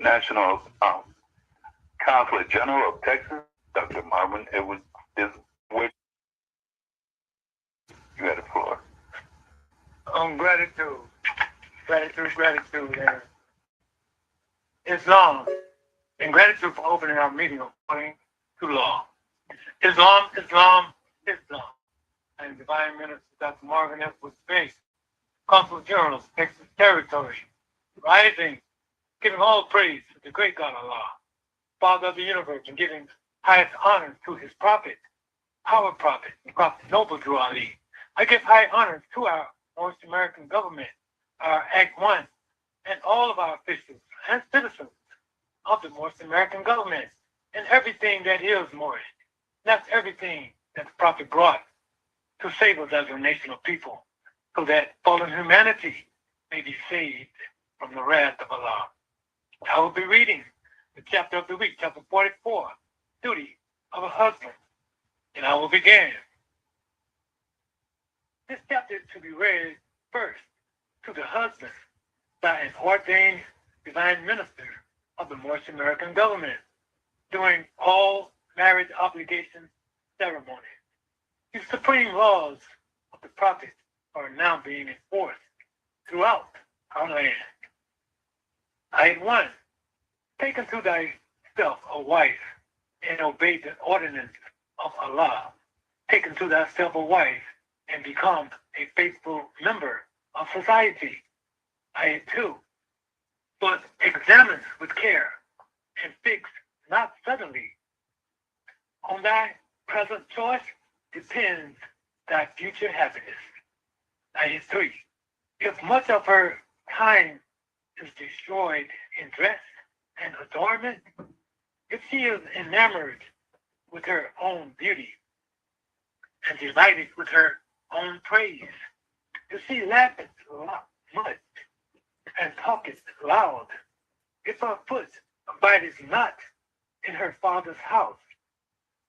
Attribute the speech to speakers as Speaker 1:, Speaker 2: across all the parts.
Speaker 1: National Consulate General of Texas, Dr. Marvin Edwards, is with you at the floor.
Speaker 2: Gratitude. Gratitude. And Islam. And gratitude for opening our meeting according to law. Islam. I am Divine Minister Dr. Marvin Edwards Space, Consul General, Texas Territory, rising, giving all praise to the great God Allah, Father of the universe, and giving highest honor to his prophet, our prophet, the Prophet Noble Drew Ali. I give high honors to our North American government, our Act 1, and all of our officials and citizens of the North American government, and everything that is Morris. That's everything that the prophet brought to save us as a nation of people, so that fallen humanity may be saved from the wrath of Allah. I will be reading the chapter of the week, chapter 44, Duty of a Husband, and I will begin. This chapter is to be read first to the husband by an ordained divine minister of the North American government during all marriage obligation ceremonies. The supreme laws of the prophet are now being enforced throughout our land. Ayat 1. Take unto thyself a wife and obey the ordinance of Allah. Take unto thyself a wife and become a faithful member of society. Ayat 2. But examine with care and fix not suddenly. On thy present choice depends thy future happiness. Ayat 3. If much of her time is destroyed in dress and adornment, if she is enamored with her own beauty and delighted with her own praise, if she laugheth much and talketh loud, if her foot abideth not in her father's house,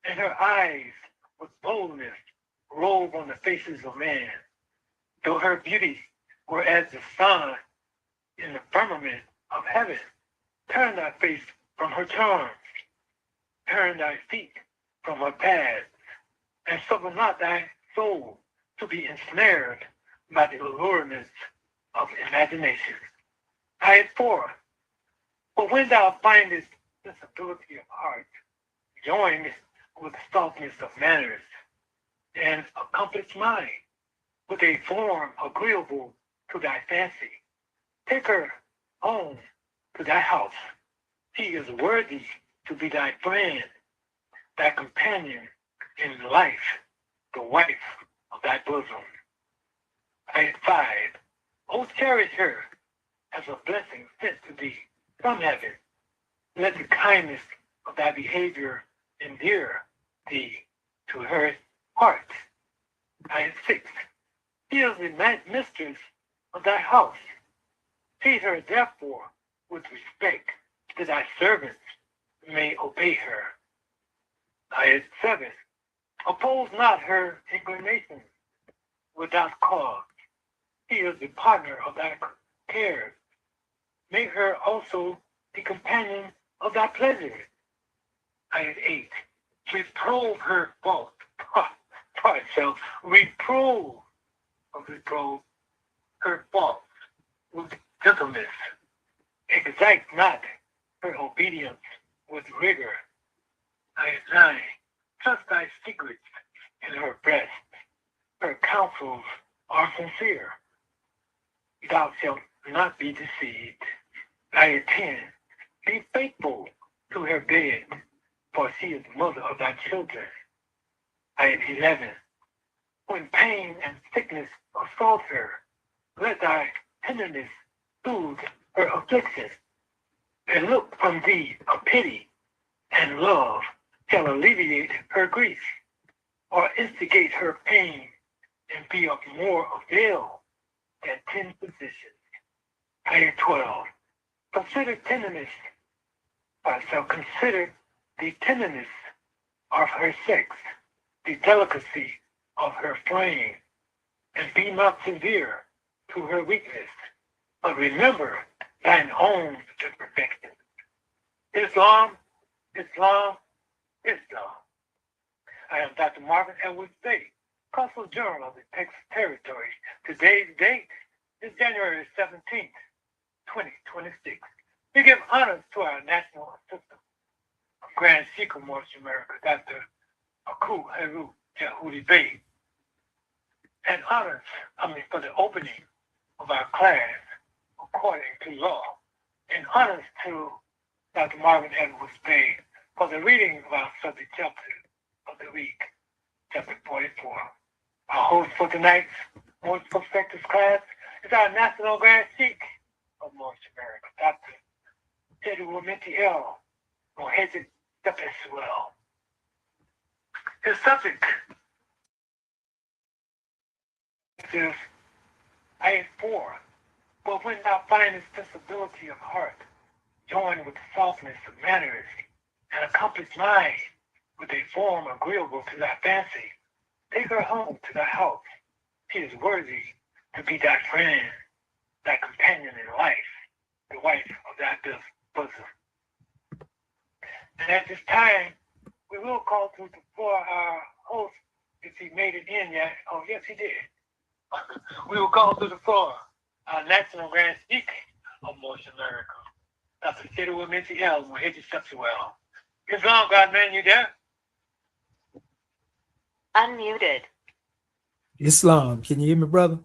Speaker 2: and her eyes with boldness rove on the faces of man, though her beauty were as the sun in the firmament of heaven, turn thy face from her charms, turn thy feet from her paths, and suffer not thy soul to be ensnared by the allurements of imagination. Ayat 4. But when thou findest sensibility of heart, joined with softness of manners, and accomplished mind, with a form agreeable to thy fancy, take her home to thy house. She is worthy to be thy friend, thy companion in life, the wife of thy bosom. Ayat 5. O cherish her as a blessing sent to thee from heaven. Let the kindness of thy behavior endear thee to her heart. Ayat 6. She is the mistress of thy house. Treat her therefore with respect, that thy servants may obey her. Ayat 7. Oppose not her inclinations without cause. She is the partner of thy cares. Make her also the companion of thy pleasures. Ayat 8. Reprove her fault. Reprove her fault with gentleness. Exact not her obedience with rigor. Ayat 9. Trust thy secrets in her breast. Her counsels are sincere. Thou shalt not be deceived. Ayat 10. Be faithful to her bed, for she is the mother of thy children. Ayat 11. When pain and sickness assault her, let thy tenderness soothe her affliction, and look from thee a pity and love shall alleviate her grief, or instigate her pain, and be of more avail than 10 physicians. Ayat 12. Consider tenderness. I shall consider the tenderness of her sex, the delicacy of her frame, and be not severe to her weakness, but remember thine own imperfection. Islam, Islam, Islam. I am Dr. Marvin Edwards Day, Consul General of the Texas Territory. Today's date is January 17th, 2026. We give honors to our national assistant, Grand Sheik of Morris America, Dr. Aku Heru Jahudi Bey, and honors, for the opening of our class according to law, and honors to Dr. Marvin Edwards Bey for the reading of our subject chapter of the week, chapter 44. Our host for tonight's Morris Perspectives class is our National Grand Sheik of Morris America, Dr. L. Moheji Sepeswell. His subject is Ayat 4. But when thou findest sensibility of heart, joined with softness of manners, and accomplished mind with a form agreeable to thy fancy, take her home to thy house. She is worthy to be thy friend, thy companion in life, the wife of thy bosom. And at this time, we will call to the floor our host, if he made it in yet. Oh, yes, he did. We will call to the floor our National Grand Sheik of Morris America, Dr. L. Moheji Sepeswell. Islam, God, man, you there?
Speaker 3: Unmuted.
Speaker 4: Islam, can you hear me, brother?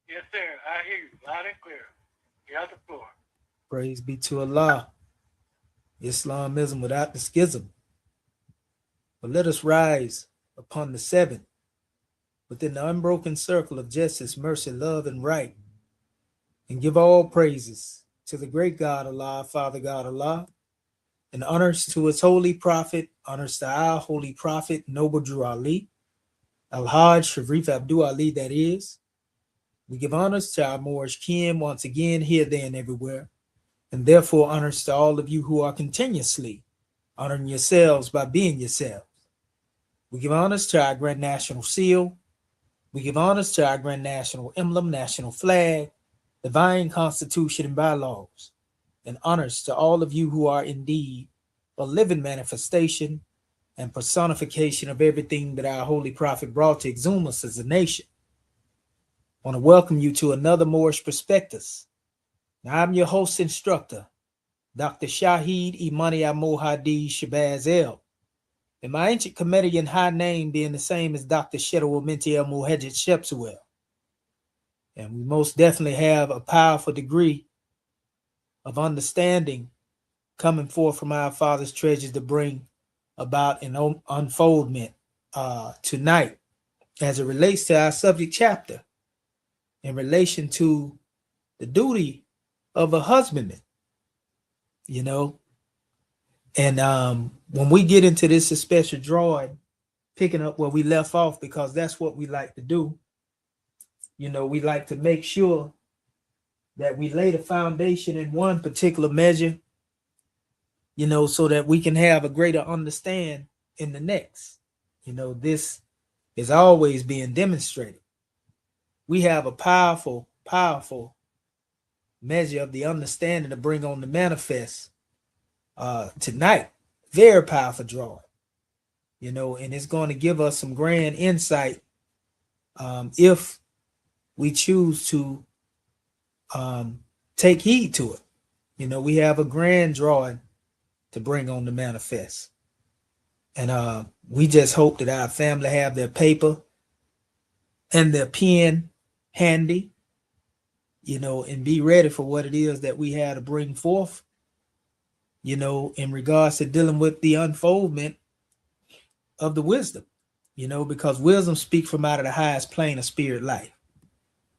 Speaker 2: Yes, sir. I hear you loud and clear. You're on the floor.
Speaker 4: Praise be to Allah. Islamism without the schism. But let us rise upon the seven within the unbroken circle of justice, mercy, love, and right, and give all praises to the great God Allah, Father God Allah, and honors to his holy prophet, honors to our holy prophet, Noble Drew Ali, Al-Hajj Sharif Abdul Ali, that is. We give honors to our Moorish kin once again, here, there, and everywhere, and therefore honors to all of you who are continuously honoring yourselves by being yourselves. We give honors to our Grand National Seal. We give honors to our Grand National Emblem, National Flag, Divine Constitution, and bylaws, and honors to all of you who are indeed a living manifestation and personification of everything that our Holy Prophet brought to exhume us as a nation. I want to welcome you to another Moorish Perspectives. Now, I'm your host instructor, Dr. Shahid Imani Al-Mohadi Shabazz El, and my ancient Comedian high name being the same as Dr. Shedawa Minty El Moheji Shepsewell. And we most definitely have a powerful degree of understanding coming forth from our Father's treasures to bring about an unfoldment tonight as it relates to our subject chapter in relation to the duty of a husbandman, and when we get into this special drawing, picking up where we left off, because that's what we like to do. We like to make sure that we lay the foundation in one particular measure, so that we can have a greater understand in the next. This is always being demonstrated. We have a powerful, powerful measure of the understanding to bring on the manifest tonight. Very powerful drawing, and it's going to give us some grand insight if we choose to take heed to it. We have a grand drawing to bring on the manifest. And we just hope that our family have their paper and their pen handy, and be ready for what it is that we have to bring forth, in regards to dealing with the unfoldment of the wisdom, because wisdom speaks from out of the highest plane of spirit life.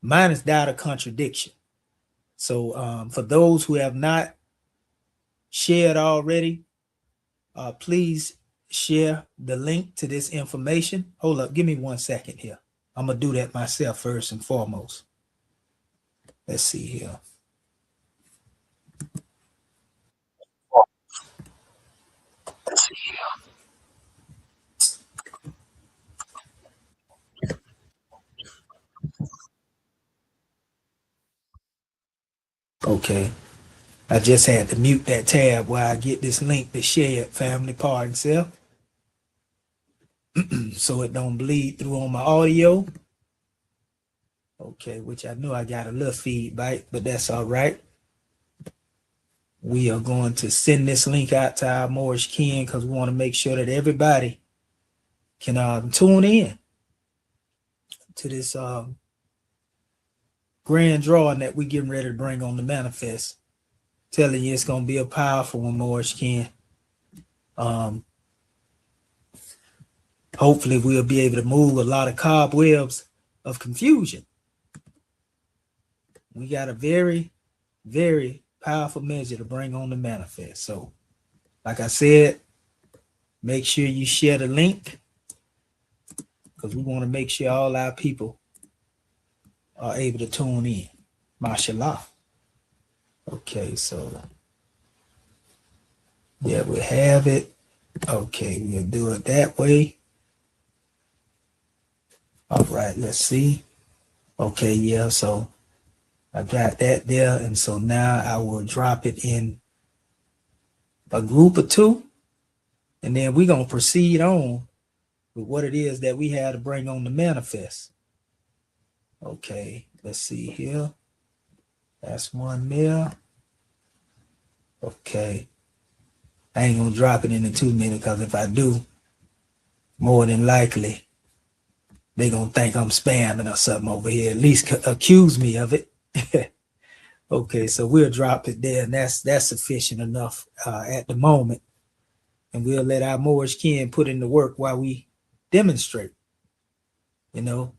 Speaker 4: Mine is doubt of contradiction. So for those who have not shared already, please share the link to this information. Hold up, give me 1 second here. I'm gonna do that myself first and foremost. Let's see here. Okay. I just had to mute that tab while I get this link to share it, family, pardon self, so it don't bleed through on my audio. Okay, which I know I got a little feedback, but that's all right. We are going to send this link out to our Moorish kin because we want to make sure that everybody can tune in to this grand drawing that we getting ready to bring on the manifest. Telling you it's going to be a powerful one, Moorish kin. Hopefully we'll be able to move a lot of cobwebs of confusion. We got a very, very powerful measure to bring on the manifest. So, like I said, make sure you share the link because we want to make sure all our people are able to tune in. Mashallah. Okay, so yeah, we have it. Okay, we'll do it that way. All right, let's see. Okay, yeah, so I got that there, and so now I will drop it in a group of two, and then we're going to proceed on with what it is that we had to bring on the manifest. Okay, let's see here. That's one there. Okay. I ain't going to drop it in 2 minutes because if I do, more than likely, they going to think I'm spamming or something over here. At least accuse me of it. Okay, so we'll drop it there, and that's sufficient enough at the moment. And we'll let our Moorish kin put in the work while we demonstrate, you know.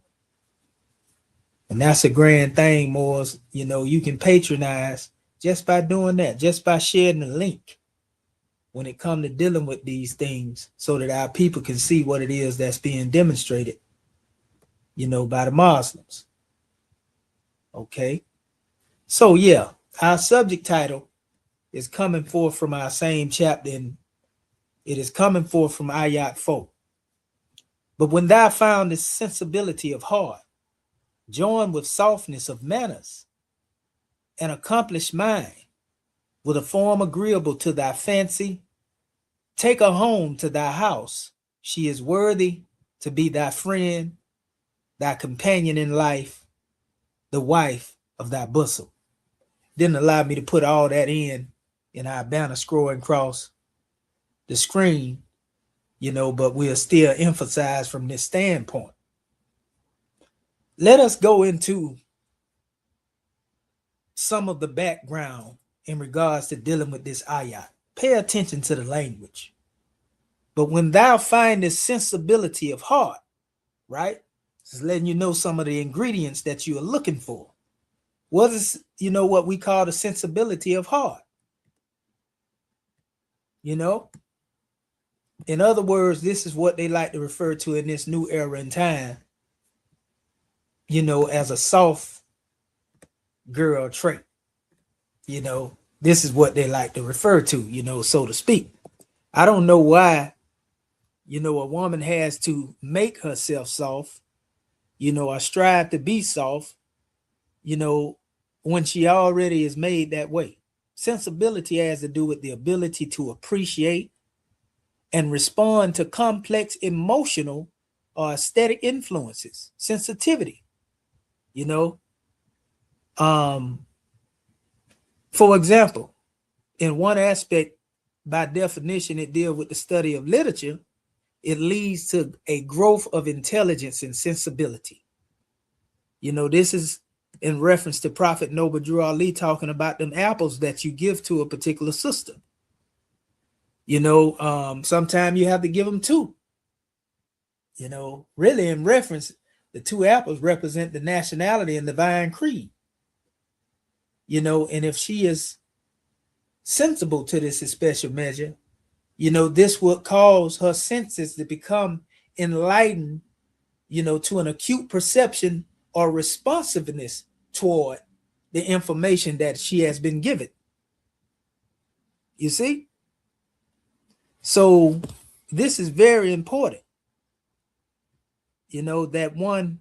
Speaker 4: And that's a grand thing, Moors. You know, you can patronize just by doing that, just by sharing the link when it comes to dealing with these things so that our people can see what it is that's being demonstrated, you know, by the Muslims. Okay. So, yeah, our subject title is coming forth from our same chapter, and it is coming forth from Ayat 4. But when thou found this sensibility of heart, joined with softness of manners, an accomplished mind, with a form agreeable to thy fancy, take her home to thy house. She is worthy to be thy friend, thy companion in life, the wife of thy bosom. Didn't allow me to put all that in our banner scrolling across the screen, you know, but we'll still emphasize from this standpoint. Let us go into some of the background in regards to dealing with this ayat. Pay attention to the language. But when thou findest sensibility of heart, right? Just letting you know some of the ingredients that you are looking for. What is, you know, what we call the sensibility of heart? You know, in other words, this is what they like to refer to in this new era and time, you know, as a soft girl trait. You know, this is what they like to refer to, you know, so to speak. I don't know why, you know, a woman has to make herself soft, you know, or strive to be soft, you know, when she already is made that way. Sensibility has to do with the ability to appreciate and respond to complex emotional or aesthetic influences, sensitivity, you know. For example, in one aspect, by definition, it deals with the study of literature. It leads to a growth of intelligence and sensibility. You know, this is in reference to Prophet Noble Drew Ali talking about them apples that you give to a particular sister. You know, sometimes you have to give them two. You know, really in reference, the two apples represent the nationality and divine creed. You know, and if she is sensible to this special measure, you know, this would cause her senses to become enlightened, you know, to an acute perception or responsiveness toward the information that she has been given. You see? So this is very important, you know, that one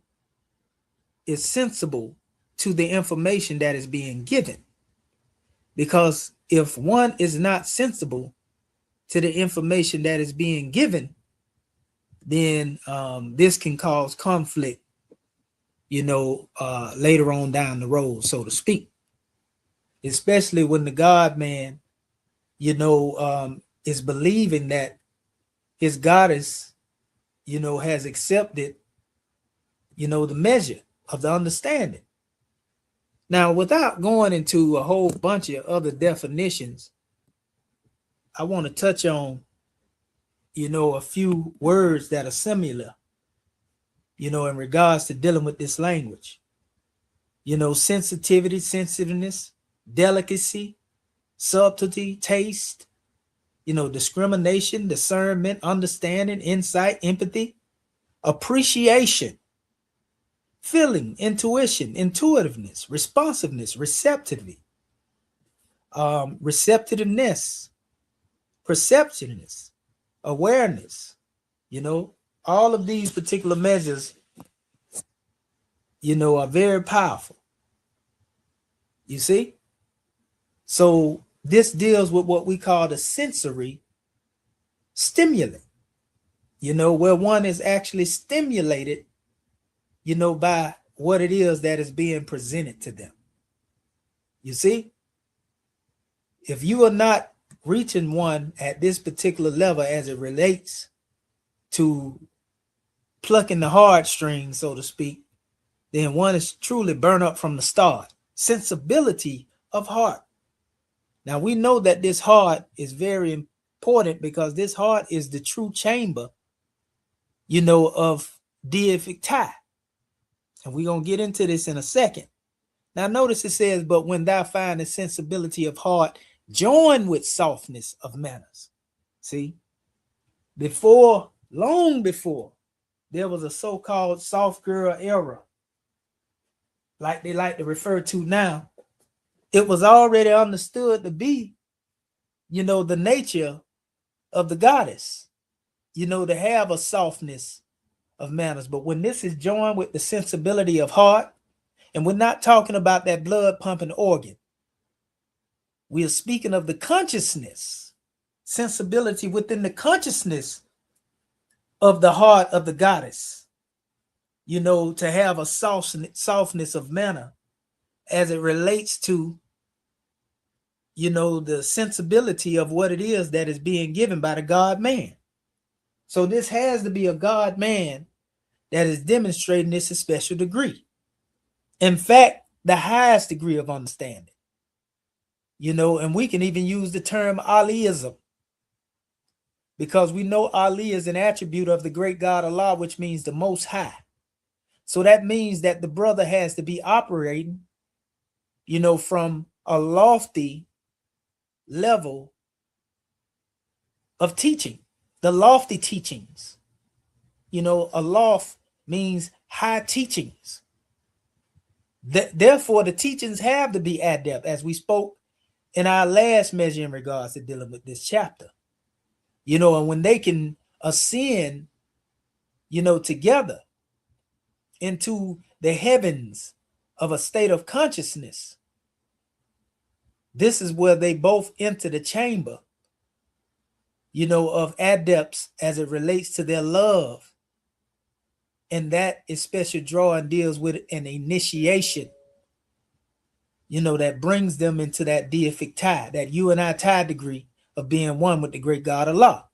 Speaker 4: is sensible to the information that is being given. Because if one is not sensible to the information that is being given, then this can cause conflict, later on down the road, so to speak. Especially when the God man, is believing that his goddess, has accepted, the measure of the understanding. Now, without going into a whole bunch of other definitions, I want to touch on, a few words that are similar, in regards to dealing with this language. Sensitivity, sensitiveness, delicacy, subtlety, taste, discrimination, discernment, understanding, insight, empathy, appreciation, feeling, intuition, intuitiveness, responsiveness, receptivity, receptiveness, perceptiveness, awareness, all of these particular measures, are very powerful. You see? So this deals with what we call the sensory stimulant, where one is actually stimulated, by what it is that is being presented to them. You see? If you are not reaching one at this particular level as it relates to plucking the heartstrings, so to speak, then one is truly burnt up from the start. Sensibility of heart. Now we know that this heart is very important because this heart is the true chamber, of deific tie. And we're going to get into this in a second. Now notice it says, but when thou find the sensibility of heart, join with softness of manners. See, long before, there was a so-called soft girl era, like they like to refer to now. It was already understood to be, the nature of the goddess, to have a softness of manners. But when this is joined with the sensibility of heart, and we're not talking about that blood pumping organ, we are speaking of the consciousness, sensibility within the consciousness of the heart of the goddess, to have a softness of manner as it relates to, the sensibility of what it is that is being given by the God man. So this has to be a God man that is demonstrating this a special degree. In fact, the highest degree of understanding. And we can even use the term Aliism, because we know Ali is an attribute of the great God Allah, which means the most high. So that means that the brother has to be operating, from a lofty level of teaching, the lofty teachings. Aloft means high teachings. Therefore, the teachings have to be adept, as we spoke in our last measure in regards to dealing with this chapter. And when they can ascend, together into the heavens of a state of consciousness, this is where they both enter the chamber, of adepts as it relates to their love. And that is special drawing deals with an initiation, that brings them into that deific tie, that you and I tie degree of being one with the great God Allah.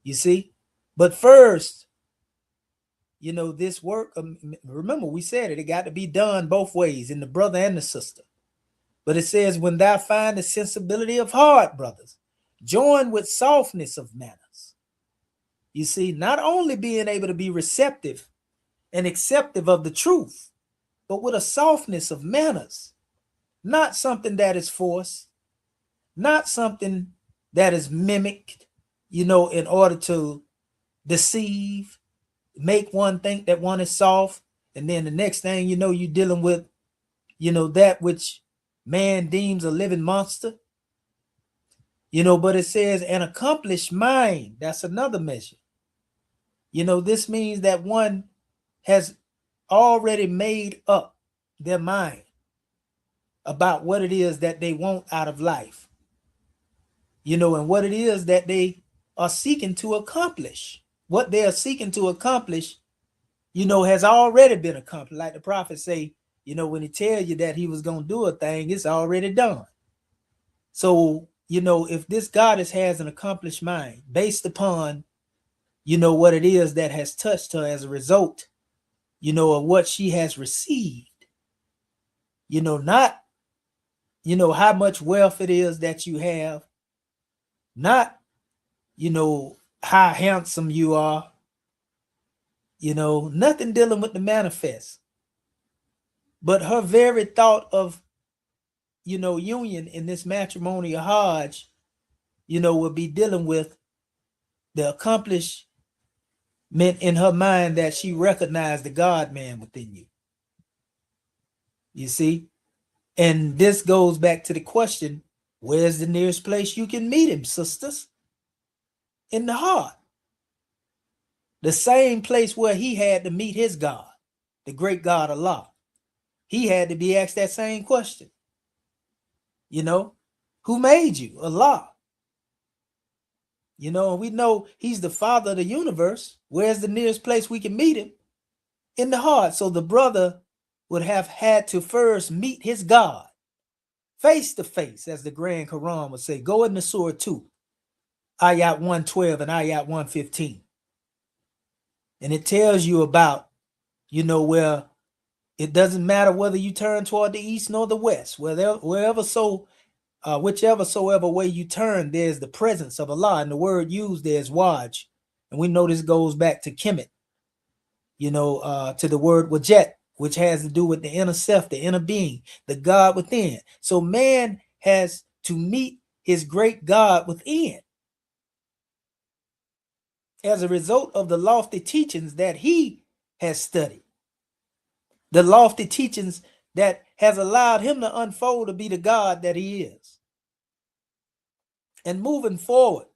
Speaker 4: You see? But first, this work, remember we said it got to be done both ways, in the brother and the sister. But it says, when thou find the sensibility of heart, brothers, join with softness of manners. You see, not only being able to be receptive and acceptive of the truth, but with a softness of manners, not something that is forced, not something that is mimicked, in order to deceive, make one think that one is soft, and then the next thing you know, you're dealing with, that which man deems a living monster. But it says an accomplished mind. That's another measure. This means that one has already made up their mind about what it is that they want out of life, and what it is that they are seeking to accomplish. What they are seeking to accomplish, has already been accomplished. Like the prophet say, when he tell you that he was going to do a thing, it's already done. So, if this goddess has an accomplished mind based upon, what it is that has touched her as a result, of what she has received, not, how much wealth it is that you have, not, how handsome you are, nothing dealing with the manifest, but her very thought of, union in this matrimonial Hajj, will be dealing with the accomplishment in her mind that she recognized the God man within you. You see? And this goes back to the question, where's the nearest place you can meet him, sisters? In the heart. The same place where he had to meet his God, the great God Allah. He had to be asked that same question. Who made you? Allah. And we know he's the father of the universe. Where's the nearest place we can meet him? In the heart. So the brother would have had to first meet his God face to face, as the Grand Quran would say. Go into Surah 2, Ayat 112 and Ayat 115. And it tells you about, where it doesn't matter whether you turn toward the east nor the west, whichever soever way you turn, there's the presence of Allah. And the word used there is waj. And we know this goes back to Kemet, to the word wajet, which has to do with the inner self, the inner being, the God within. So man has to meet his great God within as a result of the lofty teachings that he has studied, the lofty teachings that has allowed him to unfold to be the God that he is. And moving forward,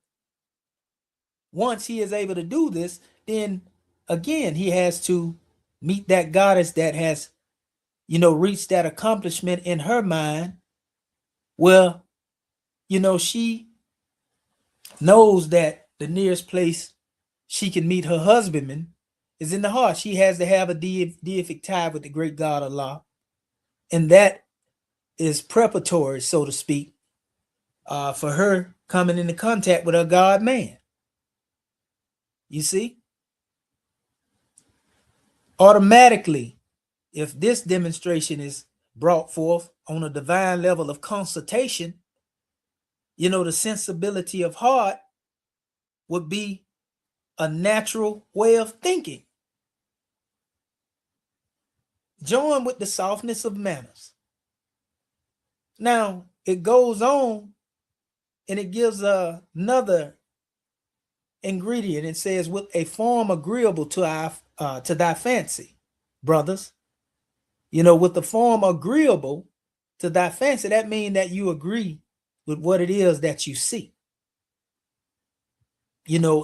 Speaker 4: once he is able to do this, then again, he has to meet that goddess that has, reached that accomplishment in her mind where, she knows that the nearest place she can meet her husbandman is in the heart. She has to have a deific tie with the great God Allah. And that is preparatory, so to speak, for her coming into contact with her God man. You see? Automatically, if this demonstration is brought forth on a divine level of consultation, the sensibility of heart would be a natural way of thinking, joined with the softness of manners. Now, it goes on and it gives another ingredient. It says, with a form agreeable to thy fancy, brothers. With the form agreeable to thy fancy, that means that you agree with what it is that you see.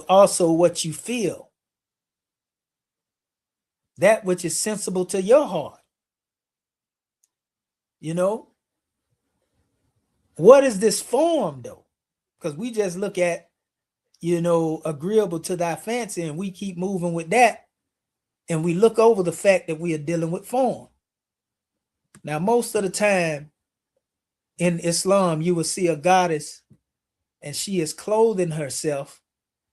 Speaker 4: Also what you feel. That which is sensible to your heart. What is this form though? Because we just look at, agreeable to thy fancy, and we keep moving with that. And we look over the fact that we are dealing with form. Now, most of the time in Islam, you will see a goddess and she is clothing herself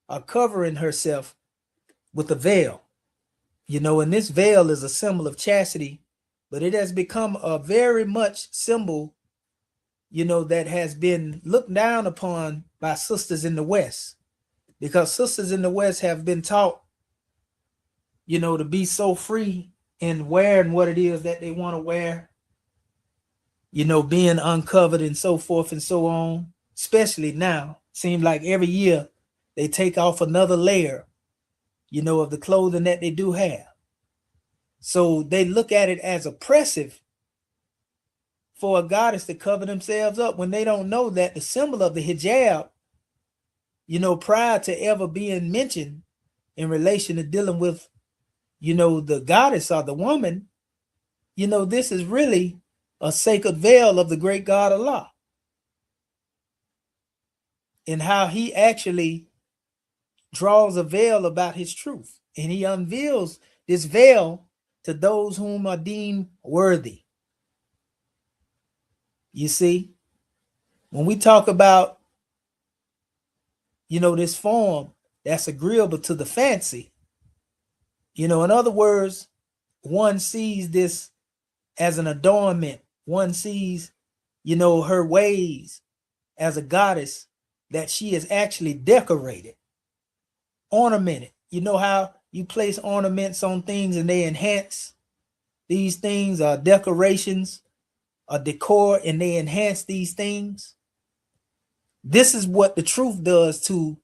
Speaker 4: or covering herself with a veil. And this veil is a symbol of chastity, but it has become a very much symbol, that has been looked down upon by sisters in the West, because sisters in the West have been taught, to be so free in wearing what it is that they want to wear, being uncovered and so forth and so on. Especially now, seems like every year they take off another layer, of the clothing that they do have. So they look at it as oppressive for a goddess to cover themselves up when they don't know that the symbol of the hijab, prior to ever being mentioned in relation to dealing with, the goddess or the woman, this is really a sacred veil of the great God Allah, and how he actually draws a veil about his truth, and he unveils this veil to those whom are deemed worthy. You see, when we talk about, this form that's agreeable to the fancy, in other words, one sees this as an adornment. One sees, her ways as a goddess, that she is actually decorated, ornamented. You know how you place ornaments on things and they enhance these things, are decorations, or decor, and they enhance these things. This is what the truth does to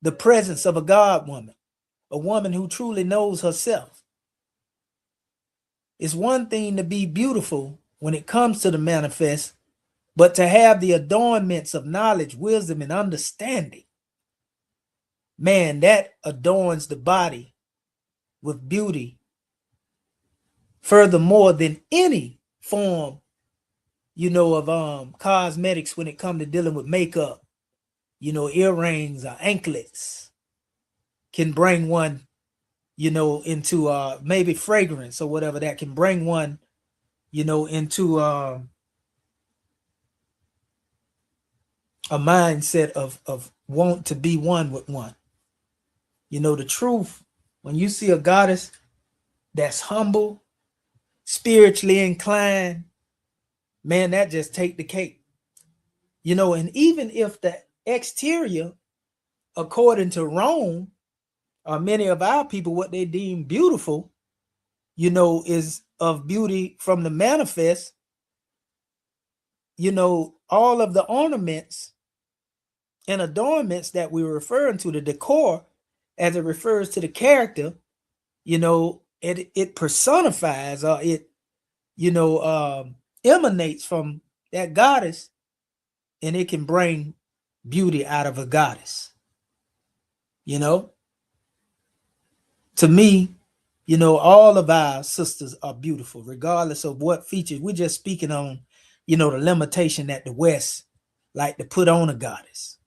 Speaker 4: the presence of a God woman, a woman who truly knows herself. It's one thing to be beautiful when it comes to the manifest, but to have the adornments of knowledge, wisdom, and understanding, man, that adorns the body with beauty furthermore than any form, of cosmetics when it comes to dealing with makeup. Earrings or anklets can bring one, into maybe fragrance or whatever, that can bring one, into a mindset of want to be one with one. The truth, when you see a goddess that's humble, spiritually inclined, man, that just take the cake. And even if the exterior, according to Rome, or many of our people, what they deem beautiful, is of beauty from the manifest, all of the ornaments and adornments that we're referring to, the decor, as it refers to the character, it personifies, or it, emanates from that goddess, and it can bring beauty out of a goddess. To me, all of our sisters are beautiful, regardless of what features. We're just speaking on, the limitation that the West like to put on a goddess.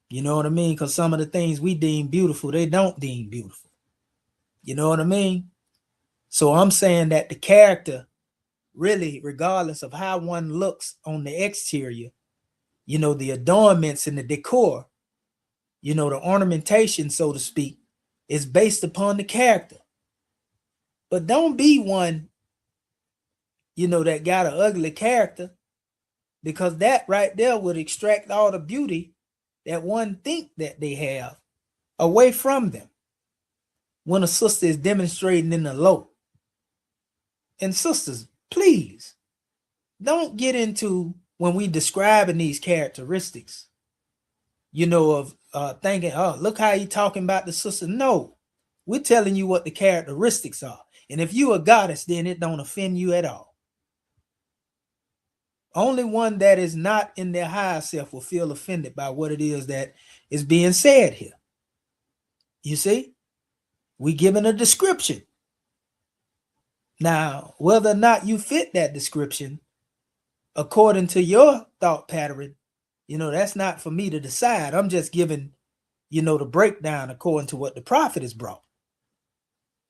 Speaker 4: You know what I mean? Because some of the things we deem beautiful, they don't deem beautiful. You know what I mean? So I'm saying that the character, really, regardless of how one looks on the exterior, the adornments and the decor, the ornamentation, so to speak, is based upon the character. But don't be one, that got an ugly character, because that right there would extract all the beauty that one think that they have away from them when a sister is demonstrating in the low. And sisters, please don't get into, when we describing these characteristics, of thinking, oh, look how he talking about the sister. No, we're telling you what the characteristics are. And if you a goddess, then it don't offend you at all. Only one that is not in their higher self will feel offended by what it is that is being said here. You see, we given a description. Now, whether or not you fit that description, according to your thought pattern, that's not for me to decide. I'm just giving, the breakdown according to what the prophet has brought.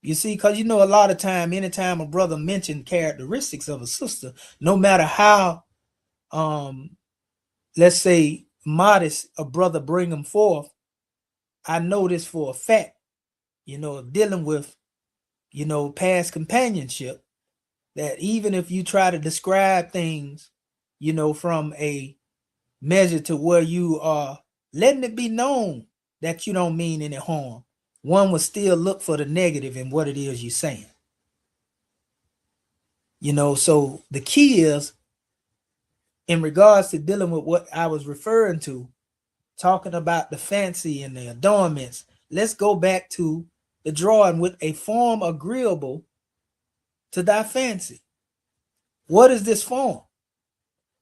Speaker 4: You see, because, a lot of time, anytime a brother mentioned characteristics of a sister, no matter how, let's say, modest a brother bring them forth, I know this for a fact, dealing with, past companionship, that even if you try to describe things, from a measure to where you are letting it be known that you don't mean any harm, one will still look for the negative in what it is you're saying. So the key is, in regards to dealing with what I was referring to, talking about the fancy and the adornments, let's go back to the drawing with a form agreeable to thy fancy. What is this form?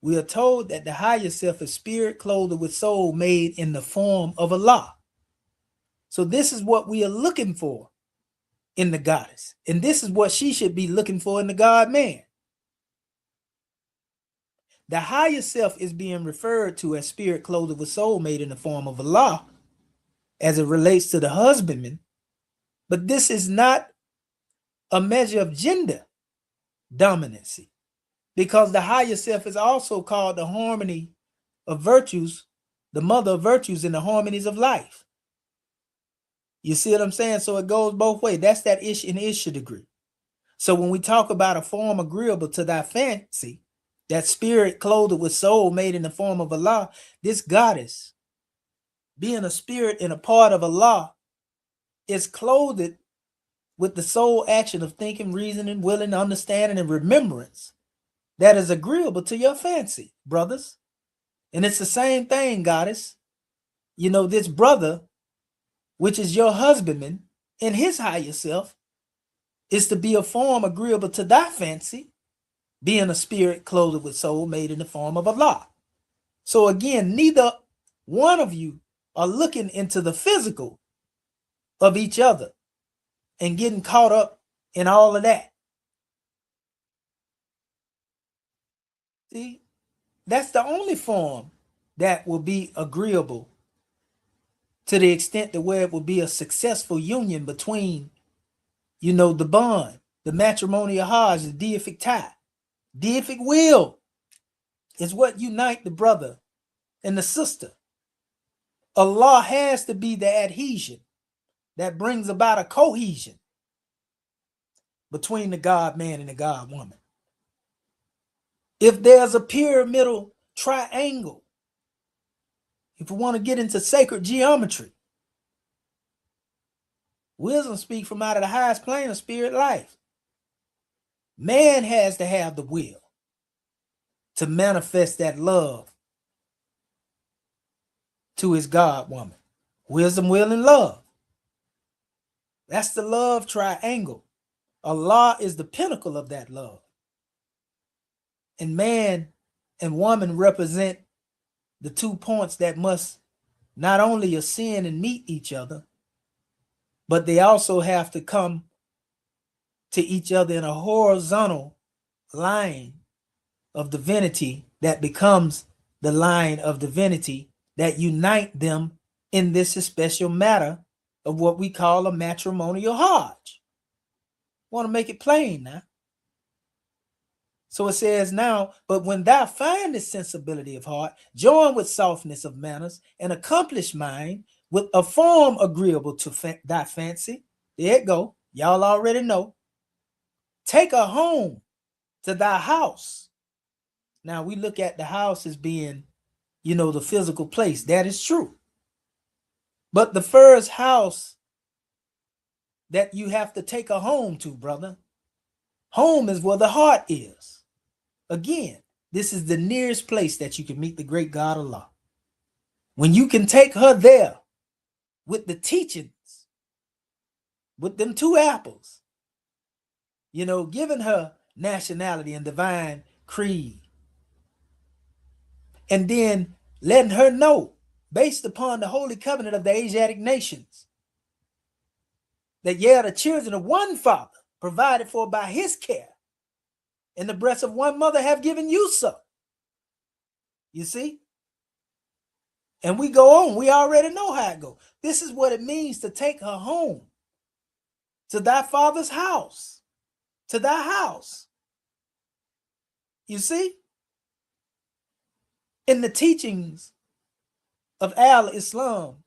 Speaker 4: We are told that the higher self is spirit clothed with soul, made in the form of Allah. So this is what we are looking for in the goddess. And this is what she should be looking for in the God man. The higher self is being referred to as spirit clothed with soul made in the form of Allah as it relates to the husbandman. But this is not a measure of gender dominancy, because the higher self is also called the harmony of virtues, the mother of virtues in the harmonies of life. You see what I'm saying? So it goes both ways. That's that ish and isha degree. So when we talk about a form agreeable to thy fancy, that spirit clothed with soul made in the form of Allah, this goddess, being a spirit and a part of Allah, is clothed with the soul action of thinking, reasoning, willing, understanding, and remembrance that is agreeable to your fancy, brothers. And it's the same thing, goddess. You know, this brother, which is your husbandman in his higher self, is to be a form agreeable to thy fancy, being a spirit clothed with soul made in the form of Allah. So again, neither one of you are looking into the physical of each other and getting caught up in all of that. See, that's the only form that will be agreeable to the extent that where it will be a successful union between, you know, the bond, the matrimonial hajj, the deific tie. Deific will is what unite the brother and the sister. Allah has to be the adhesion that brings about a cohesion between the God man and the God woman. If there's a pyramidal triangle, if we want to get into sacred geometry, wisdom speaks from out of the highest plane of spirit life. Man has to have the will to manifest that love to his God woman. Wisdom, will, and love. That's the love triangle. Allah is the pinnacle of that love. And man and woman represent the 2 points that must not only ascend and meet each other, but they also have to come to each other in a horizontal line of divinity that becomes the line of divinity that unite them in this special matter of what we call a matrimonial hajj. Want to make it plain now. So it says now, but when thou findest sensibility of heart, join with softness of manners, and accomplish mind with a form agreeable to thy fancy. There it go. Y'all already know. Take her home to thy house. Now we look at the house as being, you know, the physical place. That is true. But the first house that you have to take her home to, brother, home is where the heart is. Again, this is the nearest place that you can meet the great God Allah. When you can take her there with the teachings, with them 2 apples, you know, giving her nationality and divine creed, and then letting her know, based upon the holy covenant of the Asiatic nations, that the children of one father provided for by his care in the breast of one mother have given you so. You see? And we go on. We already know how it goes. This is what it means to take her home to thy father's house, to thy house. You see? In the teachings of al-Islam,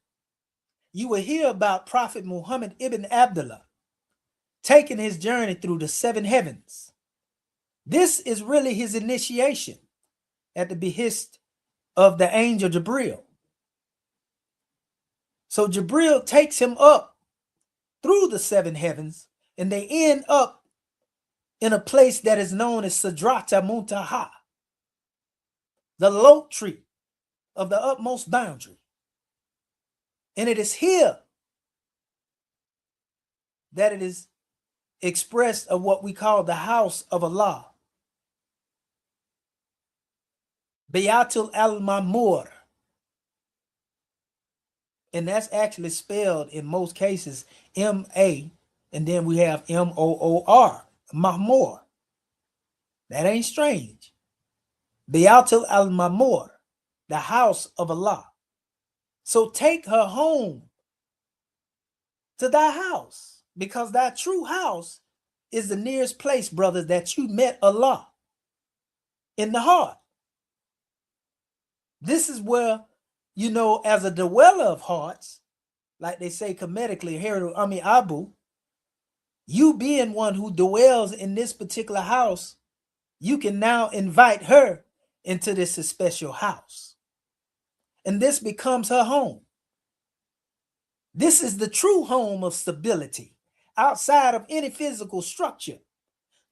Speaker 4: you will hear about Prophet Muhammad ibn Abdullah taking his journey through the 7 heavens. This is really his initiation at the behest of the angel Jibril. So Jibril takes him up through the 7 heavens, and they end up in a place that is known as Sidrata Muntaha, the lote tree of the utmost boundary. And it is here that it is expressed of what we call the house of Allah. Bayatul al-Mamur. And that's actually spelled in most cases M-A, and then we have M-O-O-R, Mahmur. That ain't strange. Beatul al-Mamur, the house of Allah. So take her home to thy house, because thy true house is the nearest place, brothers, that you met Allah, in the heart. This is where, as a dweller of hearts, like they say comedically, Abu, you being one who dwells in this particular house, you can now invite her into this special house. And this becomes her home. This is the true home of stability outside of any physical structure,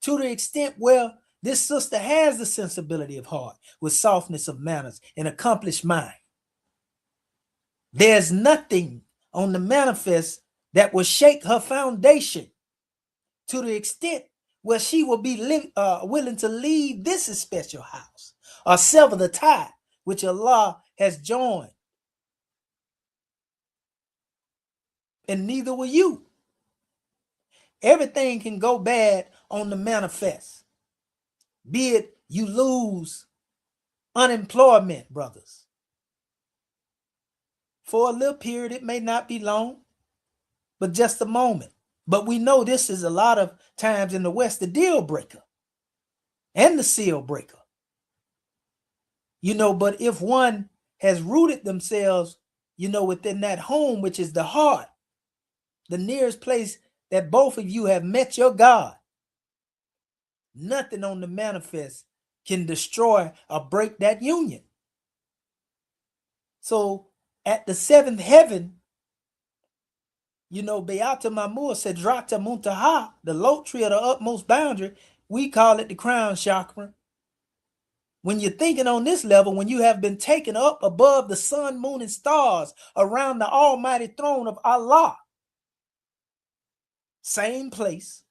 Speaker 4: to the extent where this sister has the sensibility of heart with softness of manners and accomplished mind. There's nothing on the manifest that will shake her foundation to the extent where she will be willing to leave this special house or sever the tie which Allah has joined. And neither will you. Everything can go bad on the manifest. Be it you lose unemployment, brothers. For a little period, it may not be long, but just a moment. But we know this is a lot of times in the West, the deal breaker and the seal breaker. But if one has rooted themselves, within that home, which is the heart, the nearest place that both of you have met your God, nothing on the manifest can destroy or break that union. So at the seventh heaven, Beata Mamur Sedrata Muntaha, the lote tree of the utmost boundary, we call it the crown chakra. When you're thinking on this level, when you have been taken up above the sun, moon, and stars around the almighty throne of Allah, same place.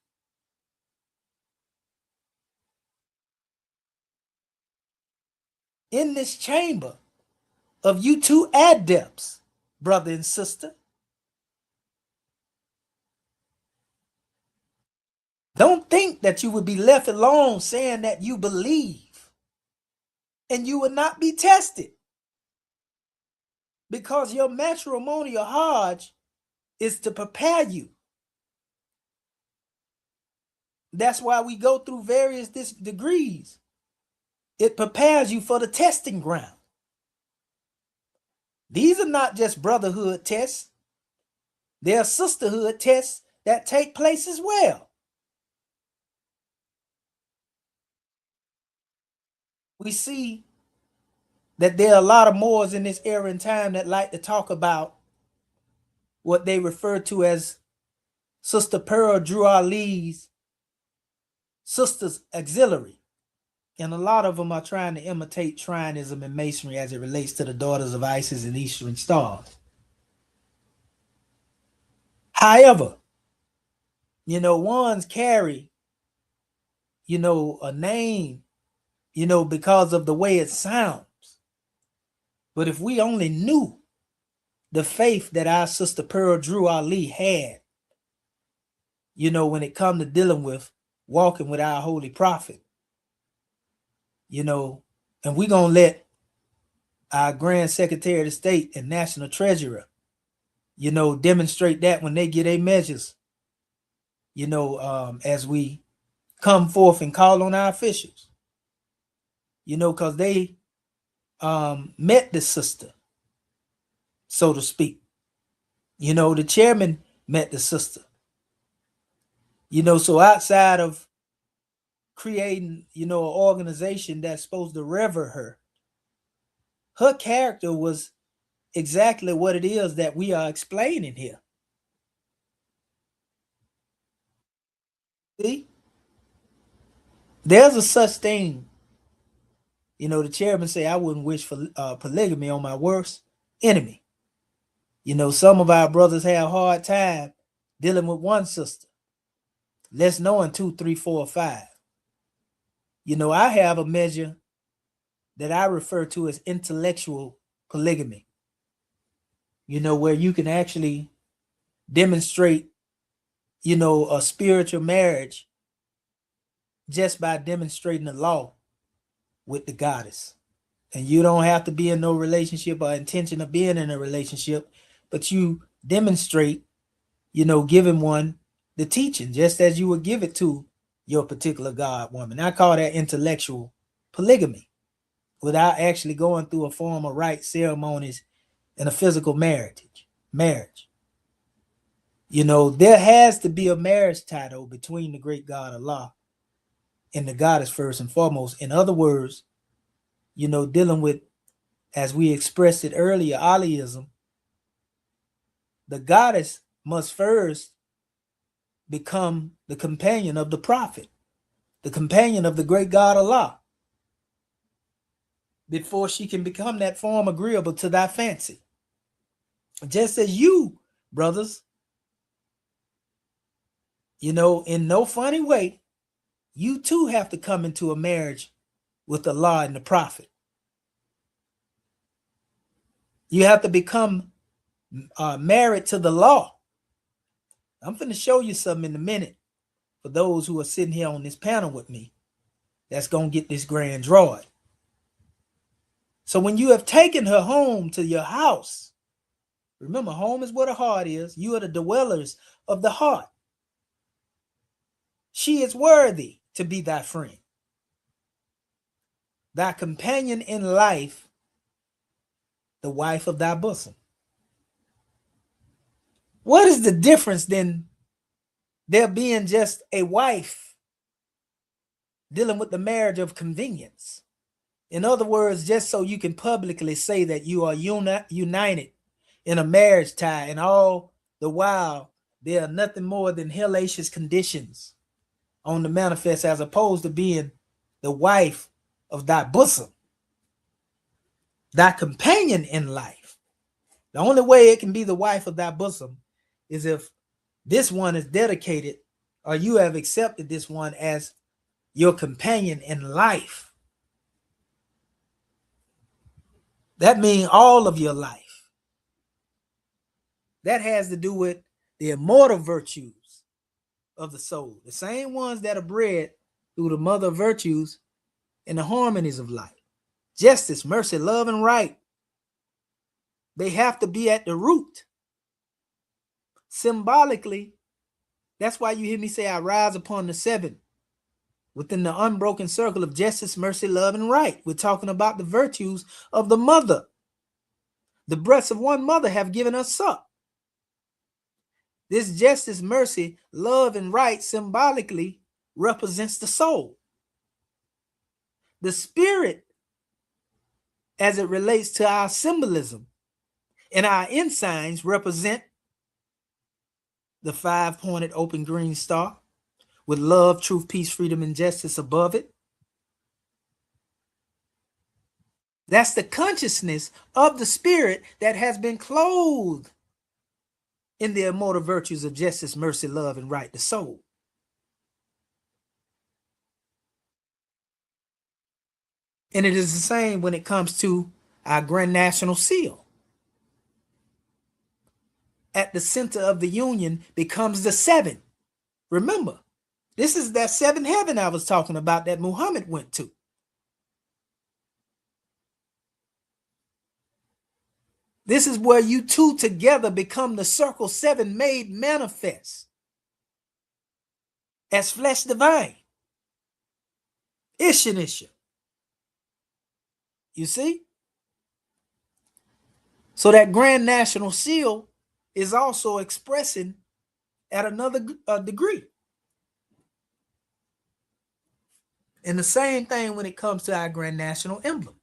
Speaker 4: In this chamber of you two adepts, brother and sister, don't think that you would be left alone saying that you believe and you will not be tested, because your matrimonial hajj is to prepare you. That's why we go through various degrees. It prepares you for the testing ground. These are not just brotherhood tests. They are sisterhood tests that take place as well. We see that there are a lot of Moors in this era and time that like to talk about what they refer to as Sister Pearl Drew Ali's Sisters Auxiliary. And a lot of them are trying to imitate Shrineism and Masonry as it relates to the daughters of Isis and Eastern stars. However, ones carry, a name, because of the way it sounds. But if we only knew the faith that our Sister Pearl Drew Ali had, when it come to dealing with walking with our Holy Prophet, and we're going to let our Grand Secretary of State and National Treasurer, demonstrate that when they get their measures, as we come forth and call on our officials, because they met the sister, so to speak. The chairman met the sister. So outside of creating, an organization that's supposed to revere her character was exactly what it is that we are explaining here. See? There's a such thing, the chairman say, I wouldn't wish for polygamy on my worst enemy. Some of our brothers have a hard time dealing with one sister, less knowing 2, 3, 4, 5. I have a measure that I refer to as intellectual polygamy, where you can actually demonstrate, a spiritual marriage just by demonstrating the law with the goddess. And you don't have to be in no relationship or intention of being in a relationship, but you demonstrate, giving one the teaching, just as you would give it to your particular God woman. I call that intellectual polygamy, without actually going through a form of rite ceremonies and a physical marriage. There has to be a marriage tie, though, between the great God Allah and the goddess first and foremost. In other words, dealing with, as we expressed it earlier, Aliism, the goddess must first become the companion of the prophet, the companion of the great God Allah, before she can become that form agreeable to thy fancy. Just as you, brothers, in no funny way, you too have to come into a marriage with Allah and the prophet. You have to become married to the law. I'm going to show you something in a minute for those who are sitting here on this panel with me that's going to get this grand drawing. So when you have taken her home to your house, remember, home is where the heart is. You are the dwellers of the heart. She is worthy to be thy friend, thy companion in life, the wife of thy bosom. What is the difference than there being just a wife dealing with the marriage of convenience? In other words, just so you can publicly say that you are united in a marriage tie, and all the while there are nothing more than hellacious conditions on the manifest, as opposed to being the wife of thy bosom, thy companion in life. The only way it can be the wife of thy bosom is if this one is dedicated, or you have accepted this one as your companion in life. That means all of your life. That has to do with the immortal virtues of the soul, the same ones that are bred through the mother virtues and the harmonies of life. Justice, mercy, love, and right. They have to be at the root. Symbolically, that's why you hear me say, I rise upon the seven within the unbroken circle of justice, mercy, love, and right. We're talking about the virtues of the mother. The breasts of one mother have given us suck. This justice, mercy, love, and right symbolically represents the soul. The spirit, as it relates to our symbolism and our ensigns, represent the 5-pointed open green star with love, truth, peace, freedom, and justice above it. That's the consciousness of the spirit that has been clothed in the immortal virtues of justice, mercy, love, and right, the soul. And it is the same when it comes to our grand national seal. At the center of the union becomes the seven. Remember, this is that seventh heaven I was talking about that Muhammad went to. This is where you two together become the circle seven made manifest as flesh divine. Isha. You see? So that grand national seal is also expressing at another degree. And the same thing when it comes to our grand national emblem,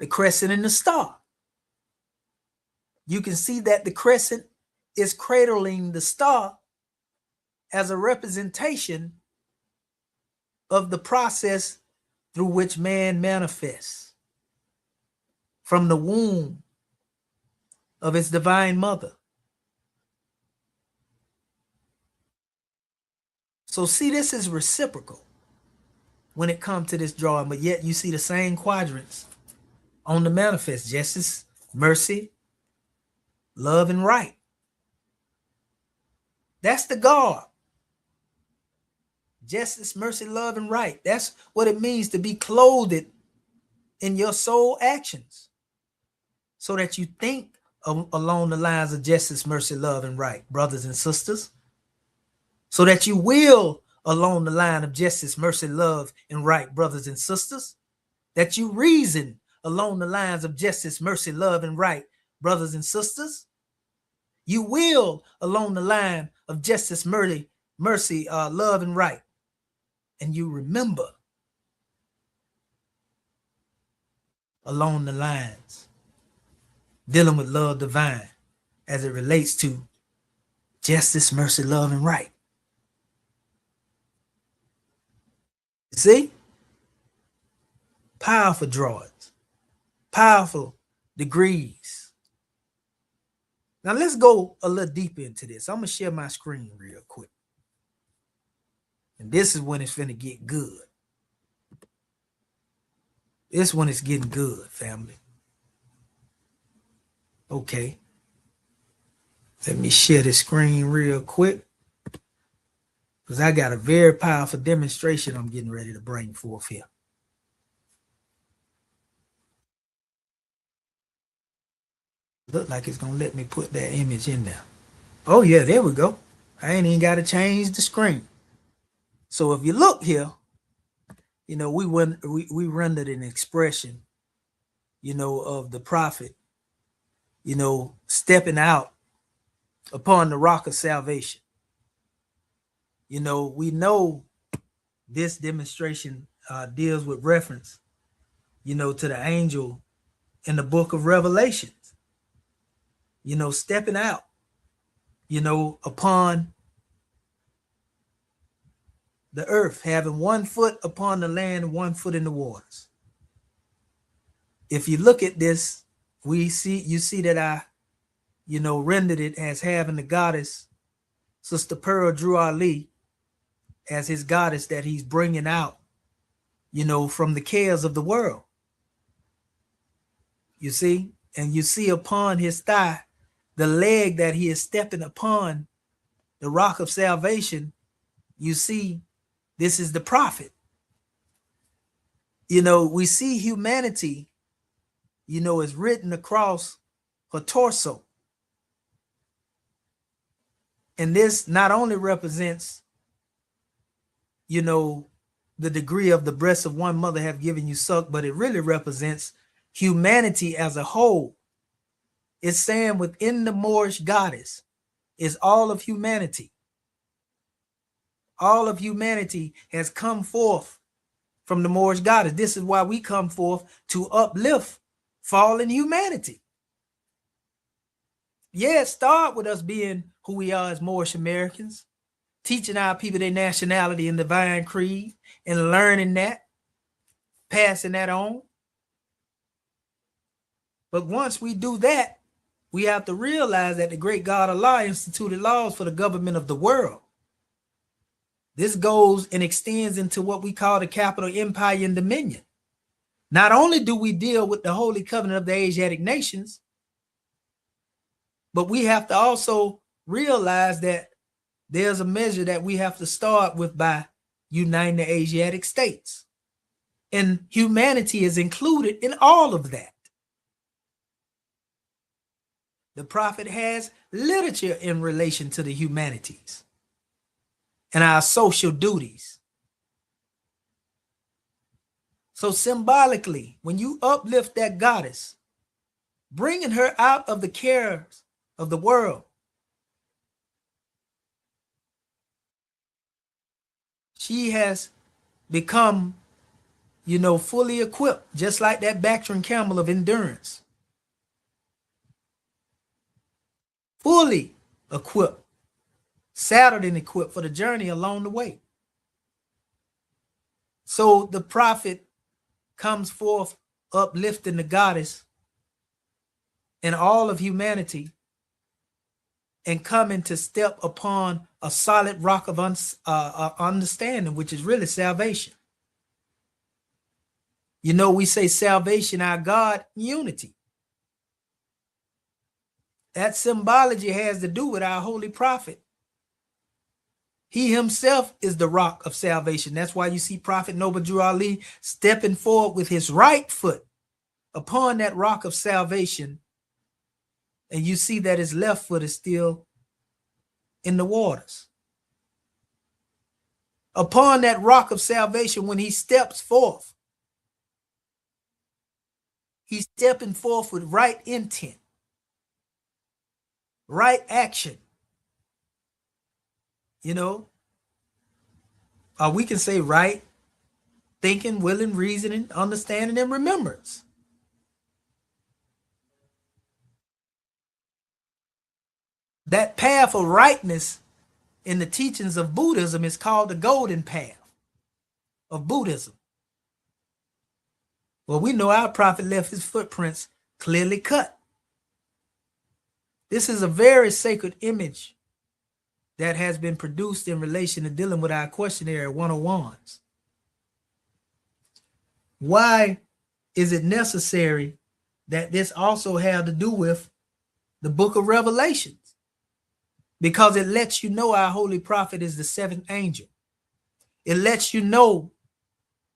Speaker 4: the crescent and the star. You can see that the crescent is cradling the star as a representation of the process through which man manifests from the womb of its divine mother. So see, this is reciprocal when it comes to this drawing, but yet you see the same quadrants on the manifest: justice, mercy, love, and right. That's the guard. Justice, mercy, love, and right. That's what it means to be clothed in your soul actions so that you think along the lines of justice, mercy, love, and right, brothers and sisters. So that you will along the line of justice, mercy, love, and right, brothers and sisters. That you reason along the lines of justice, mercy, love, and right, brothers and sisters. You will along the line of justice, mercy, love, and right. And you remember along the lines dealing with love divine as it relates to justice, mercy, love, and right. You see? Powerful drawings, powerful degrees. Now let's go a little deeper into this. I'm going to share my screen real quick. And this is when it's finna get good. This one is getting good, family. Okay. Let me share the screen real quick, because I got a very powerful demonstration I'm getting ready to bring forth here. Look like it's going to let me put that image in there. Oh, yeah, there we go. I ain't even got to change the screen. So if you look here, you know, we rendered an expression, you know, of the prophet, you know, stepping out upon the rock of salvation. You know, we know this demonstration deals with reference, you know, to the angel in the book of Revelations, you know, stepping out, you know, upon the earth, having 1 foot upon the land and 1 foot in the waters. If you look at this, you see that I, you know, rendered it as having the goddess, Sister Pearl Drew Ali, as his goddess that he's bringing out, you know, from the cares of the world. You see, and you see upon his thigh, the leg that he is stepping upon, the rock of salvation. You see, this is the prophet. You know, we see humanity, you know, is written across her torso. And this not only represents, you know, the degree of the breasts of one mother have given you suck, but it really represents humanity as a whole. It's saying within the Moorish goddess is all of humanity. All of humanity has come forth from the Moorish goddess. This is why we come forth to uplift fallen humanity. Yeah, start with us being who we are as Moorish Americans, teaching our people their nationality and divine creed and learning that, passing that on. But once we do that, we have to realize that the great God Allah instituted laws for the government of the world. This goes and extends into what we call the capital empire and dominion. Not only do we deal with the Holy Covenant of the Asiatic nations, but we have to also realize that there's a measure that we have to start with by uniting the Asiatic states. And humanity is included in all of that. The prophet has literature in relation to the humanities and our social duties. So symbolically, when you uplift that goddess, bringing her out of the cares of the world, she has become, you know, fully equipped, just like that Bactrian camel of endurance. Fully equipped, saddled and equipped for the journey along the way. So the prophet comes forth uplifting the goddess and all of humanity and coming to step upon a solid rock of understanding, which is really salvation. You know, we say salvation, our God, unity. That symbology has to do with our holy prophet. He himself is the rock of salvation. That's why you see Prophet Noble Drew Ali stepping forward with his right foot upon that rock of salvation, and you see that his left foot is still in the waters. Upon that rock of salvation, when he steps forth, he's stepping forth with right intent, right action. You know, we can say right thinking, willing, reasoning, understanding, and remembrance. That path of rightness in the teachings of Buddhism is called the golden path of Buddhism. Well, we know our prophet left his footprints clearly cut. This is a very sacred image that has been produced in relation to dealing with our questionnaire 101s. Why is it necessary that this also have to do with the book of Revelations? Because it lets you know our holy prophet is the seventh angel. It lets you know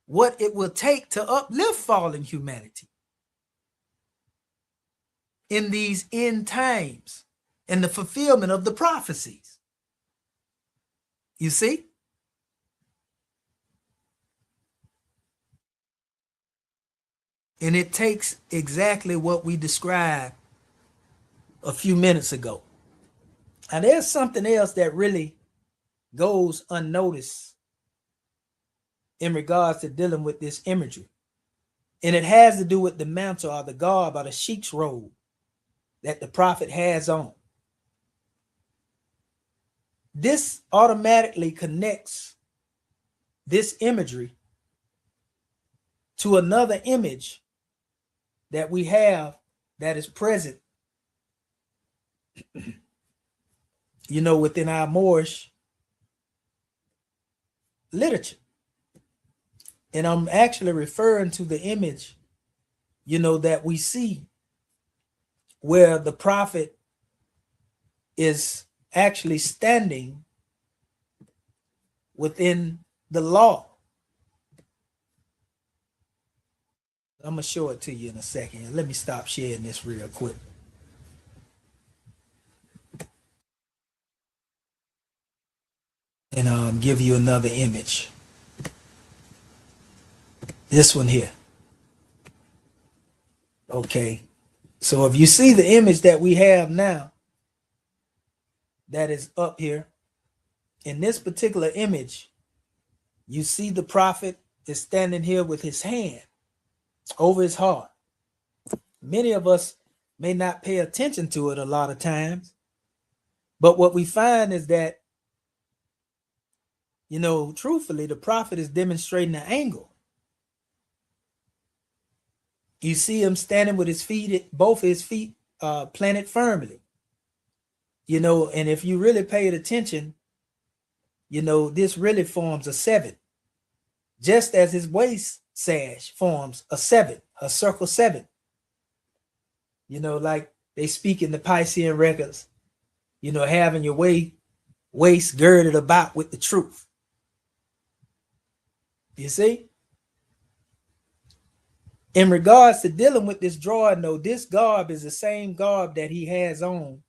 Speaker 4: what it will take to uplift fallen humanity in these end times and the fulfillment of the prophecies. You see? And it takes exactly what we described a few minutes ago. And there's something else that really goes unnoticed in regards to dealing with this imagery. And it has to do with the mantle or the garb or the sheik's robe that the prophet has on. This automatically connects this imagery to another image that we have that is present, you know, within our Moorish literature. And I'm actually referring to the image, you know, that we see where the prophet is actually standing within the law. I'm going to show it to you in a second. Let me stop sharing this real quick. And give you another image. This one here. Okay. So if you see the image that we have now, that is up here, in this particular image, you see the prophet is standing here with his hand over his heart. Many of us may not pay attention to it a lot of times, but what we find is that, you know, truthfully, the prophet is demonstrating an angle. You see him standing with his feet, both his feet planted firmly. You know, and if you really paid attention, you know, this really forms a 7. Just as his waist sash forms a 7, a circle 7. You know, like they speak in the Piscean records, you know, having your waist girded about with the truth. You see? In regards to dealing with this drawing, though, this garb is the same garb that he has on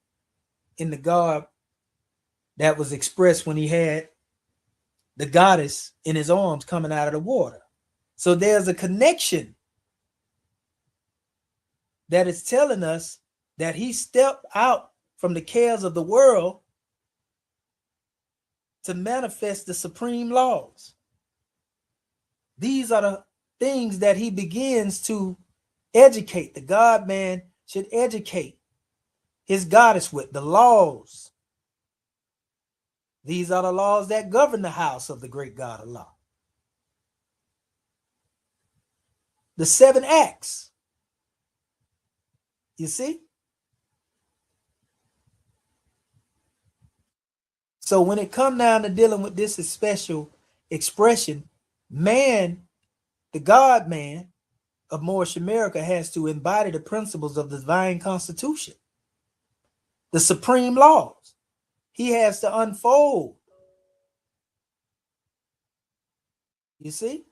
Speaker 4: in the garb that was expressed when he had the goddess in his arms coming out of the water. So there's a connection that is telling us that he stepped out from the cares of the world to manifest the supreme laws. These are the things that he begins to educate. The God man should educate his goddess with the laws. These are the laws that govern the house of the great God Allah. The 7 acts. You see? So when it comes down to dealing with this special expression, man, the God man of Moorish America, has to embody the principles of the divine constitution, the supreme laws. He has to unfold. You see?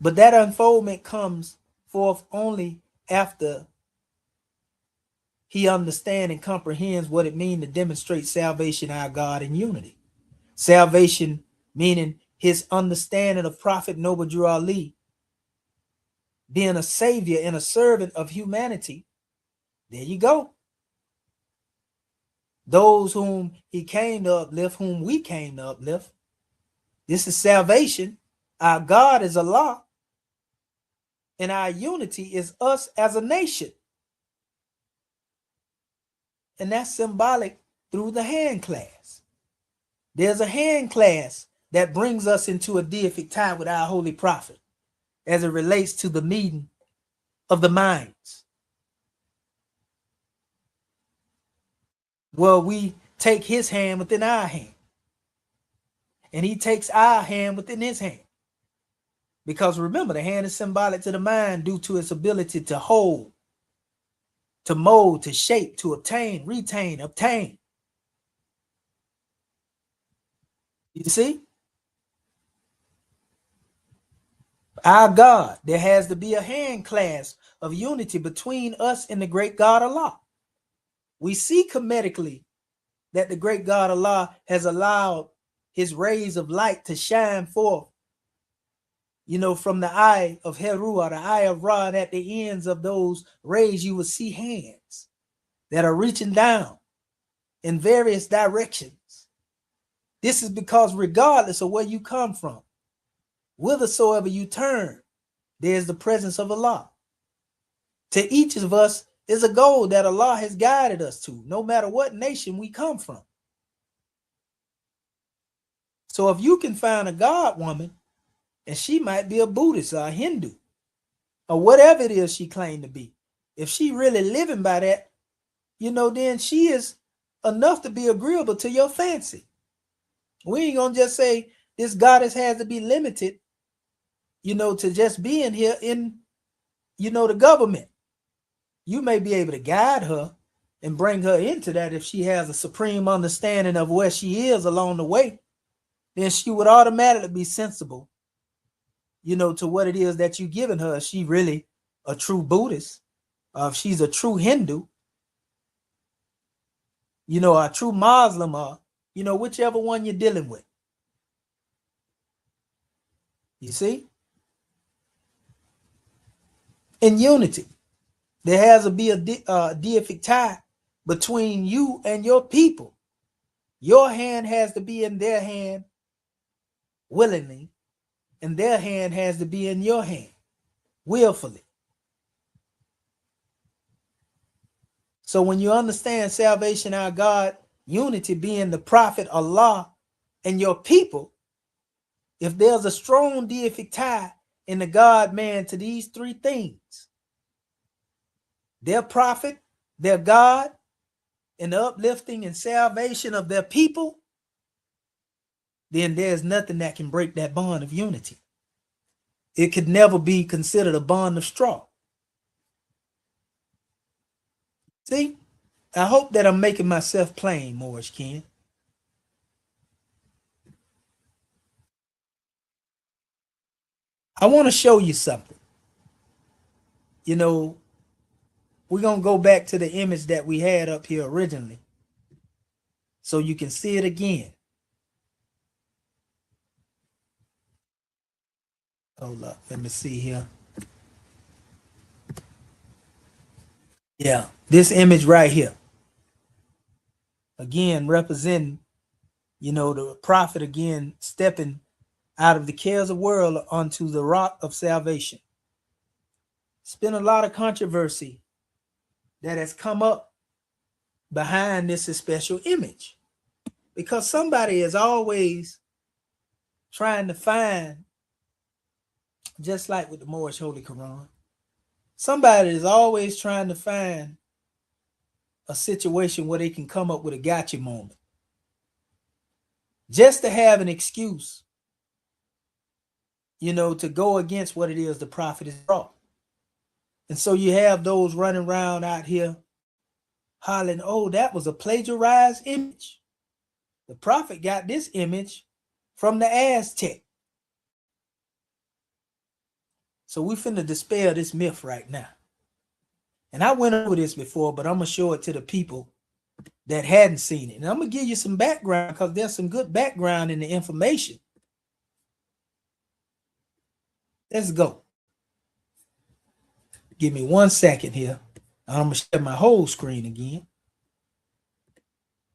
Speaker 4: But that unfoldment comes forth only after he understands and comprehends what it means to demonstrate salvation, our God, in unity. Salvation meaning his understanding of Prophet Noble Drew Ali being a savior and a servant of humanity. There you go. Those whom he came to uplift, whom we came to uplift. This is salvation. Our God is Allah, and our unity is us as a nation. And that's symbolic through the hand clasp. There's a hand clasp that brings us into a deific tie with our holy prophet as it relates to the meeting of the minds. Well, we take his hand within our hand, and he takes our hand within his hand. Because remember, the hand is symbolic to the mind due to its ability to hold, to mold, to shape, to obtain, retain, obtain. You see? Our God, there has to be a hand clasp of unity between us and the great God Allah. We see comedically that the great God Allah has allowed his rays of light to shine forth, from the eye of Heru or the eye of Ra, and at the ends of those rays you will see hands that are reaching down in various directions. This is because regardless of where you come from, whithersoever you turn, there's the presence of Allah. To each of us is a goal that Allah has guided us to, no matter what nation we come from. So if you can find a God woman, and she might be a Buddhist or a Hindu, or whatever it is she claimed to be, if she really living by that, then she is enough to be agreeable to your fancy. We ain't gonna just say this goddess has to be limited, to just being here in, the government. You may be able to guide her and bring her into that if she has a supreme understanding of where she is along the way. Then she would automatically be sensible, to what it is that you're giving her. Is she really a true Buddhist? If she's a true Hindu, a true Muslim, or, whichever one you're dealing with. You see? In unity, there has to be a deific tie between you and your people. Your hand has to be in their hand willingly, and their hand has to be in your hand willfully. So when you understand salvation, our God, unity being the prophet, Allah, and your people, if there's a strong deific tie in the God man to these three things, their prophet, their God, and the uplifting and salvation of their people, then there's nothing that can break that bond of unity. It could never be considered a bond of straw. See, I hope that I'm making myself plain, Morris Ken. I want to show you something. We're going to go back to the image that we had up here originally so you can see it again. Hold up. Let me see here. Yeah, this image right here. Again, representing, the prophet again stepping out of the cares of the world onto the rock of salvation. It's been a lot of controversy that has come up behind this special image, because somebody is always trying to find, just like with the Moorish Holy Quran, somebody is always trying to find a situation where they can come up with a gotcha moment, just to have an excuse, to go against what it is the prophet has brought. And so you have those running around out here hollering, oh, that was a plagiarized image. The prophet got this image from the Aztec. So we finna dispel this myth right now. And I went over this before, but I'm gonna show it to the people that hadn't seen it. And I'm gonna give you some background because there's some good background in the information. Let's go. Give me 1 second here. I'm gonna share my whole screen again.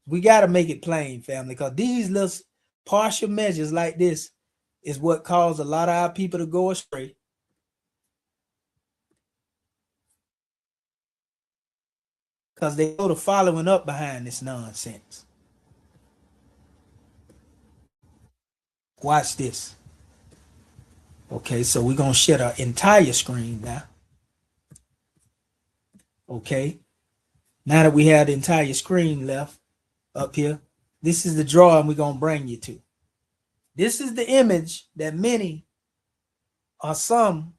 Speaker 4: We got to make it plain, family, because these little partial measures like this is what caused a lot of our people to go astray. Because they go to following up behind this nonsense. Watch this. Okay, so we're going to share our entire screen now. Okay. Now that we have the entire screen left up here, this is the drawing we're going to bring you to. This is the image that many or some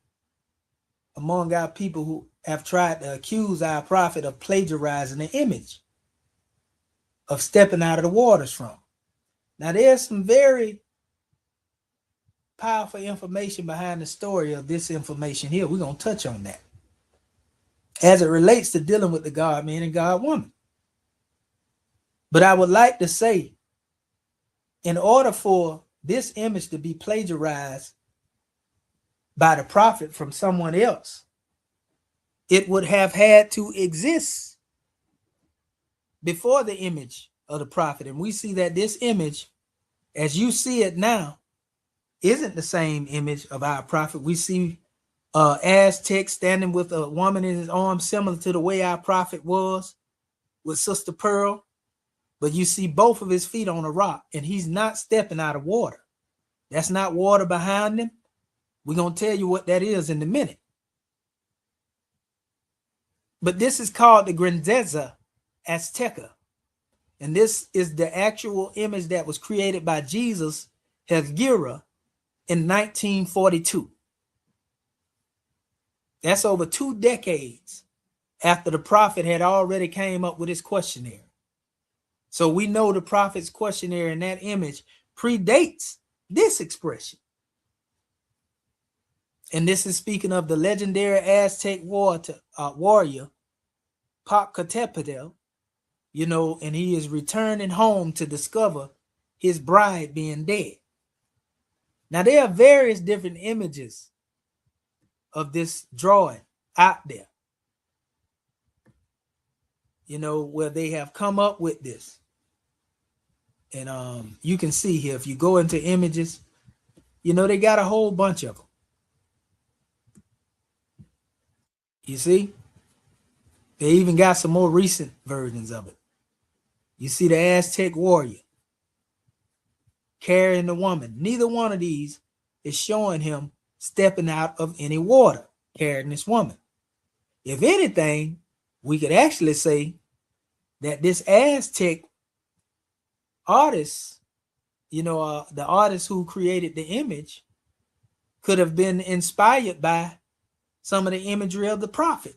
Speaker 4: among our people who have tried to accuse our prophet of plagiarizing the image, of stepping out of the waters from. Now, there's some very powerful information behind the story of this information here. We're going to touch on that as it relates to dealing with the God man and God woman. But I would like to say, in order for this image to be plagiarized by the prophet from someone else, it would have had to exist before the image of the prophet. And we see that this image, as you see it now, isn't the same image of our prophet. We see Aztec standing with a woman in his arms, similar to the way our prophet was with Sister Pearl. But you see both of his feet on a rock, and he's not stepping out of water. That's not water behind him. We're going to tell you what that is in a minute. But this is called the Grandeza Azteca. And this is the actual image that was created by Jesus Helguera in 1942. That's over 2 decades after the prophet had already came up with his questionnaire. So we know the prophet's questionnaire in that image predates this expression. And this is speaking of the legendary Aztec warrior, Popocatépetl, and he is returning home to discover his bride being dead. Now, there are various different images of this drawing out there, where they have come up with this. And you can see here, if you go into images, they got a whole bunch of them. You see? They even got some more recent versions of it. You see the Aztec warrior carrying the woman. Neither one of these is showing him stepping out of any water, carrying this woman. If anything, we could actually say that this Aztec artist, the artist who created the image, could have been inspired by some of the imagery of the prophet,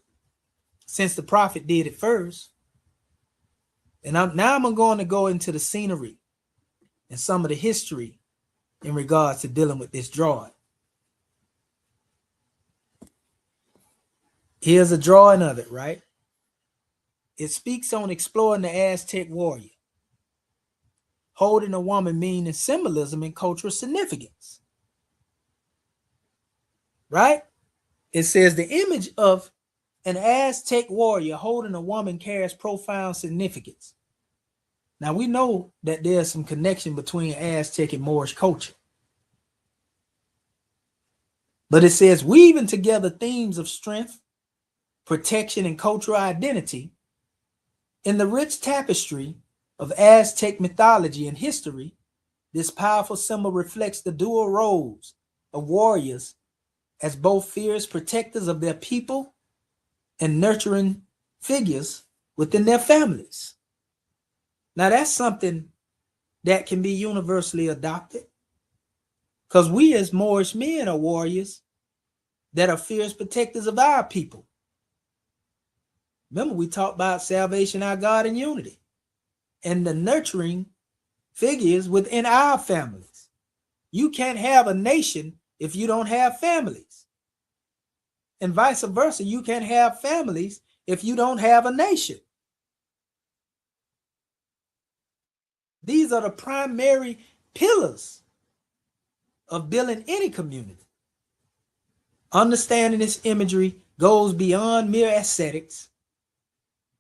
Speaker 4: since the prophet did it first. And I'm going to go into the scenery and some of the history in regards to dealing with this drawing. Here's a drawing of it, right? It speaks on exploring the Aztec warrior, holding a woman, meaning symbolism and cultural significance. Right? It says the image of an Aztec warrior holding a woman carries profound significance. Now, we know that there's some connection between Aztec and Moorish culture. But it says, weaving together themes of strength, protection, and cultural identity in the rich tapestry of Aztec mythology and history, this powerful symbol reflects the dual roles of warriors as both fierce protectors of their people and nurturing figures within their families. Now, that's something that can be universally adopted, because we as Moorish men are warriors that are fierce protectors of our people. Remember, we talked about salvation, our God, and unity, and the nurturing figures within our families. You can't have a nation if you don't have families. And vice versa. You can't have families if you don't have a nation. These are the primary pillars of building any community. Understanding this imagery goes beyond mere aesthetics.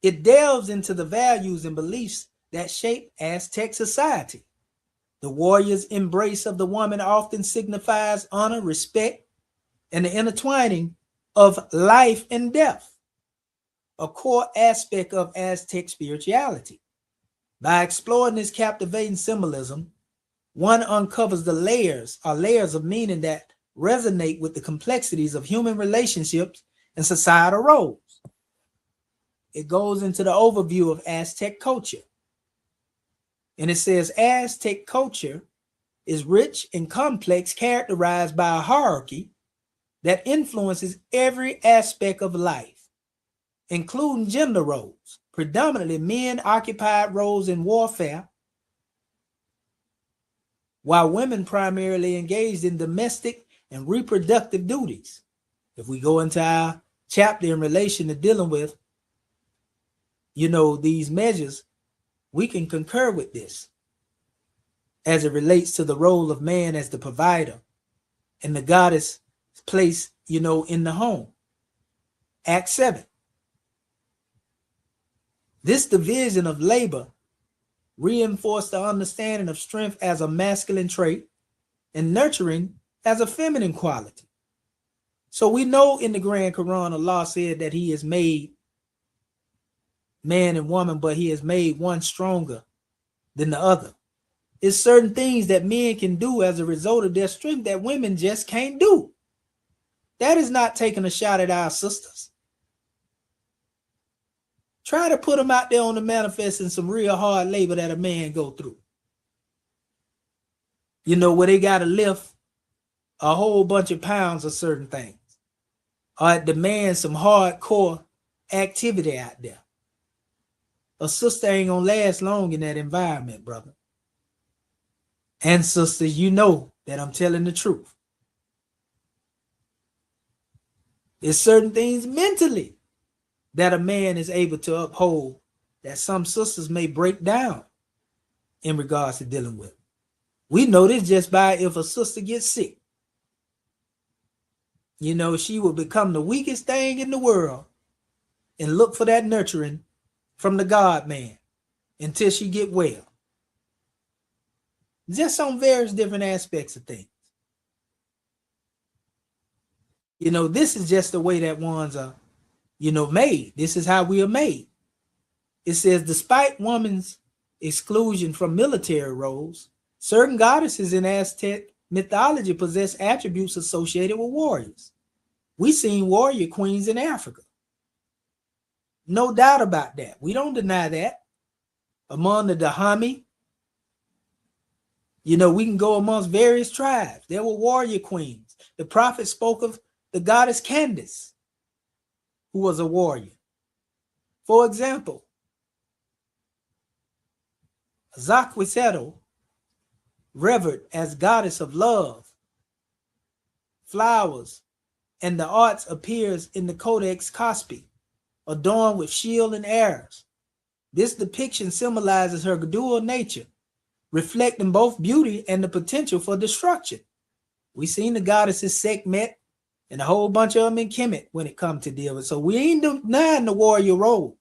Speaker 4: It delves into the values and beliefs that shape Aztec society. The warrior's embrace of the woman often signifies honor, respect, and the intertwining of life and death, a core aspect of Aztec spirituality. By exploring this captivating symbolism, one uncovers the layers of meaning that resonate with the complexities of human relationships and societal roles. It goes into the overview of Aztec culture. And it says Aztec culture is rich and complex, characterized by a hierarchy that influences every aspect of life, including gender roles. Predominantly men occupied roles in warfare, while women primarily engaged in domestic and reproductive duties. If we go into our chapter in relation to dealing with, these measures, we can concur with this as it relates to the role of man as the provider and the goddess place, in the home. Act 7. This division of labor reinforced the understanding of strength as a masculine trait and nurturing as a feminine quality. So we know in the Grand Quran, Allah said that he has made man and woman, but he has made one stronger than the other. It's certain things that men can do as a result of their strength that women just can't do. That is not taking a shot at our sisters. Try to put them out there on the manifest in some real hard labor that a man go through. Where they got to lift a whole bunch of pounds of certain things. Or it demands some hardcore activity out there. A sister ain't gonna last long in that environment, brother. And sisters, you know that I'm telling the truth. There's certain things mentally that a man is able to uphold that some sisters may break down in regards to dealing with. We know this just by if a sister gets sick. She will become the weakest thing in the world and look for that nurturing from the God man until she get well. Just on various different aspects of things. This is just the way that ones are, made. This is how we are made. It says, despite woman's exclusion from military roles, certain goddesses in Aztec mythology possess attributes associated with warriors. We've seen warrior queens in Africa. No doubt about that. We don't deny that. Among the Dahomey, we can go amongst various tribes. There were warrior queens. The prophet spoke of the goddess Candace, who was a warrior. For example, Zaquicetl, revered as goddess of love, flowers, and the arts, appears in the Codex Cospi, adorned with shield and arrows. This depiction symbolizes her dual nature, reflecting both beauty and the potential for destruction. We seen the goddesses Sekhmet and a whole bunch of them in Kemet when it comes to deal with. So we ain't denying the warrior role.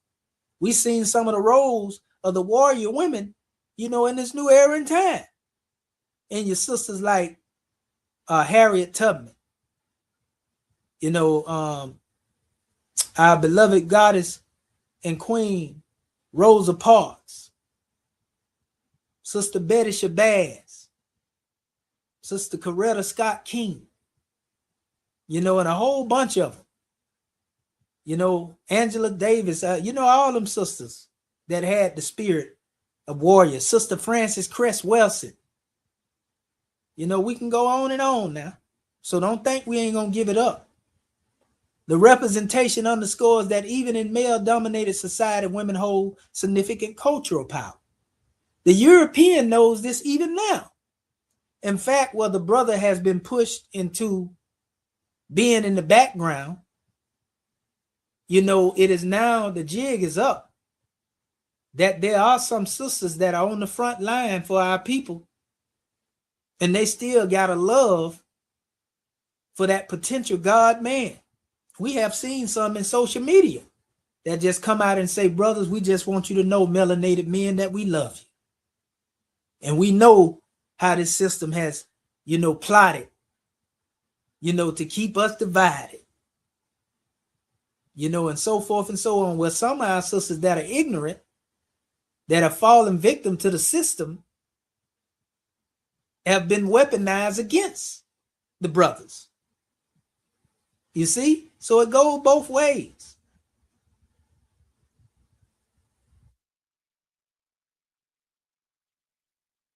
Speaker 4: We seen some of the roles of the warrior women, in this new era and time. And your sisters like Harriet Tubman, our beloved goddess and queen Rosa Parks, Sister Betty Shabazz, Sister Coretta Scott King, and a whole bunch of them. Angela Davis, all them sisters that had the spirit of warrior. Sister Frances Cress Welsing. We can go on and on now. So don't think we ain't going to give it up. The representation underscores that even in male-dominated society, women hold significant cultural power. The European knows this even now. In fact, where the brother has been pushed into being in the background, it is now, the jig is up, that there are some sisters that are on the front line for our people, and they still got a love for that potential God man. We have seen some in social media that just come out and say, brothers, we just want you to know, melanated men, that we love you. And we know how this system has, plotted, to keep us divided, and so forth and so on. Well, some of our sisters that are ignorant, that have fallen victim to the system, have been weaponized against the brothers. You see? So it goes both ways.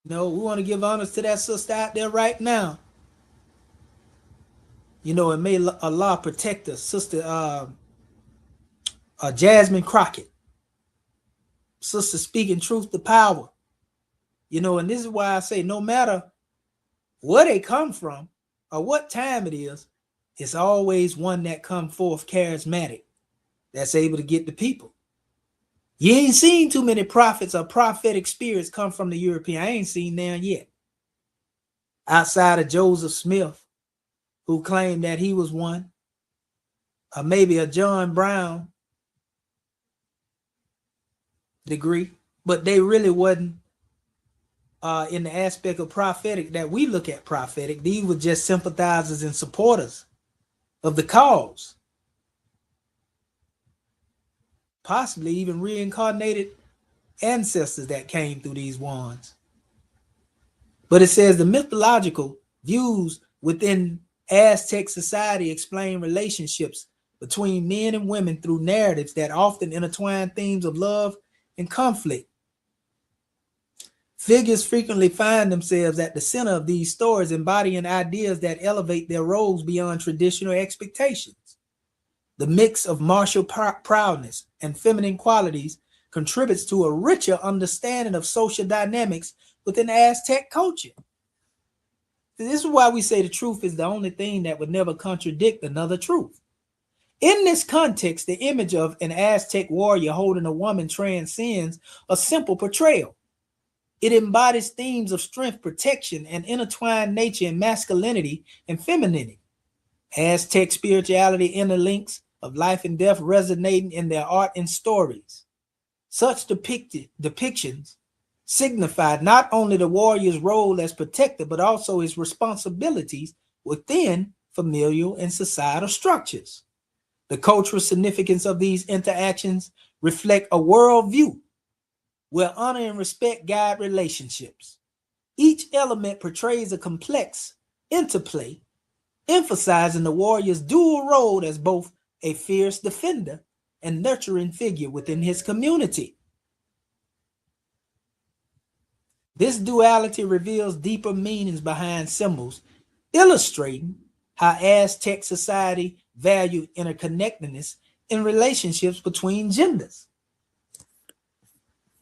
Speaker 4: We want to give honors to that sister out there right now. And may Allah protect us. Sister Jasmine Crockett. Sister speaking truth to power. And this is why I say, no matter where they come from or what time it is, it's always one that come forth charismatic, that's able to get the people. You ain't seen too many prophets or prophetic spirits come from the European. I ain't seen them yet. Outside of Joseph Smith, who claimed that he was one, or maybe a John Brown degree, but they really wasn't in the aspect of prophetic that we look at prophetic. These were just sympathizers and supporters of the cause. Possibly even reincarnated ancestors that came through these wands. But it says the mythological views within Aztec society explain relationships between men and women through narratives that often intertwine themes of love and conflict. Figures frequently find themselves at the center of these stories, embodying ideas that elevate their roles beyond traditional expectations. The mix of martial proudness and feminine qualities contributes to a richer understanding of social dynamics within Aztec culture. This is why we say the truth is the only thing that would never contradict another truth. In this context, the image of an Aztec warrior holding a woman transcends a simple portrayal. It embodies themes of strength, protection, and intertwined nature and masculinity and femininity. Aztec spirituality interlinks of life and death, resonating in their art and stories. Such depictions signify not only the warrior's role as protector, but also his responsibilities within familial and societal structures. The cultural significance of these interactions reflect a worldview where honor and respect guide relationships. Each element portrays a complex interplay, emphasizing the warrior's dual role as both a fierce defender and nurturing figure within his community. This duality reveals deeper meanings behind symbols, illustrating how Aztec society valued interconnectedness in relationships between genders.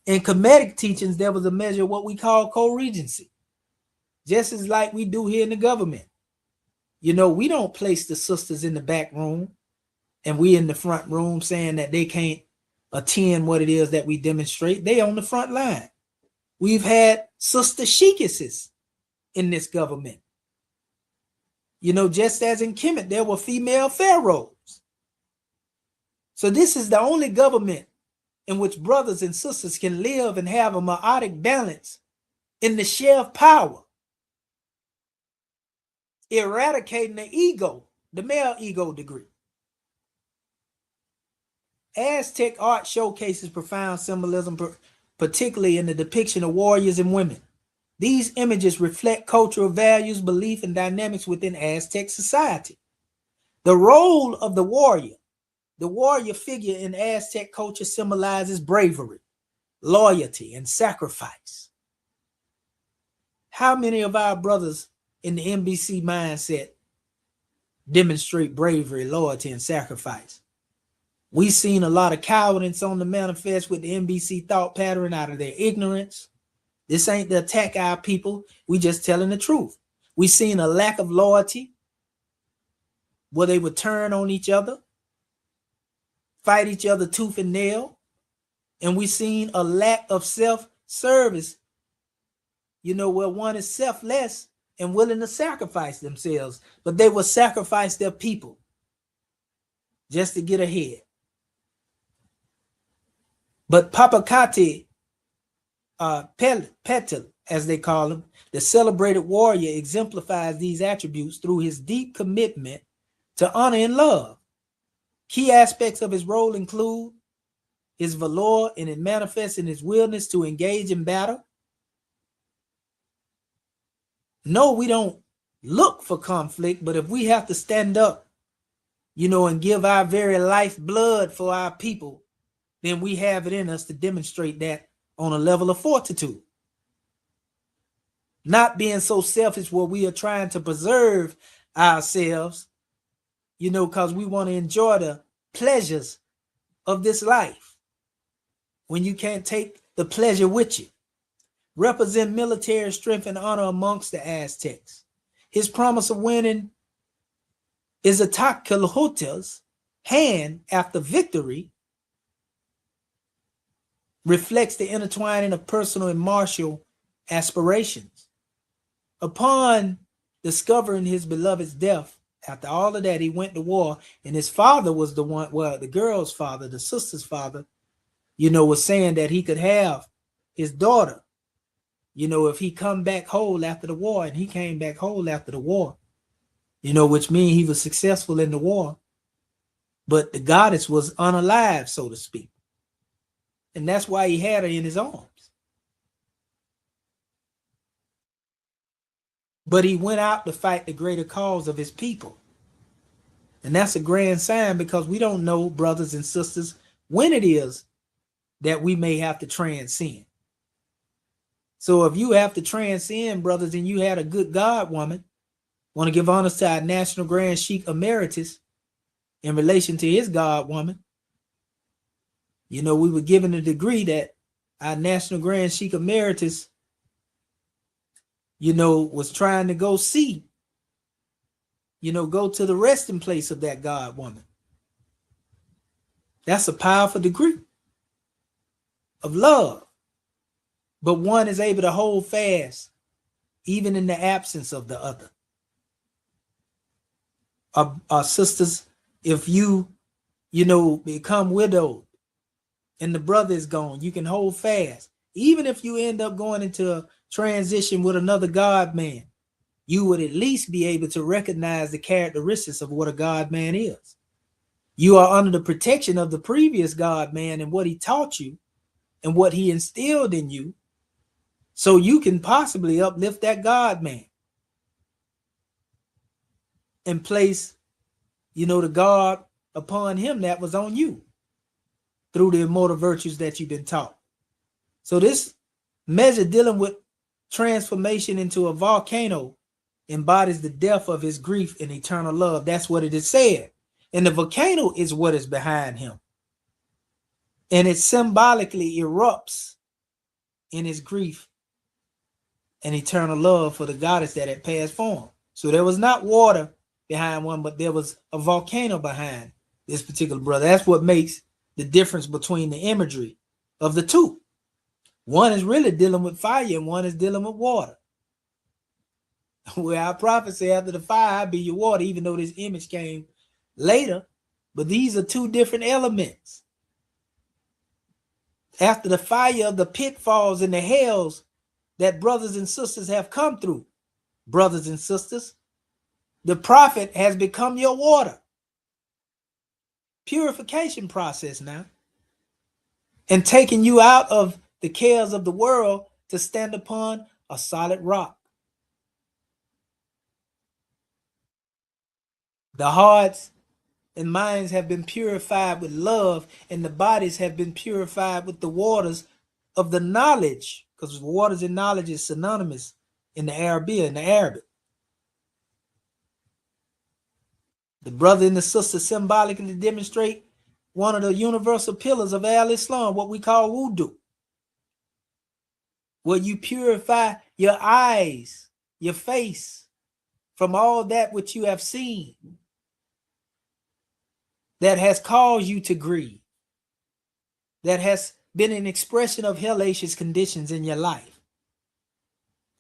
Speaker 4: In Kemetic teachings, there was a measure of what we call co-regency, just as like we do here in the government. We don't place the sisters in the back room and we in the front room saying that they can't attend what it is that we demonstrate. They on the front line. We've had sister sheikesses in this government. Just as in Kemet, there were female pharaohs. So this is the only government in which brothers and sisters can live and have a meiotic balance in the share of power, eradicating the ego, the male ego degree. Aztec art showcases profound symbolism, particularly in the depiction of warriors and women. These images reflect cultural values, belief, and dynamics within Aztec society. The role of the warrior figure in Aztec culture symbolizes bravery, loyalty, and sacrifice. How many of our brothers in the MBC mindset demonstrate bravery, loyalty, and sacrifice? We've seen a lot of cowardice on the manifest with the MBC thought pattern out of their ignorance. This ain't to attack our people. We just telling the truth. We've seen a lack of loyalty where they would turn on each other. fight each other tooth and nail. And we seen a lack of self-service, where one is selfless and willing to sacrifice themselves, but they will sacrifice their people just to get ahead. But Papakati Petal, as they call him, the celebrated warrior, exemplifies these attributes through his deep commitment to honor and love. Key aspects of his role include his valor, and it manifests in his willingness to engage in battle. No, we don't look for conflict, but if we have to stand up, and give our very life blood for our people, then we have it in us to demonstrate that on a level of fortitude. Not being so selfish where we are trying to preserve ourselves, because we want to enjoy the pleasures of this life when you can't take the pleasure with you. Represent military strength and honor amongst the Aztecs. His promise of winning is a Tlaxcalte's hand after victory reflects the intertwining of personal and martial aspirations. Upon discovering his beloved's death, after all of that, he went to war, and his father was the one, the girl's father, the sister's father, was saying that he could have his daughter, if he come back whole after the war, and he came back whole after the war, which means he was successful in the war, but the goddess was unalive, so to speak. And that's why he had her in his arms. But he went out to fight the greater cause of his people. And that's a grand sign, because we don't know, brothers and sisters, when it is that we may have to transcend. So if you have to transcend, brothers, and you had a good God woman, want to give honors to our National Grand Sheikh Emeritus in relation to his God woman. We were given a degree that our National Grand Sheikh Emeritus, was trying to go see, go to the resting place of that God woman. That's a powerful degree of love. But one is able to hold fast even in the absence of the other. Our sisters, if you become widowed and the brother is gone, you can hold fast. Even if you end up going into a transition with another God man, you would at least be able to recognize the characteristics of what a God man is. You are under the protection of the previous God man and what he taught you and what he instilled in you, so you can possibly uplift that God man and place, the God upon him that was on you through the immortal virtues that you've been taught. So this measure dealing with transformation into a volcano embodies the depth of his grief and eternal love. That's what it is said. And the volcano is what is behind him. And it symbolically erupts in his grief and eternal love for the goddess that had passed form. So there was not water behind one, but there was a volcano behind this particular brother. That's what makes the difference between the imagery of the two. One is really dealing with fire and one is dealing with water. Where our prophet said, after the fire, I'll be your water, even though this image came later. But these are two different elements. After the fire of the pitfalls and the hells that brothers and sisters have come through, brothers and sisters, the prophet has become your water. Purification process now. And taking you out of the cares of the world to stand upon a solid rock. The hearts and minds have been purified with love, and the bodies have been purified with the waters of the knowledge, because waters and knowledge is synonymous in the Arabic. The brother and the sister symbolically demonstrate one of the universal pillars of Al-Islam, what we call wudu, where you purify your eyes, your face, from all that which you have seen. that has caused you to grieve, that has been an expression of hellacious conditions in your life,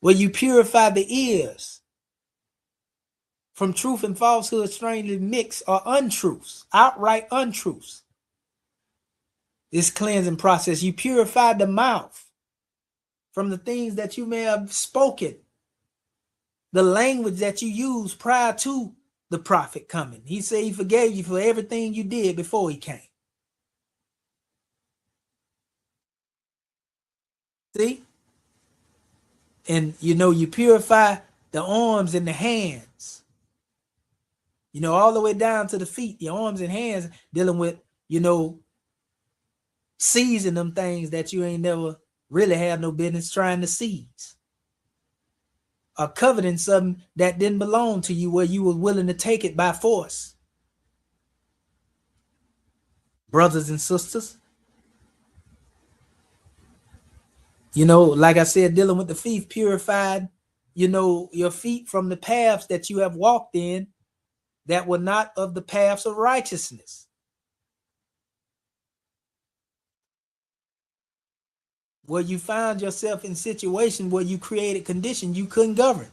Speaker 4: where you purify the ears from truth and falsehood strangely mixed or untruths, outright untruths. This cleansing process, you purify the mouth from the things that you may have spoken, the language that you used prior to the prophet coming. He said he forgave you for everything you did before he came. See? And you purify the arms and the hands, all the way down to the feet, the arms and hands, dealing with, seizing them things that you ain't never really have no business trying to seize, or coveting something that didn't belong to you, where you were willing to take it by force. Brothers and sisters, like I said, dealing with the feet, purified, your feet from the paths that you have walked in that were not of the paths of righteousness. Where you found yourself in situations where you created conditions you couldn't govern,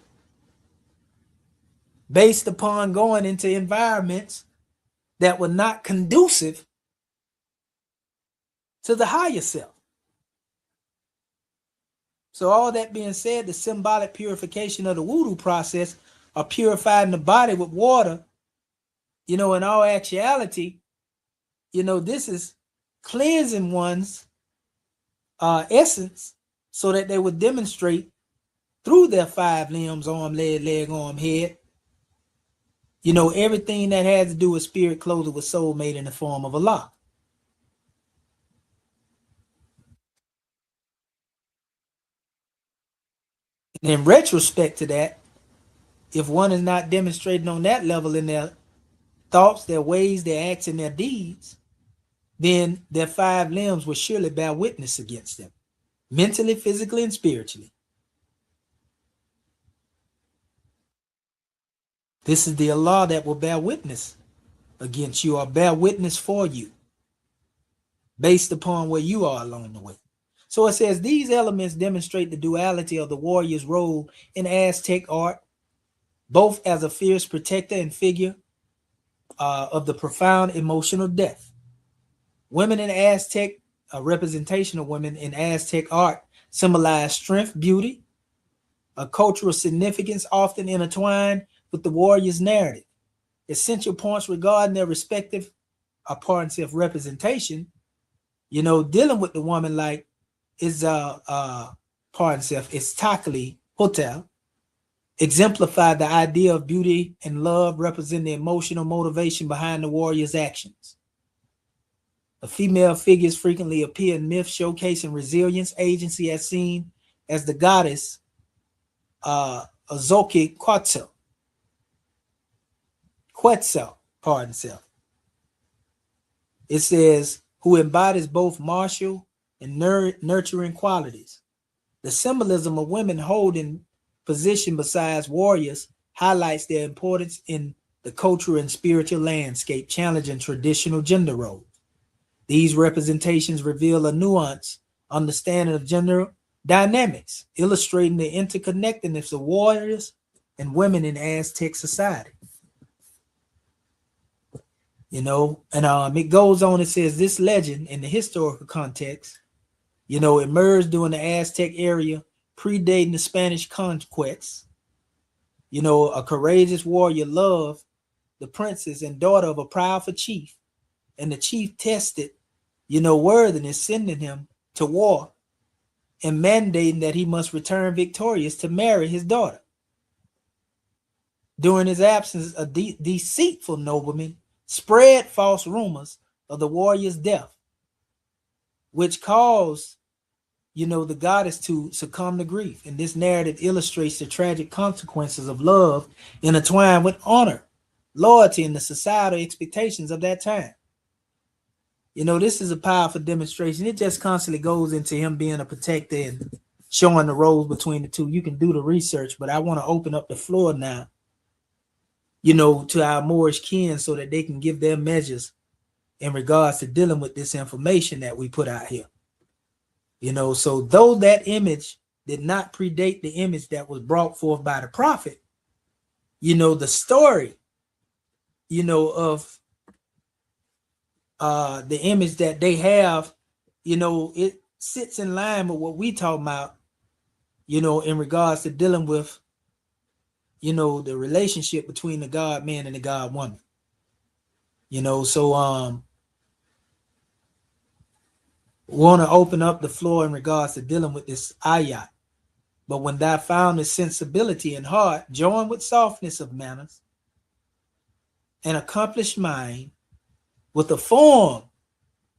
Speaker 4: based upon going into environments that were not conducive to the higher self. So all that being said, the symbolic purification of the wudu process, of purifying the body with water, in all actuality, this is cleansing one's essence, so that they would demonstrate through their 5 limbs, arm, leg, arm, head, everything that has to do with spirit clothed with soul made in the form of Allah. And in retrospect to that, if one is not demonstrating on that level in their thoughts, their ways, their acts, and their deeds, then their 5 limbs will surely bear witness against them, mentally, physically, and spiritually. This is the Allah that will bear witness against you, or bear witness for you, based upon where you are along the way. So it says these elements demonstrate the duality of the warrior's role in Aztec art, both as a fierce protector and figure of the profound emotional depth. Women in Aztec, a representation of women in Aztec art, symbolize strength, beauty, a cultural significance often intertwined with the warrior's narrative. Essential points regarding their respective representation, dealing with the woman like is Takli Hotel, exemplified the idea of beauty and love, represent the emotional motivation behind the warrior's actions. The female figures frequently appear in myths, showcasing resilience, agency, as seen as the goddess Azoki Quetzal, It says, who embodies both martial and nurturing qualities. The symbolism of women holding position besides warriors highlights their importance in the cultural and spiritual landscape, challenging traditional gender roles. These representations reveal a nuanced understanding of gender dynamics, illustrating the interconnectedness of warriors and women in Aztec society. It goes on, it says this legend in the historical context, emerged during the Aztec area predating the Spanish conquest. A courageous warrior loved the princess and daughter of a powerful chief, and the chief tested, worthiness, sending him to war and mandating that he must return victorious to marry his daughter. During his absence, a deceitful nobleman spread false rumors of the warrior's death, which caused, the goddess to succumb to grief. And this narrative illustrates the tragic consequences of love intertwined with honor, loyalty, and the societal expectations of that time. This is a powerful demonstration. It just constantly goes into him being a protector and showing the roles between the two. You can do the research, but I want to open up the floor now, to our Moorish kin so that they can give their measures in regards to dealing with this information that we put out here. So though that image did not predate the image that was brought forth by the prophet, the story, of the image that they have, it sits in line with what we talk about, in regards to dealing with, the relationship between the God man and the God woman. So want to open up the floor in regards to dealing with this ayat. But when thou foundest sensibility in heart, join with softness of manners, and accomplished mind, with a form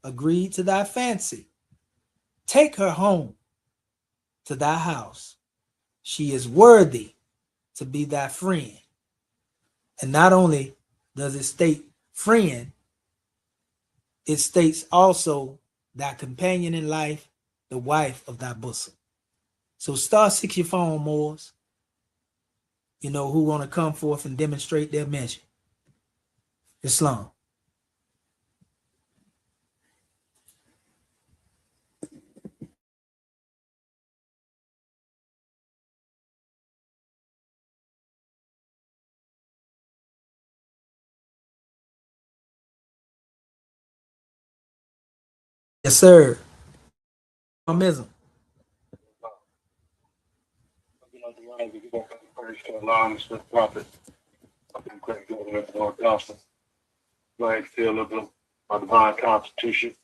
Speaker 4: agreed to thy fancy, take her home to thy house. She is worthy to be thy friend. And not only does it state friend, it states also thy companion in life, the wife of thy bosom. So star 6 your phone, Moors, who want to come forth and demonstrate their measure. Islam. Yes, sir. Islam.
Speaker 3: Prophet. I've been great doing it for gospel. Flag seal of my divine constitution.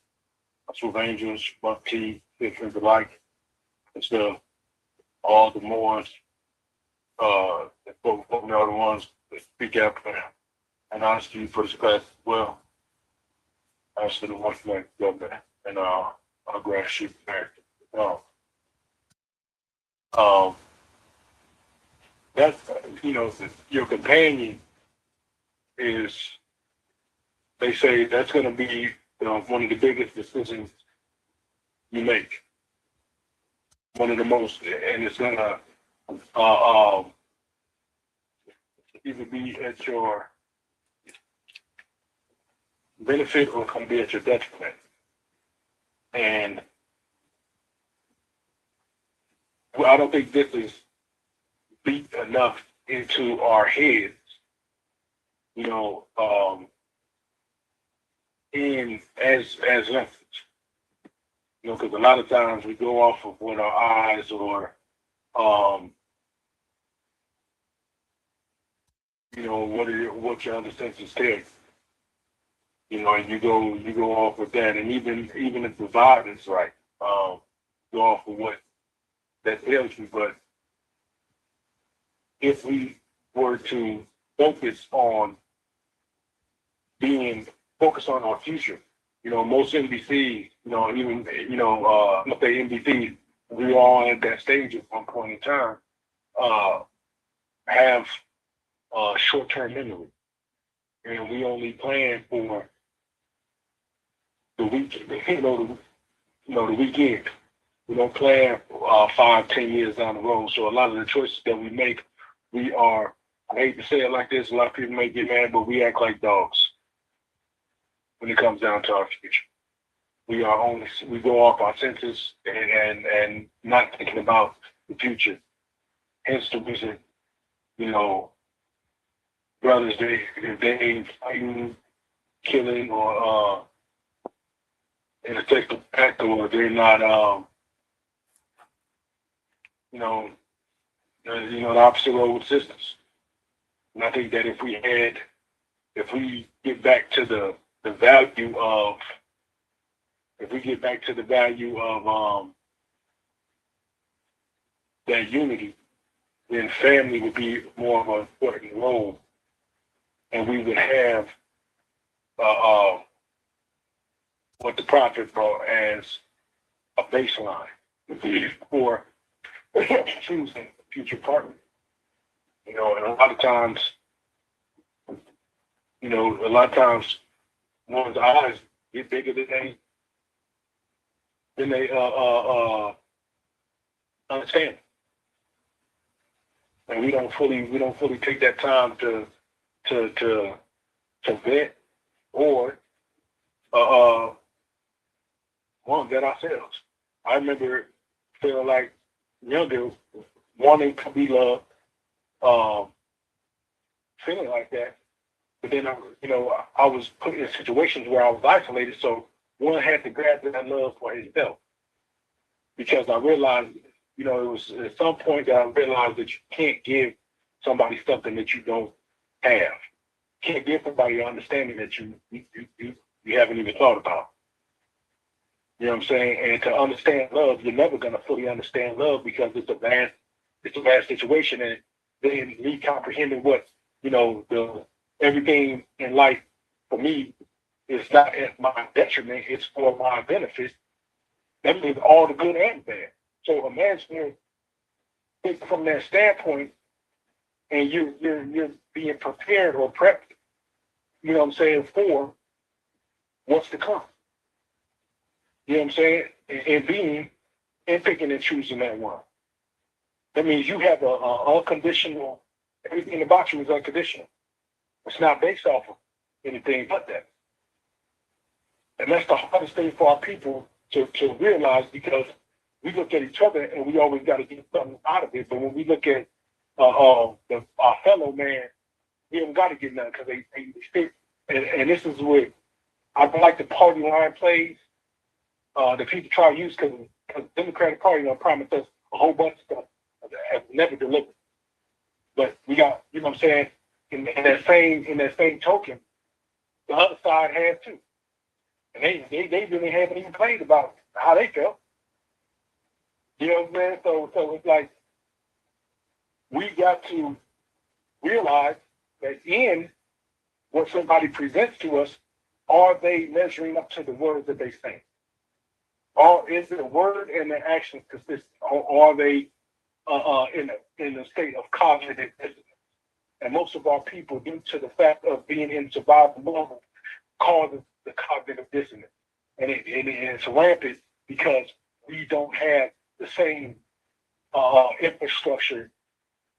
Speaker 3: That's with angels, Bucky, different alike. It's all the Moors, both the other ones that speak out and honesty for this class as well. As to the one flag government and our grand chief American. That your companion is, they say that's going to be one of the biggest decisions you make, one of the most, and it's going to either be at your benefit or come be at your detriment. And I don't think this is beat enough into our heads, in as infants. Because a lot of times we go off of what our eyes or what your other senses tell you. And you go off with that, and even if the vibe is right, go off of what that tells you. But if we were to focus on our future, most NBCs, even let's say NBCs, we all at that stage at one point in time, have short-term memory, and we only plan for the week, the weekend. We don't plan 5-10 years down the road. So a lot of the choices that we make, we are, I hate to say it like this, a lot of people may get mad, but we act like dogs when it comes down to our future. We go off our senses and not thinking about the future. Hence the reason, brothers, if they ain't fighting, killing, or in a sexual act, or they're not, the opposite role with sisters. And I think that if we get back to the value of, that unity, then family would be more of an important role, and we would have what the prophet brought as a baseline for choosing a future partner. And a lot of times, one's eyes get bigger than they understand, and we don't fully take that time to vet or one that ourselves. I remember feeling like younger, wanting to be loved, feeling like that. But then, I was put in situations where I was isolated, so one had to grab that love for himself. Because I realized, it was at some point that I realized that you can't give somebody something that you don't have. You can't give somebody an understanding that you haven't even thought about. You know what I'm saying? And to understand love, you're never gonna fully understand love because it's a vast situation, and then me comprehending what the everything in life for me is not at my detriment; it's for my benefit. That means all the good and bad. So imagine it from that standpoint, and you're being prepared or prepped. You know what I'm saying, for what's to come. You know what I'm saying? And picking and choosing that one. That means you have a unconditional, everything about you is unconditional. It's not based off of anything but that. And that's the hardest thing for our people to realize, because we look at each other and we always got to get something out of it. But when we look at our fellow man, we don't got to get nothing, because they stick. And this is where I like the party line plays. The people try to use, because the Democratic Party promised us a whole bunch of stuff that have never delivered. But we got, what I'm saying, in that same token, the other side has too. And they really haven't even played about how they felt. You know what I'm saying? So it's like we got to realize that in what somebody presents to us, are they measuring up to the words that they say? Or is the word and the action consistent? Or are they in a state of cognitive dissonance? And most of our people, due to the fact of being in survival mode, causes the cognitive dissonance. And it's rampant because we don't have the same infrastructure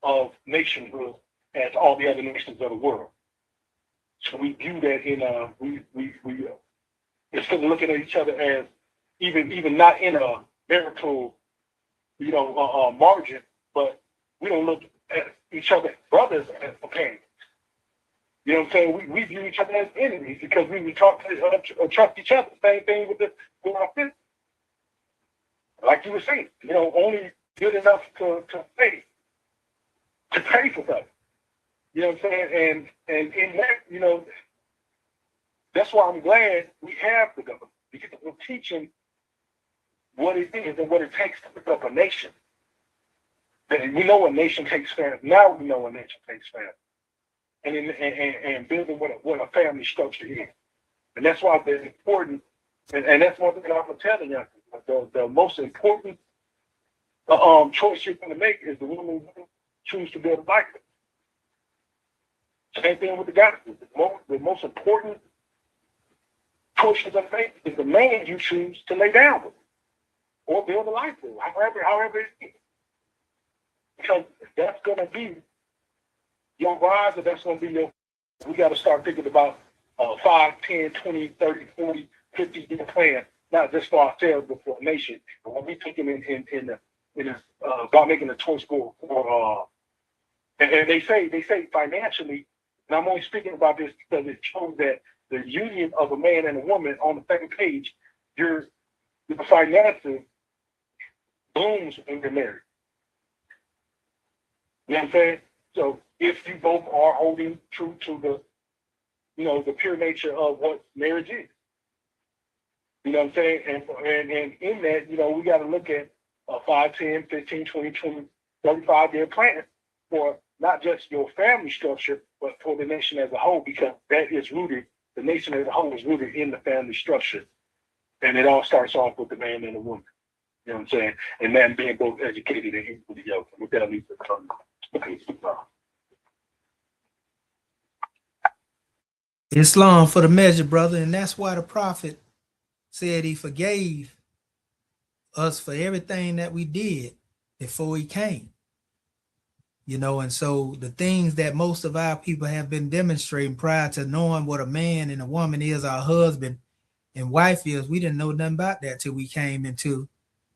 Speaker 3: of nationhood as all the other nations of the world. So we view that we instead of looking at each other as even not in a marital, margin, but we don't look at each other as brothers as companions. You know what I'm saying? We view each other as enemies because we trust each other. Same thing with our business. Like you were saying, only good enough to pay for something. You know what I'm saying? And in that, that's why I'm glad we have the government, because we're teaching what it is and what it takes to pick up a nation. And we know a nation takes family. Now we know a nation takes family. And building what a family structure is. And that's why it's important, and that's one thing I'm going to tell the young people. The most important choice you're going to make is the woman who choose to build a life. Same thing with the guy. The most important choice you're going to make is the man you choose to lay down with or build a life with, however it is. Because that's going to be your rise, or that's going to be we got to start thinking about 5, 10, 20, 30, 40, 50-year plan, not just for ourselves, but for a nation. But when we thinking in about making a choice for and they say financially, and I'm only speaking about this because it shows that the union of a man and a woman on the same page, your finances blooms when you're married. You know what I'm saying? So if you both are holding true to the, the pure nature of what marriage is. You know what I'm saying? And in that, we got to look at a 5, 10, 15, 20, 35-year plan for not just your family structure, but for the nation as a whole, because that is rooted, the nation as a whole is rooted in the family structure. And it all starts off with the man and the woman. You know what I'm saying? And man being both educated and equally yoked. With that, leads to
Speaker 4: Islam for the measure, brother. And that's why the prophet said he forgave us for everything that we did before he came. And so the things that most of our people have been demonstrating prior to knowing what a man and a woman is, our husband, And wife is, we didn't know nothing about that till we came into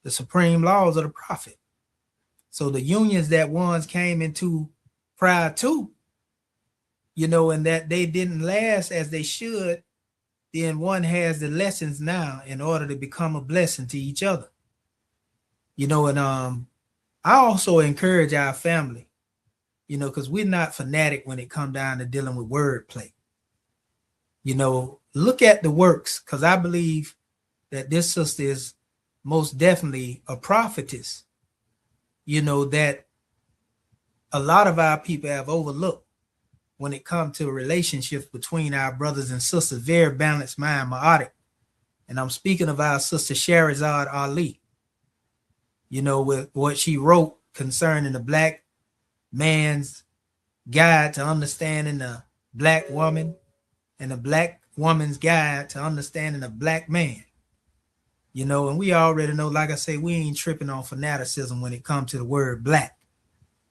Speaker 4: the supreme laws of the prophet. So the unions that ones came into prior to, and that they didn't last as they should, then one has the lessons now in order to become a blessing to each other. And I also encourage our family, because we're not fanatic when it comes down to dealing with wordplay. Look at the works, because I believe that this sister is most definitely a prophetess, that a lot of our people have overlooked when it comes to relationships between our brothers and sisters. Very balanced mind, Ma'adik. And I'm speaking of our sister Shahrazad Ali, with what she wrote concerning the black man's guide to understanding the black woman and the black woman's guide to understanding a black man. And we already know, like I say, we ain't tripping on fanaticism when it comes to the word black.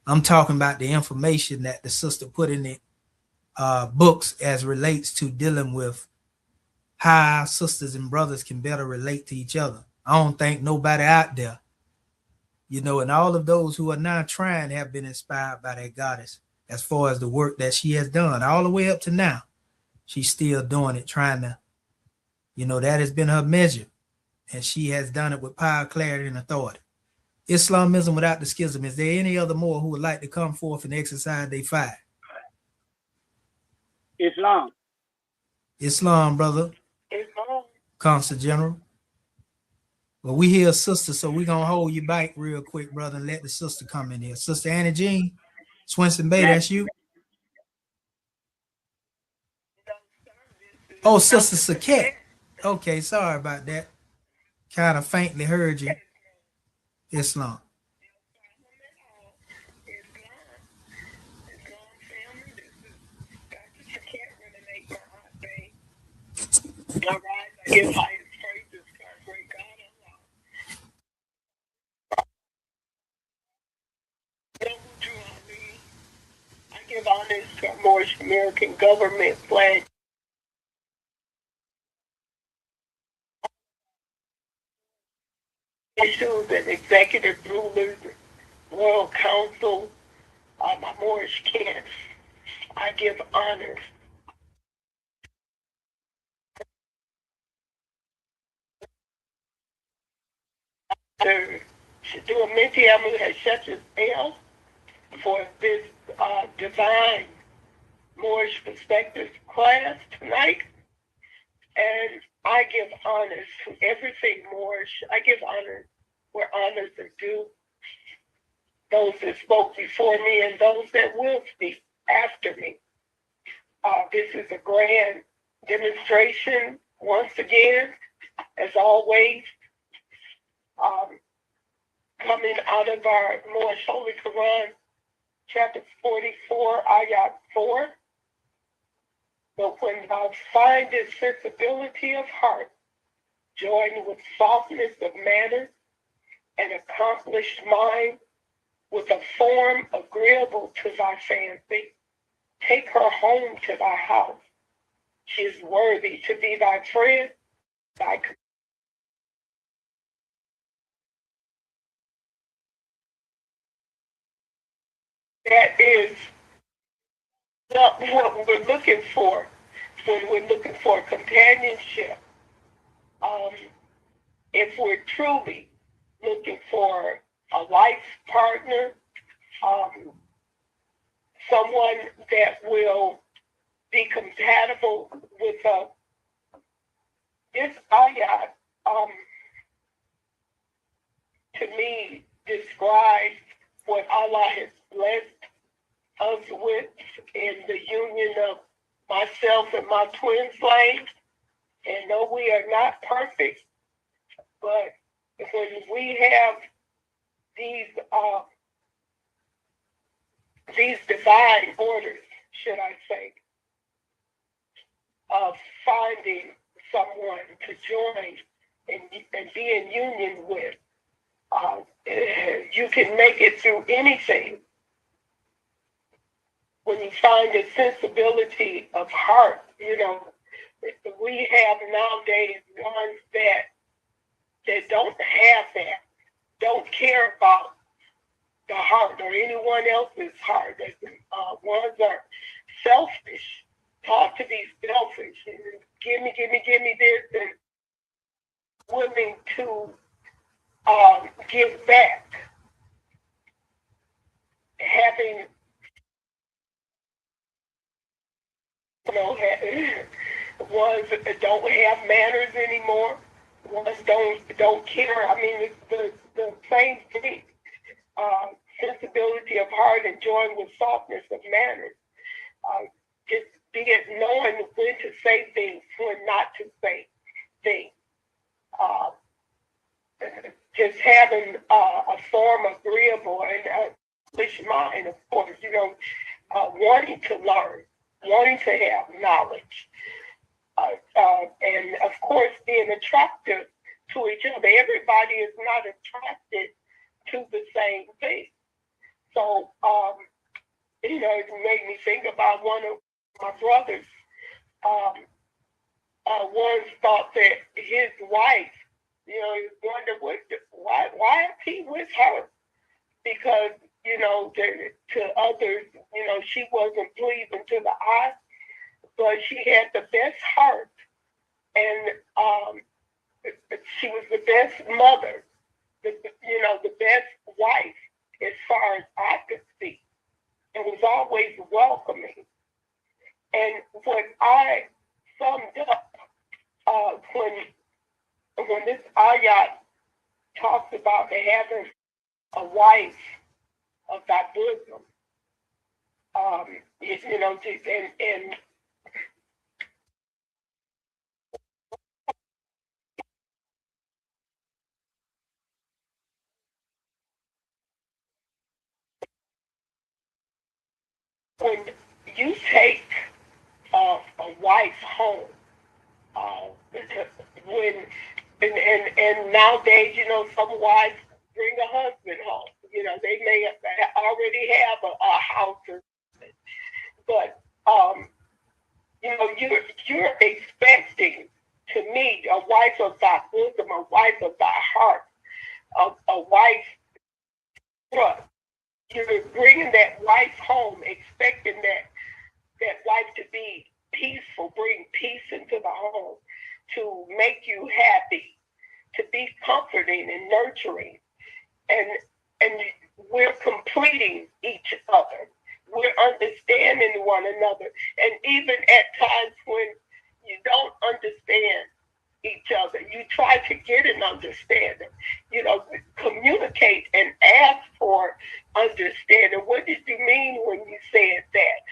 Speaker 4: I'm talking about the information that the sister put in the books as relates to dealing with how our sisters and brothers can better relate to each other. I don't think nobody out there, and all of those who are now trying have been inspired by that goddess as far as the work that she has done all the way up to now. She's still doing it, trying to, that has been her measure. And she has done it with power, clarity, and authority. Islamism without the schism. Is there any other more who would like to come forth and exercise their fire? Islam, brother.
Speaker 5: Islam.
Speaker 4: Consul General. Well, we hear a sister, so we're going to hold you back real quick, brother, and let the sister come in here. Sister Anna Jean, Swinson Bay, that's you? Oh, Sister Saket. Okay, sorry about that. Kind of faintly heard you. Islam.
Speaker 5: All right, I give highest praises to our great God Allah. I give honors to our Moorish American government flag. Officials and executive rulers, Royal Council, my Moorish camps. I give honors. To Minty Amu Hashem El for this divine Moorish perspective class tonight. And I give honors to everything Moorish. I give honors where honors are due. Those that spoke before me and those that will speak after me. This is a grand demonstration once again, as always, coming out of our Moorish Holy Quran, chapter 44, ayat 4. But when thou findest sensibility of heart, joined with softness of manner, and accomplished mind, with a form agreeable to thy fancy, take her home to thy house. She is worthy to be thy friend, thy that is not what we're looking for when we're looking for companionship. If we're truly looking for a life partner, someone that will be compatible with us. This ayat, to me, describes what Allah has blessed us with in the union of myself and my twin flames. And no, we are not perfect, but when we have these divine orders, should I say, of finding someone to join and be in union with, you can make it through anything. When you find a sensibility of heart, we have nowadays ones that don't have that, don't care about the heart or anyone else's heart. Ones are selfish, taught to be selfish, and give me this, and willing to give back, having ones that don't have manners anymore. Ones don't care. I mean, it's the same thing. Sensibility of heart and join with softness of manners. Just be it knowing when to say things, when not to say things. Uh, just having a form agreeable and English mind, of course, wanting to learn, wanting to have knowledge, and of course being attractive to each other. Everybody is not attracted to the same thing. So, it made me think about one of my brothers. Once thought that his wife, he wondered why is he with her? Because, to others, she wasn't pleasing to the eye, but she had the best heart, and she was the best mother, the best wife, as far as I could see, and was always welcoming. And what I summed up when this ayat talks about having a wife of thy bosom, and when you take a wife home, when and nowadays, some wives bring a husband home. They may already have a house, but you're expecting, to me, a wife of thy bosom, a wife of thy heart, a wife trust. You're bringing that wife home, expecting that wife to be peaceful, bring peace into the home, to make you happy, to be comforting and nurturing, and we're completing each other. We're understanding one another, and even at times when you don't understand each other, you try to get an understanding. Communicate and ask for understanding. What did you mean when you said that?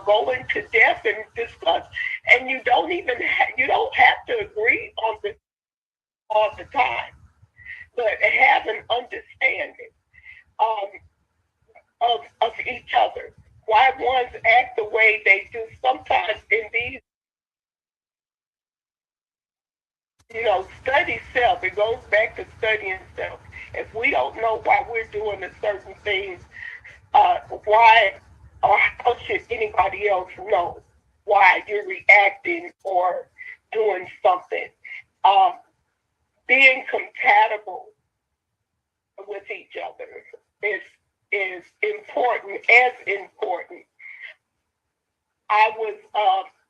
Speaker 5: Go into depth and discuss, and you don't have to agree on this all the time, but have an understanding of each other. Why ones act the way they do sometimes in these, study self. It goes back to studying self. If we don't know why we're doing a certain things, why or how should anybody else know why you're reacting or doing something? Being compatible with each other is important, as important. I was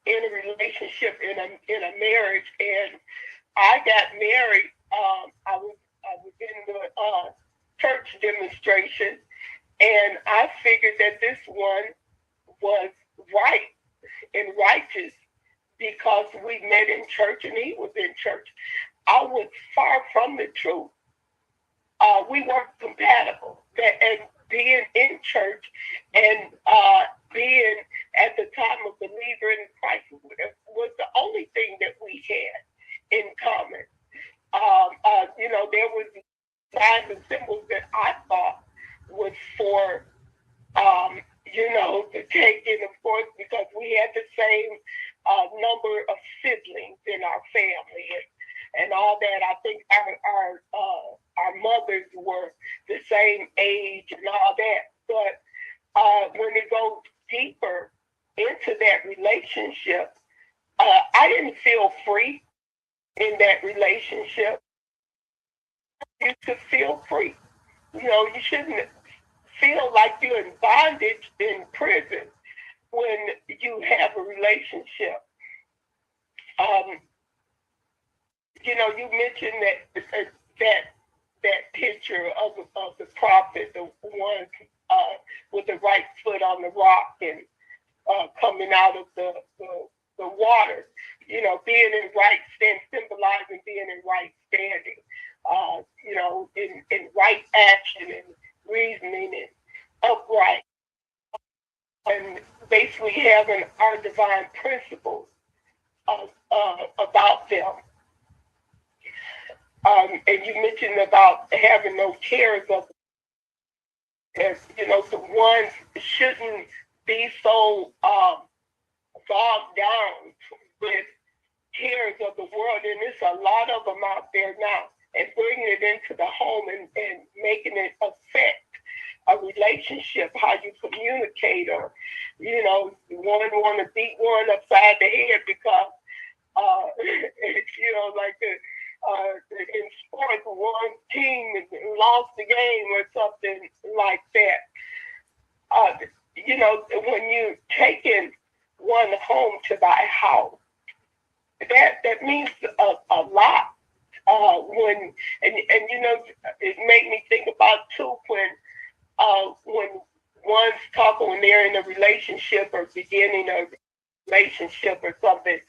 Speaker 5: in a relationship in a marriage, and I got married. I was in the church demonstration, and I figured that this one was right and righteous because we met in church and he was in church. I was far from the truth. We weren't compatible. And being in church and being at the time a believer in Christ was the only thing that we had in common. There was signs and symbols that I thought was for, to take in, of course, because we had the same number of siblings in our family and all that. I think our mothers were the same age and all that. But when it goes deeper into that relationship, I didn't feel free in that relationship. You should feel free. You shouldn't feel like you're in bondage in prison when you have a relationship. Um, you mentioned that picture of the prophet, the one with the right foot on the rock and coming out of the water. Being in right stand, symbolizing being in right standing. In right action and reasoning and upright, and basically having our divine principles about them. And you mentioned about having no cares of, the ones shouldn't be so bogged down with cares of the world, and there's a lot of them out there now, and bringing it into the home and making it affect a relationship, how you communicate, or one want to beat one upside the head because like in sports, one team lost the game or something like that. When you taking one home to buy a house, that means a lot. It made me think about too when one's talking, when they're in a relationship or beginning a relationship or something,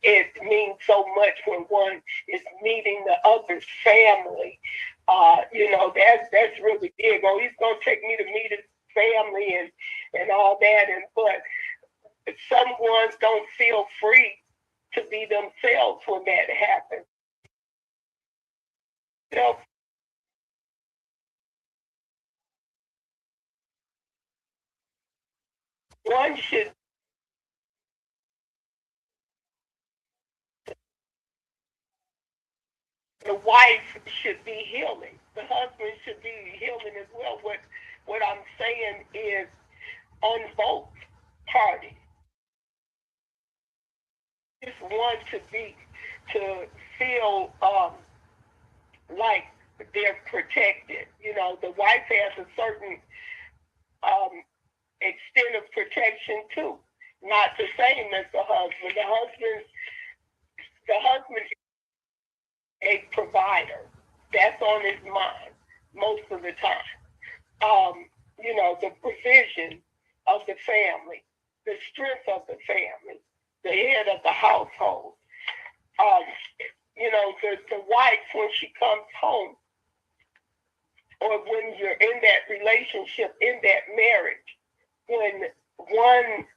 Speaker 5: it means so much when one is meeting the other's family. That's really big. Oh, he's gonna take me to meet his family and all that, but some ones don't feel free to be themselves when that happens. One should, the wife should be healing. The husband should be healing as well. What I'm saying is on both parties. Just want to feel like they're protected. The wife has a certain extent of protection too. Not the same as the husband. The husband is a provider. That's on his mind most of the time. The provision of the family, the strength of the family, the head of the household. Um, the wife, when she comes home, or when you're in that relationship, in that marriage, when one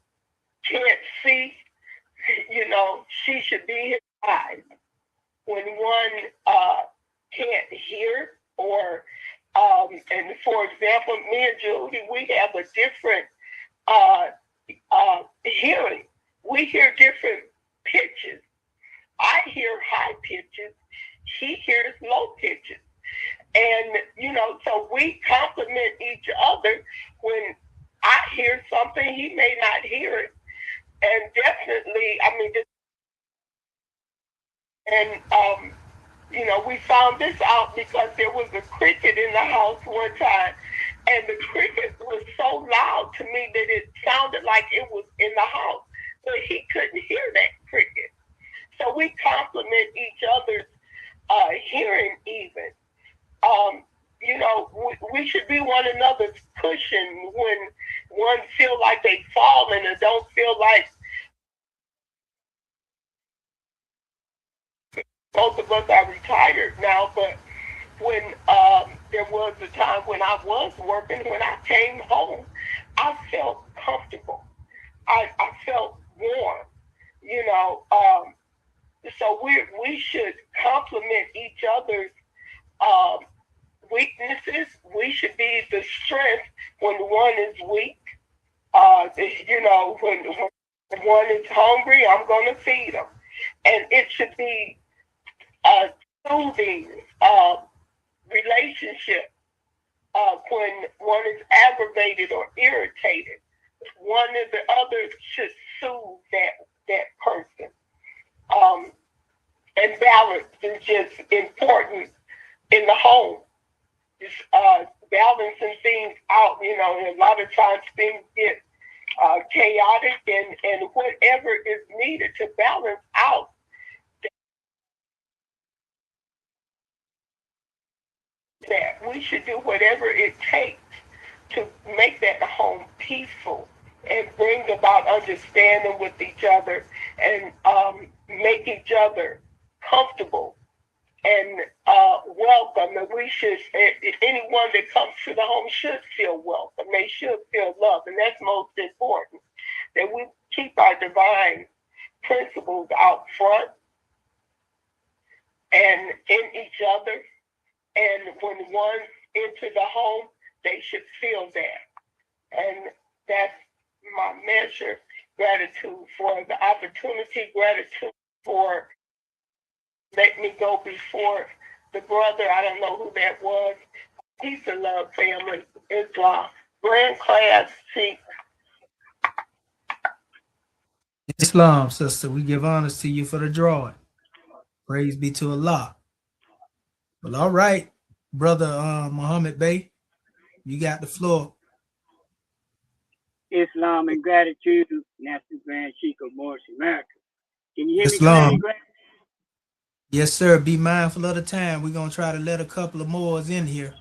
Speaker 5: can't see, she should be his eyes. When one can't hear, or and for example, me and Judy, we have a different hearing. We hear different pitches. I hear high pitches. He hears low pitches. And, so we complement each other. When I hear something, he may not hear it. And definitely, we found this out because there was a cricket in the house one time. And the cricket was so loud to me that it sounded like it was in the house. But he couldn't hear that cricket. So we complement each other's hearing even. We should be one another's cushion when one feel like they falling or don't feel like both of us are retired now, but when there was a time when I was working, when I came home, I felt comfortable. I felt warm, so we should complement each other's weaknesses. We should be the strength when one is weak. When one is hungry, I'm going to feed them. And it should be a soothing relationship when one is aggravated or irritated. One or the other should soothe that person. and balance is just important in the home. It's balancing things out, you know, and a lot of times things get chaotic, and whatever is needed to balance out that, we should do whatever it takes to make that home peaceful and bring about understanding with each other, and make each other comfortable and welcome. And we should, anyone that comes to the home should feel welcome. They should feel loved, and that's most important. That we keep our divine principles out front and in each other. And when one enters the home, they should feel that. And that's my measure. Gratitude for the opportunity, gratitude for letting me go before the brother. I don't know who that was. Peace and love, family. Islam. Grand class. See.
Speaker 4: Islam, sister, we give honors to you for the drawing. Praise be to Allah. Well, all right, brother Muhammad Bey, you got the floor.
Speaker 6: Islam and gratitude, National Grand Sheikh of Moorish America. Can you hear
Speaker 4: Islam.
Speaker 6: me clearly, Grand?
Speaker 4: Yes, sir. Be mindful of the time. We're going to try to let a couple of more in here.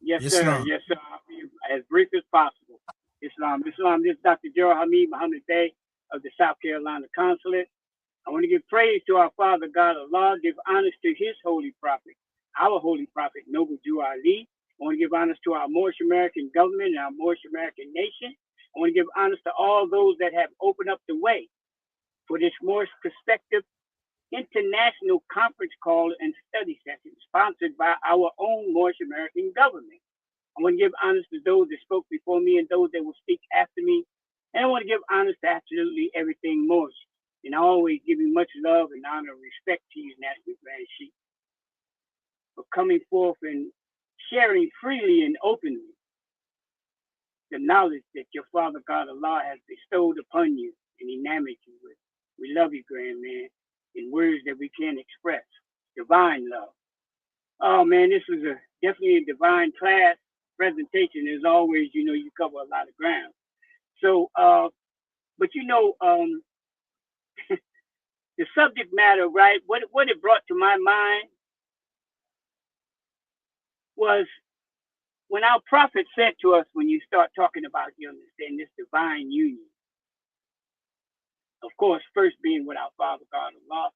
Speaker 6: Yes,
Speaker 4: Islam.
Speaker 6: sir. Yes, sir. I'll be as brief as possible. Islam. This is Dr. Gerald Hamid Muhammad Bey of the South Carolina Consulate. I want to give praise to our Father God Allah, give honors to his holy prophet, our holy prophet, Noble Jew Ali. I want to give honors to our Moorish American government and our Moorish American nation. I want to give honors to all those that have opened up the way for this Moorish Perspective International Conference Call and Study Session, sponsored by our own Moorish American government. I want to give honors to those that spoke before me and those that will speak after me. And I want to give honors to absolutely everything Moorish. And I always give you much love and honor and respect to you, National Grand Sheikh, for coming forth and sharing freely and openly the knowledge that your Father God Allah has bestowed upon you and enamored you with. We love you, Grand Man, in words that we can't express. Divine love. Oh man, this was definitely a divine class presentation. As always, you know, you cover a lot of ground. So, but you know, the subject matter, right? What it brought to my mind was when our prophet said to us, when you start talking about, you understand, this divine union, of course, first being with our Father God Allah,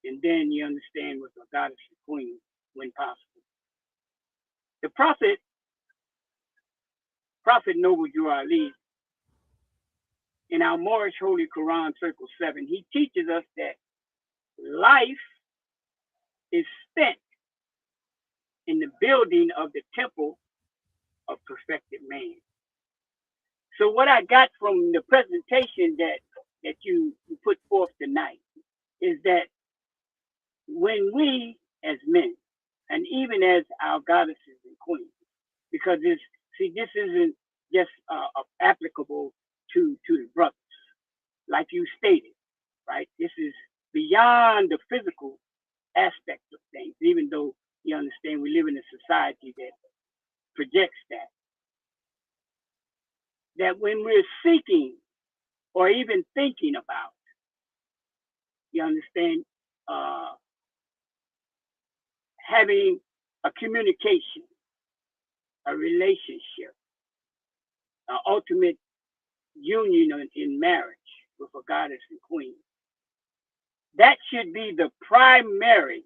Speaker 6: and then you understand with the Goddess and Queen when possible. The prophet Noble Jew Ali, in our Moorish Holy Quran Circle 7, he teaches us that life is spent in the building of the temple of perfected man. So what I got from the presentation that you put forth tonight is that when we as men, and even as our goddesses and queens, because this isn't just applicable to the brothers, like you stated, right? This is beyond the physical aspect of things, even though you understand we live in a society that projects that when we're seeking or even thinking about, you understand, having a communication, a relationship, an ultimate union in marriage with a goddess and queen, that should be the primary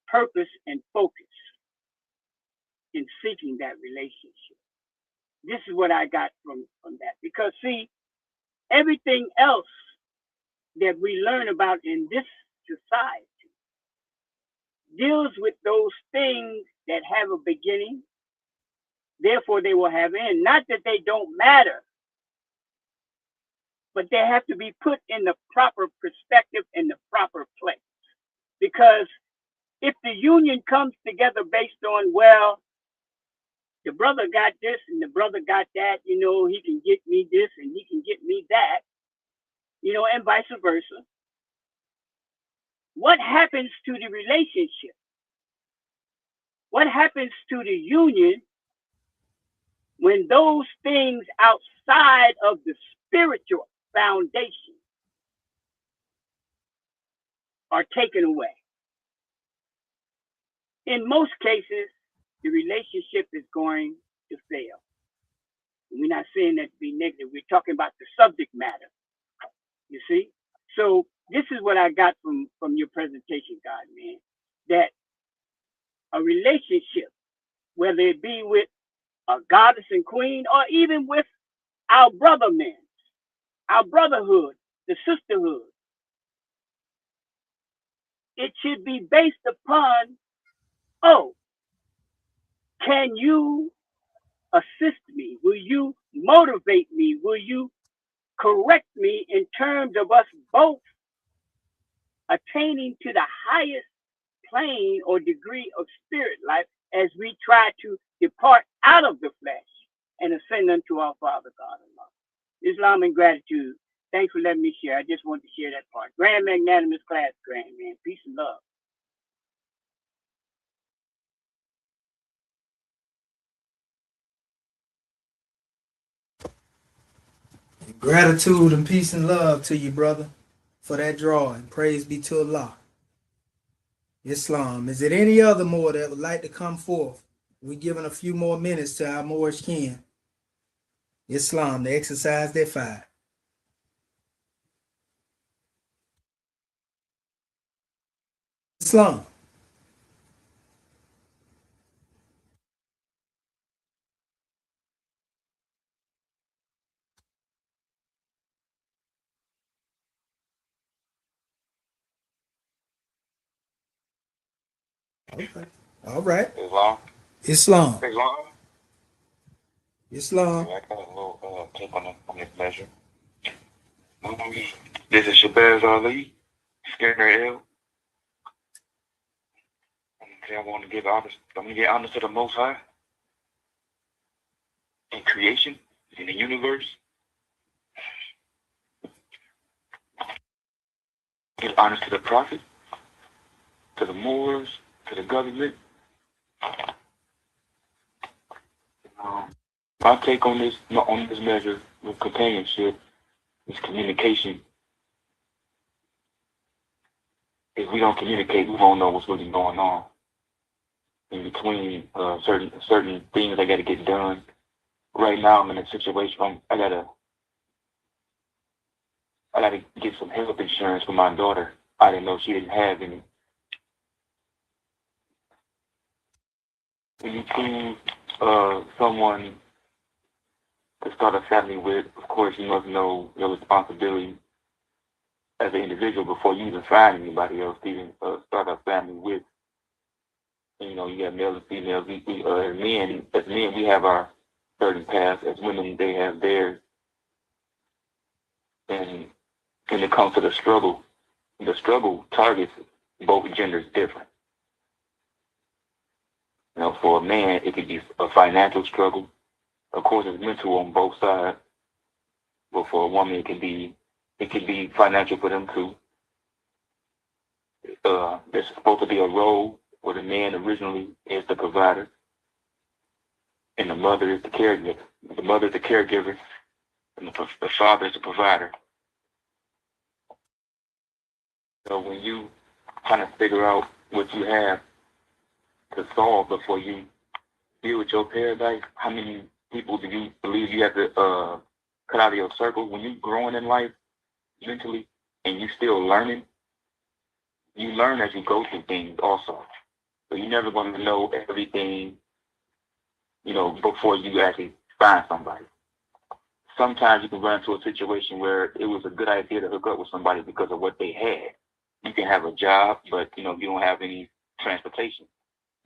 Speaker 6: purpose and focus in seeking that relationship. This is what I got from that. Because see, everything else that we learn about in this society deals with those things that have a beginning, therefore they will have end. Not that they don't matter, but they have to be put in the proper perspective, in the proper place. Because if the union comes together based on, well, the brother got this and the brother got that, you know, he can get me this and he can get me that, and vice versa. What happens to the relationship? What happens to the union when those things outside of the spiritual foundation are taken away? In most cases, the relationship is going to fail. We're not saying that to be negative. We're talking about the subject matter. You see? So this is what I got from your presentation, God, man. That a relationship, whether it be with a goddess and queen, or even with our brother men, our brotherhood, the sisterhood, it should be based upon, oh, can you assist me? Will you motivate me? Will you correct me in terms of us both attaining to the highest plane or degree of spirit life as we try to depart out of the flesh and ascend unto our Father God Allah. Islam and gratitude. Thanks for letting me share. I just wanted to share that part. Grand magnanimous class, grand man. Peace and love.
Speaker 4: Gratitude and peace and love to you, brother, for that drawing. Praise be to Allah. Islam. Is it any other more that would like to come forth? We're giving a few more minutes to our Moorish kin. Islam, to exercise their fire. Islam. Okay. All right.
Speaker 7: Islam.
Speaker 4: Islam.
Speaker 7: Islam.
Speaker 4: Islam.
Speaker 7: I got a little clip on this measure. This is Shabazz Ali, Skinner L. I want to give honest. I'm gonna get honest to the Most High in creation, in the universe. Give honest to the Prophet, to the Moors, to the government. My take on this measure with companionship is communication. If we don't communicate, we won't know what's really going on in between certain things that got to get done. Right now, I'm in a situation. I gotta get some health insurance for my daughter. I didn't know she didn't have any. When you choose someone to start a family with, of course, you must know your responsibility as an individual before you even find anybody else to even start a family with. And, you got males and females. As men, we have our certain paths. As women, they have theirs. And when it comes to the struggle targets both genders different. For a man, it could be a financial struggle. Of course, it's mental on both sides. But for a woman, it can be financial for them too. There's supposed to be a role where the man originally is the provider, and the mother is the caregiver. The mother is the caregiver, and the father is the provider. So when you kind of figure out what you have to solve before you deal with your paradise, how many people do you believe you have to cut out of your circle? When you're growing in life mentally and you still learning, you learn as you go through things also. So you're never going to know everything, before you actually find somebody. Sometimes you can run into a situation where it was a good idea to hook up with somebody because of what they had. You can have a job, but, you don't have any transportation.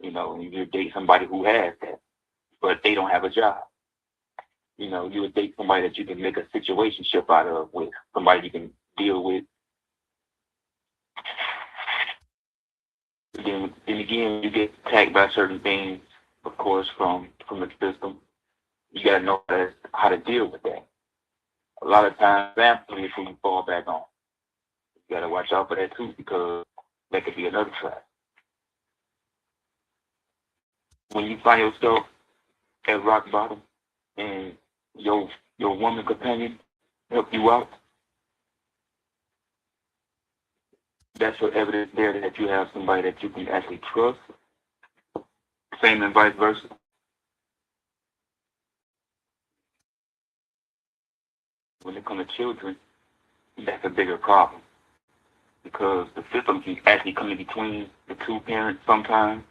Speaker 7: And you date somebody who has that, but they don't have a job. You would date somebody that you can make a situationship out of with, somebody you can deal with. Then again, you get attacked by certain things, of course, from the system. You gotta know how to deal with that. a lot of times family is who you fall back on. You gotta watch out for that too, because that could be another trap. When you find yourself at rock bottom and your woman companion help you out, that's your evidence there that you have somebody that you can actually trust. Same and vice versa. When it comes to children, that's a bigger problem because the system can actually come in between the two parents sometimes.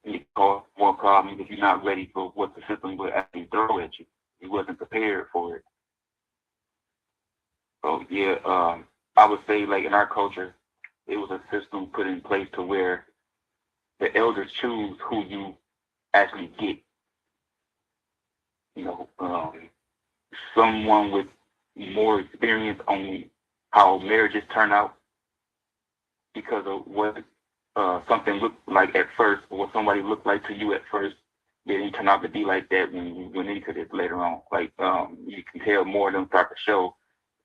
Speaker 7: And it cause more problems if you're not ready for what the system will actually throw at you. You wasn't prepared for it. So yeah, I would say like in our culture, it was a system put in place to where the elders choose who you actually get. You know, someone with more experience on how marriages turn out because of what something looked like at first, or what somebody looked like to you at first. They didn't turn out to be like that when you went into this later on. Like you can tell more of them start to show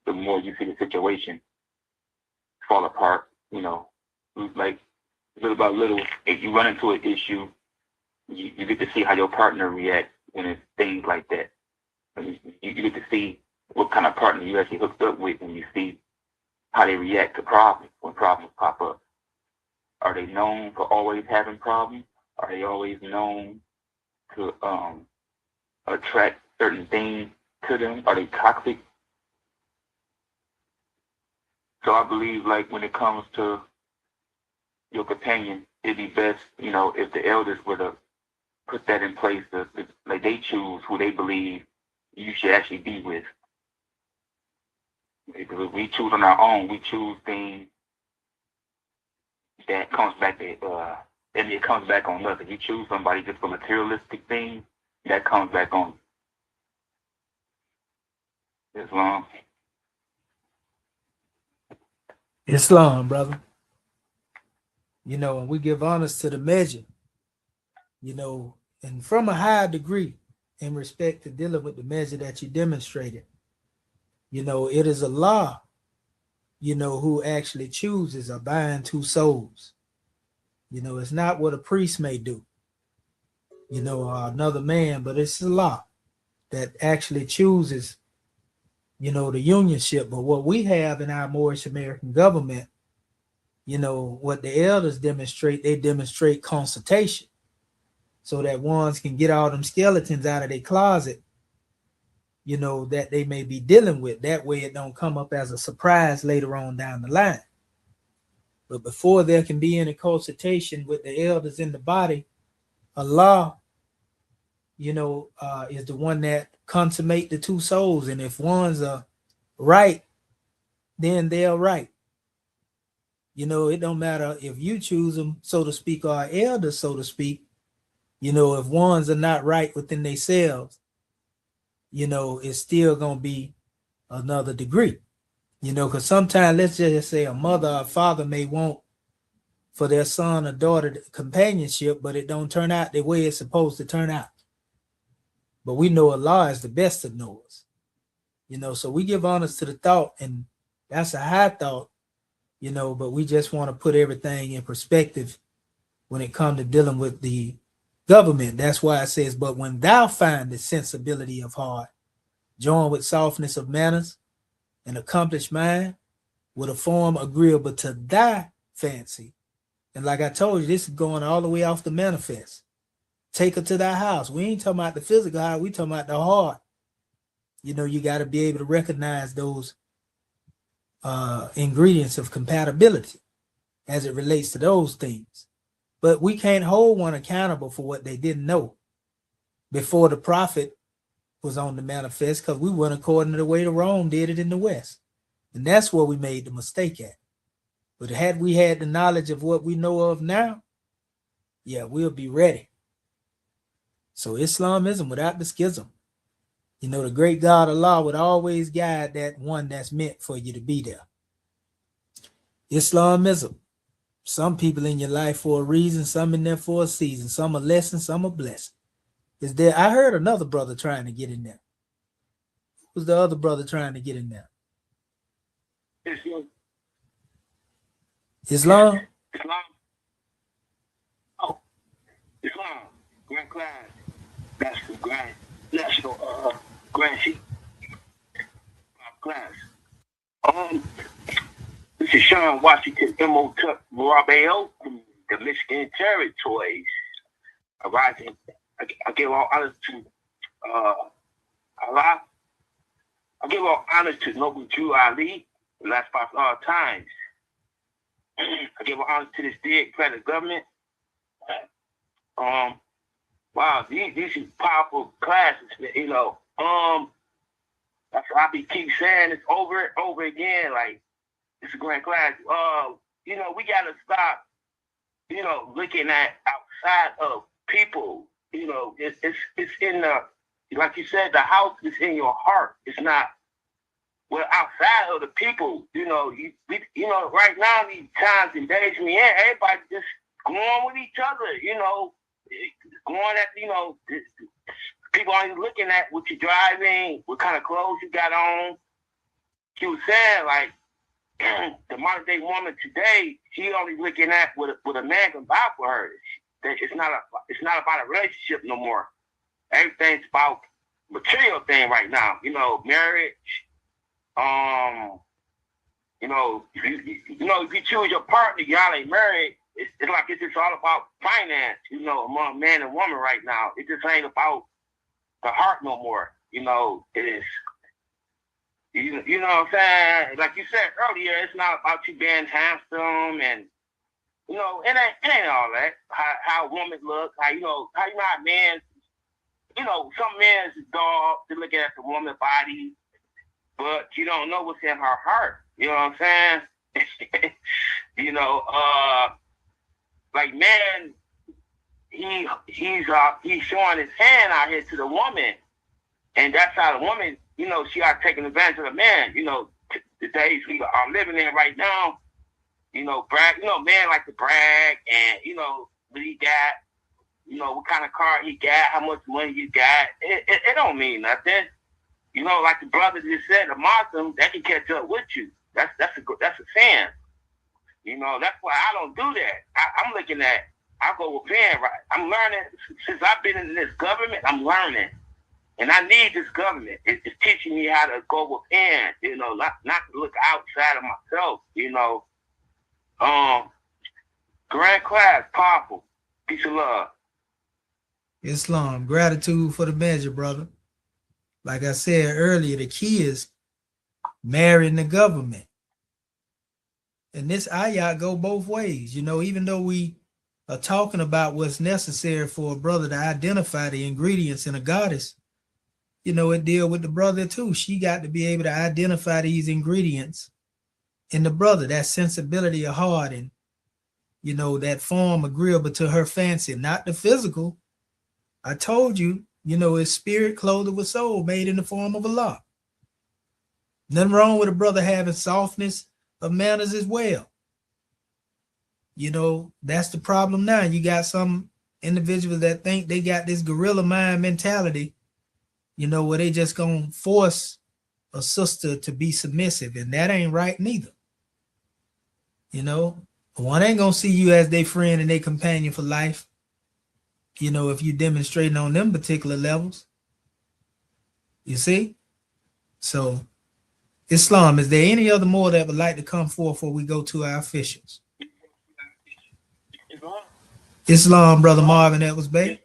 Speaker 7: the more you see the situation fall apart. You know, like little by little, if you run into an issue, you get to see how your partner reacts when it's things like that. You get to see what kind of partner you actually hooked up with, and you see how they react to problems when problems pop up. Are they known for always having problems? Are they always known to attract certain things to them? Are they toxic? So I believe like when it comes to your companion, it'd be best, you know, if the elders were to put that in place, like they choose who they believe you should actually be with. Because if we choose on our own, we choose things that comes back to, and it comes back on us. If you choose somebody just for materialistic things, that comes back on you. Islam.
Speaker 4: Islam, brother. You know, and we give honors to the measure, you know, and from a high degree in respect to dealing with the measure that you demonstrated. You know, it is Allah, you know, who actually chooses a bind two souls. You know, it's not what a priest may do, you know, or another man, but it's Allah that actually chooses, you know, the unionship. But what we have in our Moorish American government, you know, what the elders demonstrate, they demonstrate consultation so that ones can get all them skeletons out of their closet, you know, that they may be dealing with. That way it don't come up as a surprise later on down the line. But before there can be any consultation with the elders in the body, Allah, you know, is the one that consummate the two souls. And if one's right, then they're right. You know, it don't matter if you choose them, so to speak, or elders, so to speak. You know, if ones are not right within themselves, you know, it's still going to be another degree. You know, because sometimes, let's just say a mother or father may want for their son or daughter companionship, but it don't turn out the way it's supposed to turn out. But we know Allah is the best of knowers. You know, so we give honors to the thought, and that's a high thought, you know, but we just want to put everything in perspective when it comes to dealing with the government. That's why it says, but when thou find the sensibility of heart, joined with softness of manners, an accomplished mind, with a form agreeable to thy fancy. And like I told you, this is going all the way off the manifest. Take her to thy house. We ain't talking about the physical house, we talking about the heart. You know, you got to be able to recognize those ingredients of compatibility as it relates to those things. But we can't hold one accountable for what they didn't know before the prophet was on the manifest, because we went according to the way the Rome did it in the West. And that's where we made the mistake at. But had we had the knowledge of what we know of now, yeah, we'll be ready. So Islamism without the schism. You know, the great God Allah would always guide that one that's meant for you to be there. Islamism. Some people in your life for a reason, some in there for a season, some a lesson, some a blessing. Is there? I heard another brother trying to get in there. Who's the other brother trying to get in there?
Speaker 3: Islam.
Speaker 4: Islam?
Speaker 3: Islam. Oh, Islam. Grand class. That's the grand national grand chief class. This is Sean Washington M.O. Tuck Rabeo from the Michigan Territories. Arising. I give all honors to Allah. I give all honors to Noble Jew Ali, the last prophet of all times. I give all honors to this big federal government. Wow, these are powerful classes, you know. That's why I keep saying this over and over again. Like, it's a grand class. You know, we gotta stop, you know, looking at outside of people. You know, it's in the, like you said, the house is in your heart. It's not well outside of the people. You know, you know, right now these times and days we in, everybody just going with each other. You know, going at, you know, people aren't looking at what you're driving, what kind of clothes you got on. She was saying, like, the modern day woman today, she only looking at what a man can buy for her. It's not about a relationship no more. Everything's about material thing right now. You know, marriage. You know, if you choose your partner, y'all ain't married. It's like it's just all about finance. You know, among man and woman right now. It just ain't about the heart no more. You know, it is. You know what I'm saying? Like you said earlier, it's not about you being handsome and, you know, it ain't all that. How a woman looks, how you know how men, you know, some men's dog, they're looking at the woman's body, but you don't know what's in her heart. You know what I'm saying? You know, like man, he's showing his hand out here to the woman, and that's how the woman, you know, she are taking advantage of the man. You know, the days we are living in right now, you know, brag. You know, men like to brag, and you know what he got, you know, what kind of car he got, how much money you got. It don't mean nothing. You know, like the brother just said, the Muslim, that can catch up with you. That's a sin. You know, that's why I don't do that. I'm looking at, I go with pen, right? I'm learning since I've been in this government. I'm learning. And I need this government. It's teaching me how to go within, you know, not to look outside of myself, you know. Grand class, powerful. Peace and love.
Speaker 4: Islam, gratitude for the measure, brother. Like I said earlier, the key is marrying the government. And this ayat go both ways. You know, even though we are talking about what's necessary for a brother to identify the ingredients in a goddess, you know, it deal with the brother too. She got to be able to identify these ingredients in the brother, that sensibility of heart and, you know, that form agreeable to her fancy, not the physical. I told you, you know, it's spirit clothed with soul made in the form of Allah. Nothing wrong with a brother having softness of manners as well. You know, that's the problem now. You got some individuals that think they got this gorilla mind mentality, you know, where they just gonna force a sister to be submissive, and that ain't right neither. You know, one ain't gonna see you as their friend and their companion for life, you know, if you demonstrating on them particular levels. You see? So, Islam, is there any other more that would like to come forth before we go to our officials? Islam, Brother Marvin Edwards Bay.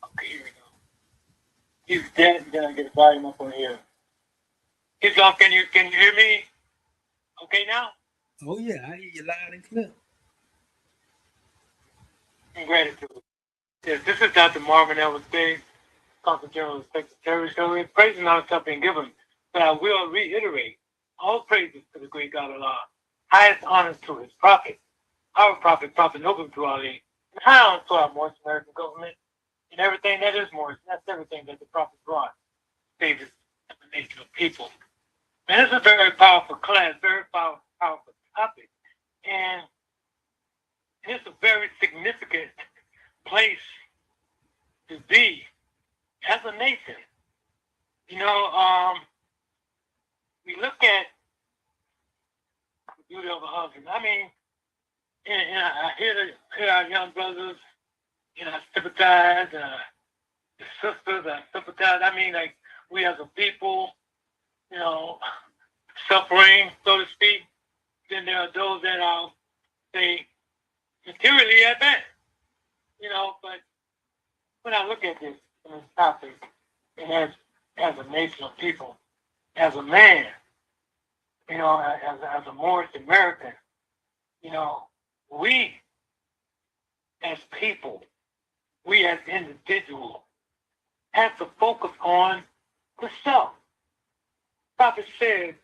Speaker 2: Okay, here we go. He's dead. You're gonna get the volume up on here. Islam, can you hear me? Okay now?
Speaker 4: Oh yeah, I hear you loud and clear.
Speaker 2: Gratitude. Yes, this is Dr. Marvin Edwards Bay, Consul General of the Secretary. So we're praising our company and given, but I will reiterate all praises to the great God Allah, highest honors to his prophet, our prophet, Prophet Noble to Ali, and high honors to our Morris American government and everything that is Morris. That's everything that the prophet brought. Davis, the nature of people. And it's a very powerful class, very powerful topic. And it's a very significant place to be as a nation. We look at the beauty of a husband. I mean, and I hear our young brothers, I sympathize, the sisters, I sympathize. I mean, like, we as a people, suffering, so to speak. Then there are those that are, say, materially advanced, but when I look at this topic, and as a nation of people, as a man, as a Moorish American, we as people, we as individuals, have to focus on the self. Prophet said,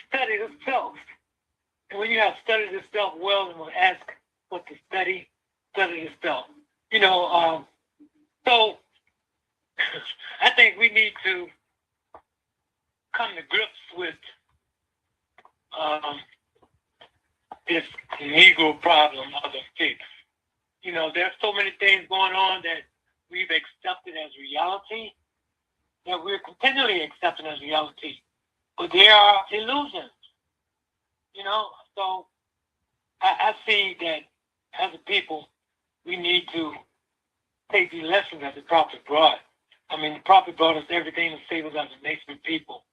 Speaker 2: study the self. And when you have studied the self well, and we'll ask what to study the self. So I think we need to come to grips with this Negro problem of the fix. There's so many things going on that we've accepted as reality, that we're continually accepting as reality. But there are illusions, So I see that as a people, we need to take the lessons that the prophet brought. I mean, the prophet brought us everything to save us as a nation of people.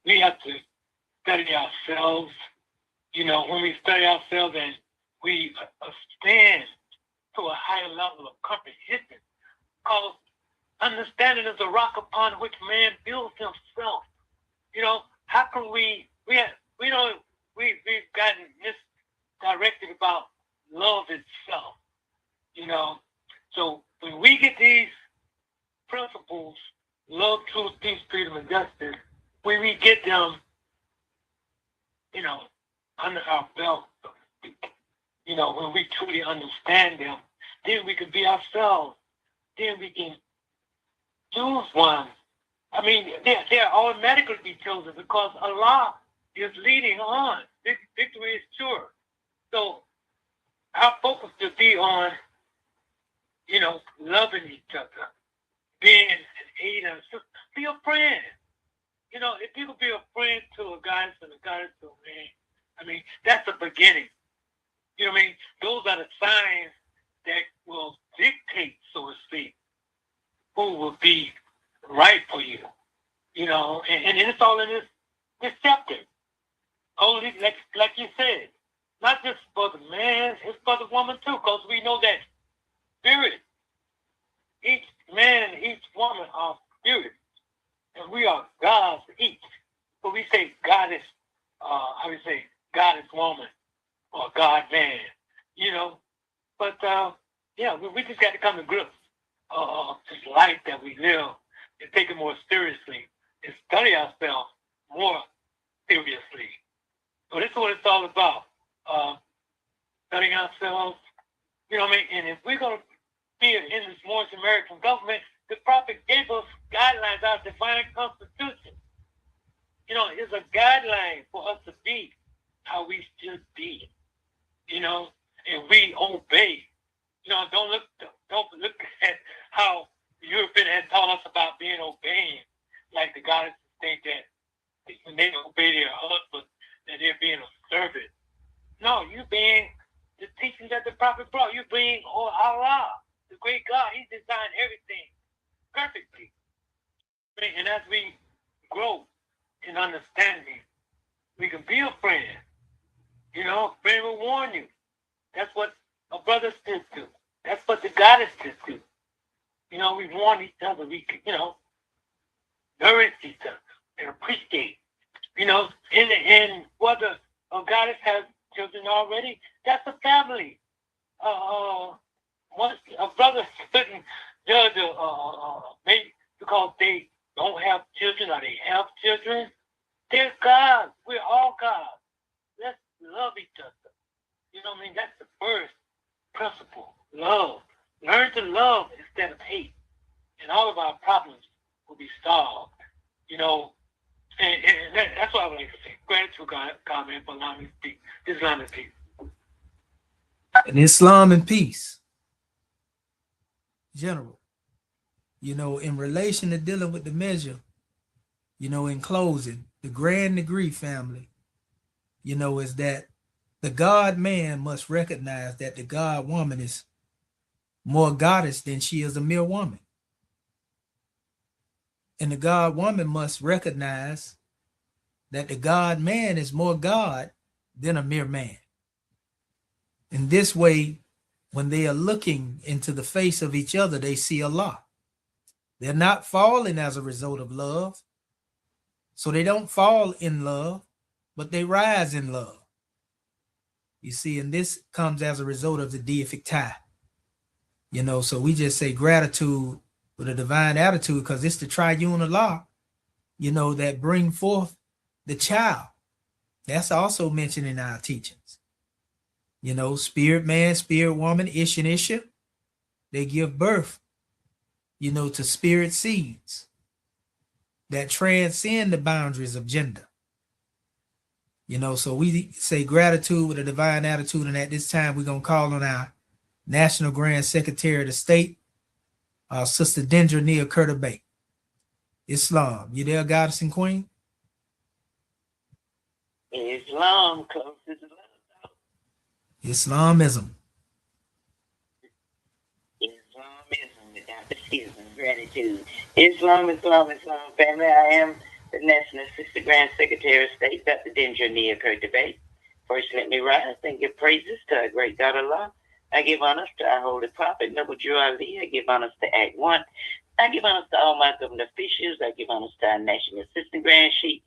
Speaker 2: We have to study ourselves. When we study ourselves and we stand to a higher level of comprehension, because understanding is the rock upon which man builds himself. How can we've gotten misdirected about love itself. So when we get these principles, love, truth, peace, freedom, and justice, when we get them, under our belt, when we truly understand them, then we can be ourselves. Then we can choose one. I mean, they're automatically be chosen because Allah is leading on. Victory is sure. So our focus should be on, loving each other, being an aid and assist. Be a friend. If you could be a friend to a goddess and a goddess to a man, I mean, that's the beginning. Those are the signs that will dictate, so to speak, who will be right for you. And it's all in this chapter. Only, like you said, not just for the man, it's for the woman too, because we know that spirit, each man and each woman are spirit, and we are gods each. So we say goddess, goddess woman or God man, But we just got to come to grips of this life that we live and take it more seriously and study ourselves more seriously. So this is what it's all about. Studying ourselves, and if we're going to be in this Moorish American government, the prophet gave us guidelines, our divine constitution. It's a guideline for us to be how we should be, and we obey. Don't look at how European had taught us about being obeying, like the goddesses think that when they obey their husband, that they're being a servant. No, you being the teaching that the prophet brought. You being Allah, the great God. He designed everything perfectly. And as we grow in understanding, we can be a friend. A friend will warn you. That's what a brother should do. That's what the goddess should do. We warn each other. We can, nourish each other and appreciate. And whether a goddess has children already, that's a family. Once a brother shouldn't judge maybe because they don't have children or they have children. They're gods. We're all gods. Let's love each other. That's the first principle. Love. Learn to love instead of hate. And all of our problems will be solved. And that's what I would like to say. Gratitude, God, man, for allowing me to speak. Islam and peace.
Speaker 4: And Islam and peace, General. In relation to dealing with the measure, in closing, the grand degree family, is that the God man must recognize that the God woman is more goddess than she is a mere woman. And the God woman must recognize that the God man is more God than a mere man. In this way, when they are looking into the face of each other, they see Allah. They're not falling as a result of love. So they don't fall in love, but they rise in love. You see, and this comes as a result of the deific tie. So we just say gratitude with a divine attitude because it's the triune Allah, that bring forth the child. That's also mentioned in our teachings. Spirit man, spirit woman, Ish and Isha, they give birth, to spirit seeds that transcend the boundaries of gender. So we say gratitude with a divine attitude, and at this time we're going to call on our National Grand Secretary of the State, Sister Dendra Nia Curtis Bay. Islam, you there, Goddess and Queen?
Speaker 8: Islam comes to the love.
Speaker 4: Islamism.
Speaker 8: Islamism without the schism. Gratitude. Islam, family. I am the National Assistant Grand Secretary of State, Dr. Dendra Nia Curtis Bay. First, let me rise and give praises to our great God Allah. I give honors to our holy prophet, Noble Drew Ali. I give honors to Act 1. I give honors to all my government officials. I give honors to our National Assistant Grand Chief,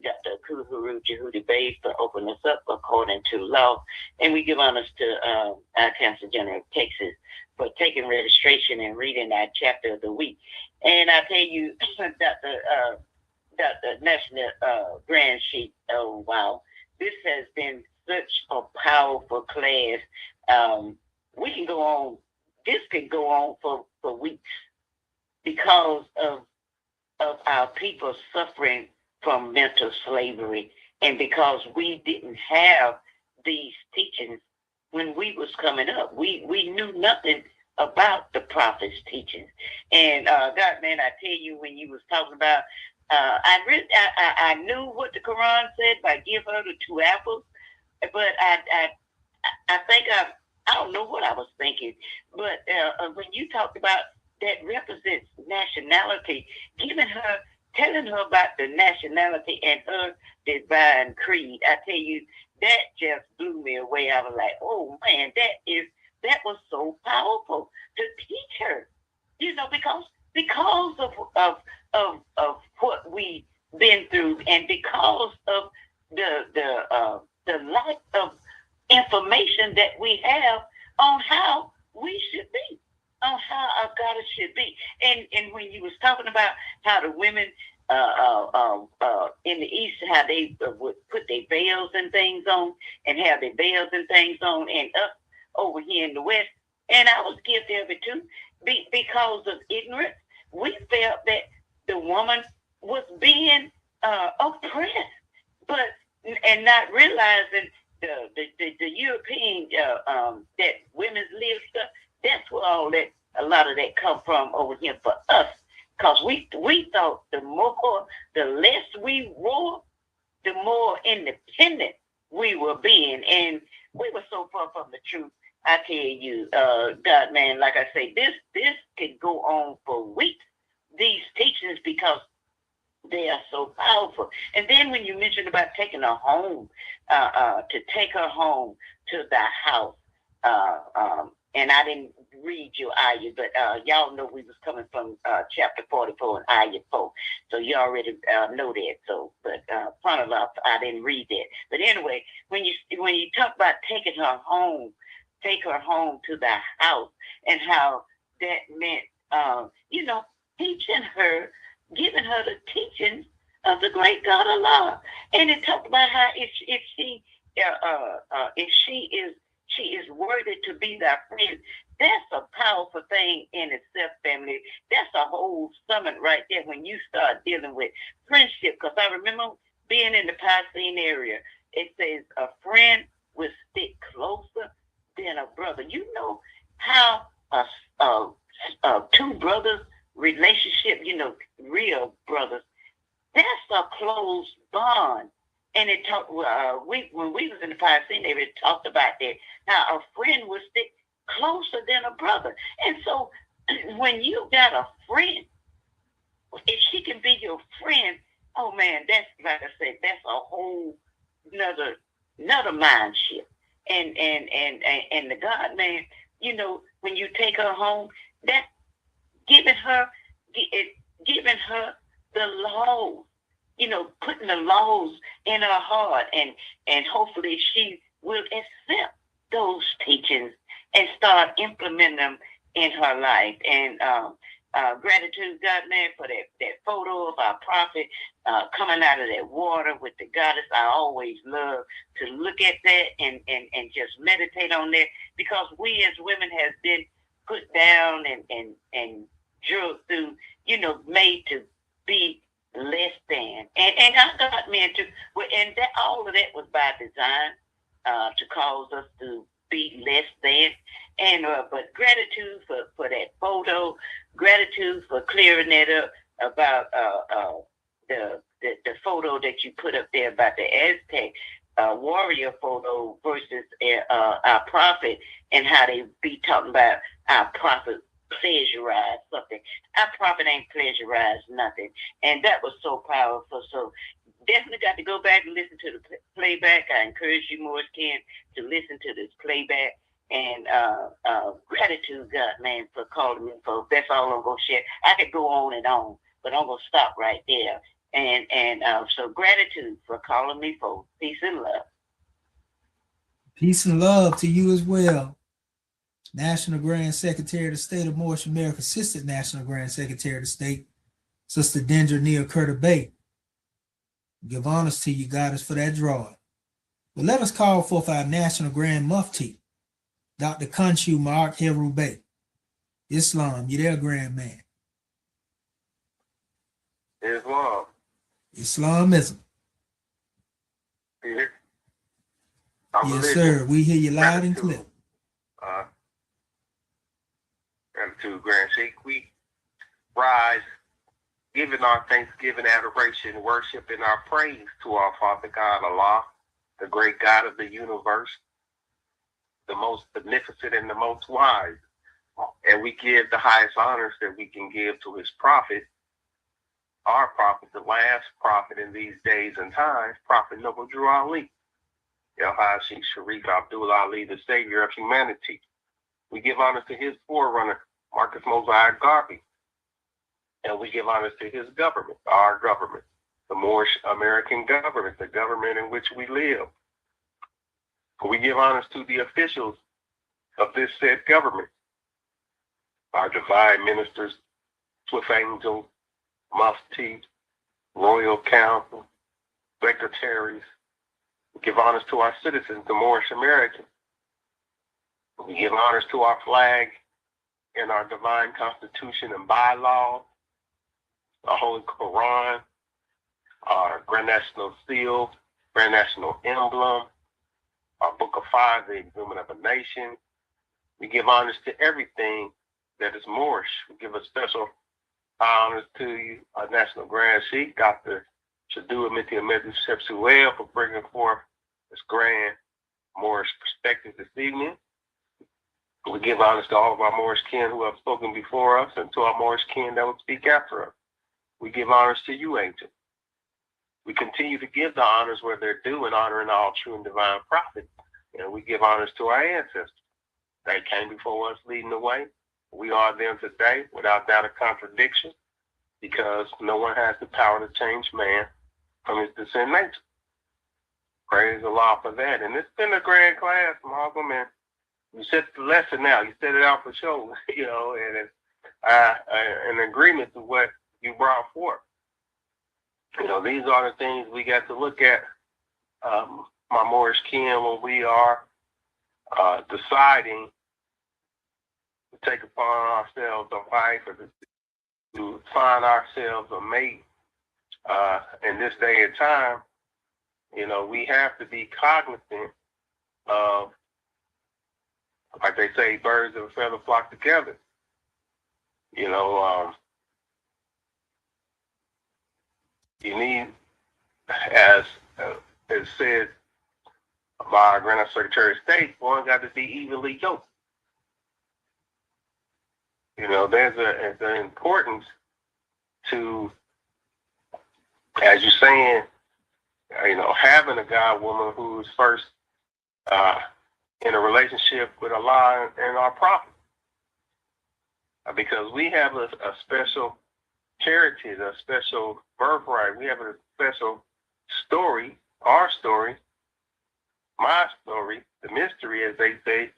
Speaker 8: Dr. Kuhuru Jehudi Bay, for opening us up according to law. And we give honors to our Council General of Texas for taking registration and reading our chapter of the week. And I tell you, Dr. National Grand Chief, oh, wow. This has been such a powerful class. We can go on, this could go on for weeks because of our people suffering from mental slavery, and because we didn't have these teachings when we was coming up. We knew nothing about the prophet's teachings. And God, man, I tell you, when you was talking about, I knew what the Quran said by give her the 2 apples, but I think I don't know what I was thinking, but when you talked about that represents nationality, telling her about the nationality and her divine creed, I tell you, that just blew me away. I was like, oh man, that was so powerful to teach her, because of what we've been through, and because of the lack of information that we have on how we should be, on how our goddess should be. And when you was talking about how the women in the East, how they would put their veils and things on, and have their veils and things on, and us over here in the West, and I was guilty of it too, because of ignorance. We felt that the woman was being oppressed, and not realizing the European that women's live stuff. That's where a lot of that come from over here for us, because we thought the less we were, the more independent we were being, and we were so far from the truth. I tell you, God, man, like I say, this could go on for weeks, these teachings, because they are so powerful. And then when you mentioned about taking her home, to take her home to the house, and I didn't read your ayah, but y'all know we was coming from chapter 44 and ayah 4, so you already know that. So, but Pranalab, I didn't read that. But anyway, when you talk about taking her home, take her home to the house, and how that meant, teaching her, giving her the teachings of the great God Allah. And it talked about how if she is worthy to be thy friend, That's a powerful thing in itself, family. That's a whole summit right there when you start dealing with friendship. Because I remember being in the Piscine area, it says a friend will stick closer than a brother. You know how two brothers relationship, real brothers, that's a close bond. And it talked. When we was in the Piscine area, it talked about that. How a friend will stick closer than a brother. And so, when you got a friend, if she can be your friend, oh man, that's like I said, that's a whole another mind shift. And the God man, when you take her home, that giving her the laws, putting the laws in her heart, and hopefully she will accept those teachings and start implementing them in her life. And gratitude, God man, for that photo of our prophet coming out of that water with the goddess. I always love to look at that and just meditate on that, because we as women have been put down and drilled through, made to be less than. And I got men too. And that all of that was by design, to cause us to be less than. And but gratitude for that photo, gratitude for clearing that up about the photo that you put up there about the Aztec warrior photo versus our prophet, and how they be talking about our prophet plagiarized something. Our prophet ain't plagiarized nothing. And that was so powerful. So definitely got to go back and listen to the playback. I encourage you, Morris Ken, to listen to this playback. And gratitude, God, man, for calling me, folks. That's all I'm going to share. I could go on and on, but I'm going to stop right there. And so gratitude for calling me, folks. Peace and love.
Speaker 4: Peace and love to you as well. National Grand Secretary of the State of Morris America, Assistant National Grand Secretary of the State, Sister Dendra Neal Curtis Bay. Give honors to you, Goddess, for that drawing. But let us call forth our National Grand Mufti, Dr. Kanshu Mark Heru Bay. Islam, you there, Grand Man?
Speaker 9: Islam.
Speaker 4: Islamism.
Speaker 9: Here.
Speaker 4: Yes, sir. We hear you loud and clear.
Speaker 9: Gratitude, Grand Sheikh. We rise, giving our thanksgiving, adoration, worship, and our praise to our Father God, Allah, the great God of the universe, the most beneficent and the most wise. And we give the highest honors that we can give to his prophet, our prophet, the last prophet in these days and times, Prophet Noble Drew Ali, Al-Haji Sharif Abdul Ali, the savior of humanity. We give honor to his forerunner, Marcus Mosiah Garvey. And we give honor to his government, our government, the Moorish American government, the government in which we live. We give honors to the officials of this said government, our divine ministers, swift angels, mufti, royal council, secretaries. We give honors to our citizens, the Moorish Americans. We give honors to our flag and our divine constitution and bylaws, our Holy Quran, our Grand National Seal, Grand National Emblem, our Book of Fire, the Exhuman of a Nation. We give honors to everything that is Moorish. We give a special honors to you, our National Grand Sheikh, Dr. Shadu Amiti Ahmed Shepsuel, for bringing forth this grand Moorish perspective this evening. We give honors to all of our Moorish kin who have spoken before us, and to our Moorish kin that will speak after us. We give honors to you, Angel. We continue to give the honors where they're due in honoring all true and divine prophets. And we give honors to our ancestors. They came before us leading the way. We are them today without doubt or contradiction, because no one has the power to change man from his descent nature. Praise Allah for that. And it's been a grand class, Malcolm, and you set the lesson now. You set it out for sure, and it's in agreement to what you brought forth. These are the things we got to look at, my Moorish kin, when we are deciding to take upon ourselves a wife or to find ourselves a mate in this day and time, we have to be cognizant of, like they say, birds of a feather flock together. You need, as is said by our Grand Secretary of State, one got to be evenly yoked. There's an importance to, as you're saying, having a God woman who's first in a relationship with Allah and our prophet. Because we have a special heritage, a special birthright. We have a special story, our story, my story, the mystery, as they say,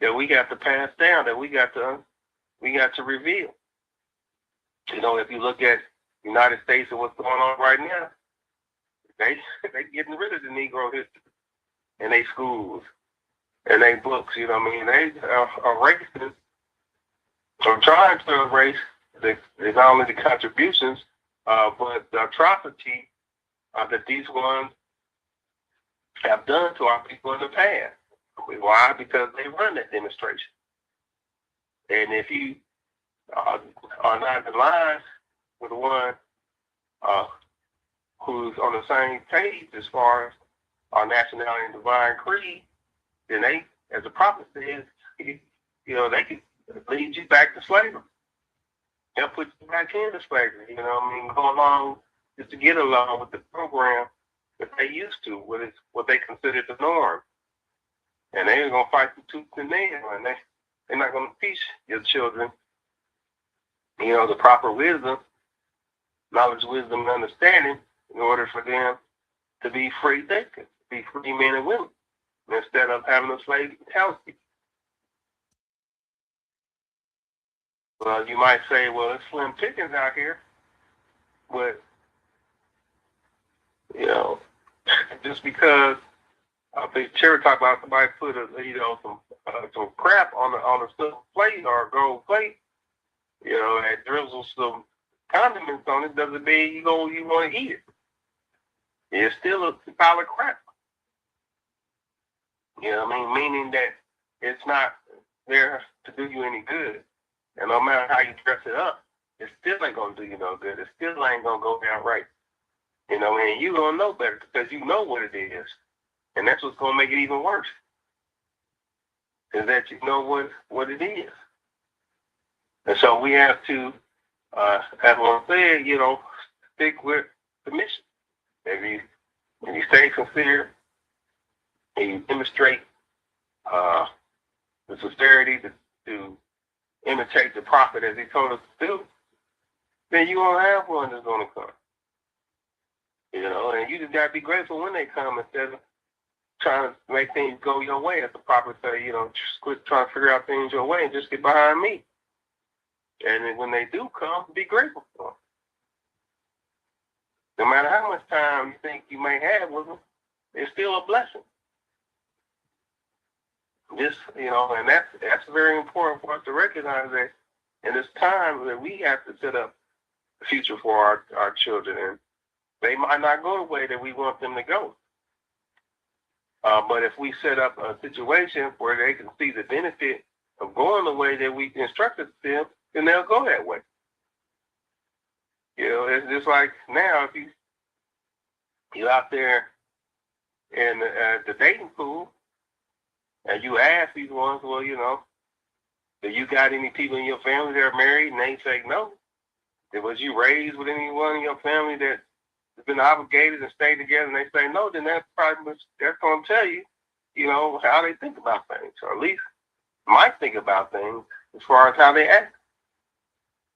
Speaker 9: that we got to pass down, that we got to reveal. If you look at the United States and what's going on right now, they getting rid of the Negro history in their schools and their books. They are erasing, or trying to erase not only the contributions, but the atrocity that these ones have done to our people in the past. Why? Because they run that demonstration. And if you are not in line with the one who's on the same page as far as our nationality and divine creed, then they, as the prophet says, they can lead you back to slavery. They'll put you back into slavery. Go along just to get along with the program that they used to, what they considered the norm. And they're going to fight the tooth and nail, and they're not going to teach your children, the proper wisdom, knowledge, wisdom, and understanding in order for them to be free thinkers, be free men and women, instead of having a slave mentality. Well, you might say, well, it's slim pickings out here, but, just because I think Cherry talked about somebody put some crap on a silver plate or a gold plate, and drizzle some condiments on it, doesn't mean you want to eat it. It's still a pile of crap. Meaning that it's not there to do you any good. And no matter how you dress it up, it still ain't going to do you no good. It still ain't going to go down right. And you're going to know better because you know what it is. And that's what's going to make it even worse, is that you know what it is. And so we have to, as one said, stick with the mission. If you stay sincere and you demonstrate the sincerity to imitate the prophet as he told us to do, then you won't have one that's going to come. And you just got to be grateful when they come instead of trying to make things go your way. As the prophet say, just quit trying to figure out things your way and just get behind me. And then when they do come, be grateful for them. No matter how much time you think you may have with them, it's still a blessing. And that's very important for us to recognize that in this time that we have to set up a future for our children. And they might not go the way that we want them to go. But if we set up a situation where they can see the benefit of going the way that we instructed them, then they'll go that way. It's just like now, if you're out there in the dating pool, and you ask these ones, well, do you got any people in your family that are married? And they say no. Was you raised with anyone in your family that has been obligated and stayed together? And they say no, then that's going to tell you, how they think about things, or at least might think about things as far as how they act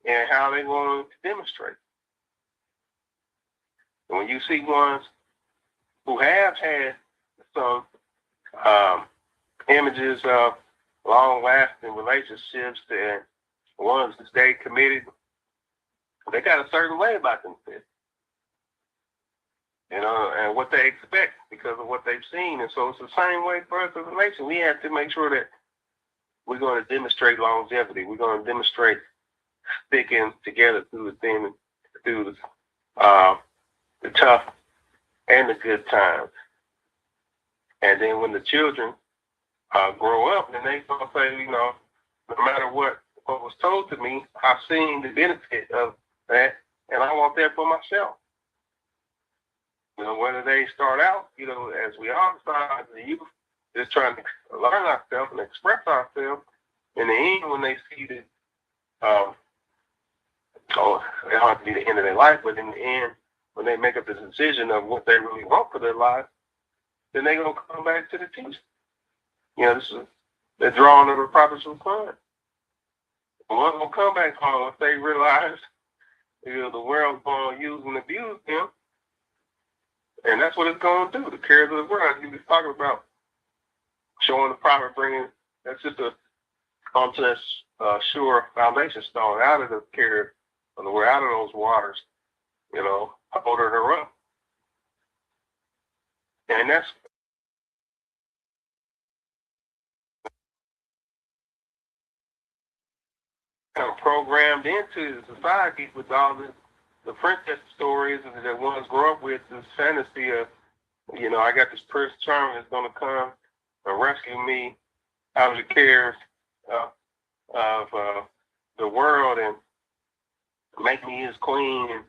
Speaker 9: and how they're going to demonstrate. And when you see ones who have had some images of long-lasting relationships and ones that stay committed, they got a certain way about themselves, and what they expect because of what they've seen. And so it's the same way for us as a nation. We have to make sure that we're going to demonstrate longevity. We're going to demonstrate sticking together through the tough and the good times. And then when the children grow up, then they gonna say, no matter what was told to me, I've seen the benefit of that, and I want that for myself. Whether they start out, as we all start as the youth, just trying to learn ourselves and express ourselves. In the end, when they see that, it don't have to be the end of their life, but in the end, when they make up the decision of what they really want for their life, then they're going to come back to the teaching. This is the drawing of the prophets of fun. One will come back home if they realize the world's going to use and abuse them. And that's what it's going to do. The cares of the world. You was talking about showing the prophet bringing, that's just onto that sure foundation stone out of the care of the world, out of those waters, holding her up. And that's kind of programmed into the society with all the princess stories that ones grow up with, this fantasy of, I got this Prince Charming that's going to come and rescue me out of the cares of the world and make me his queen, and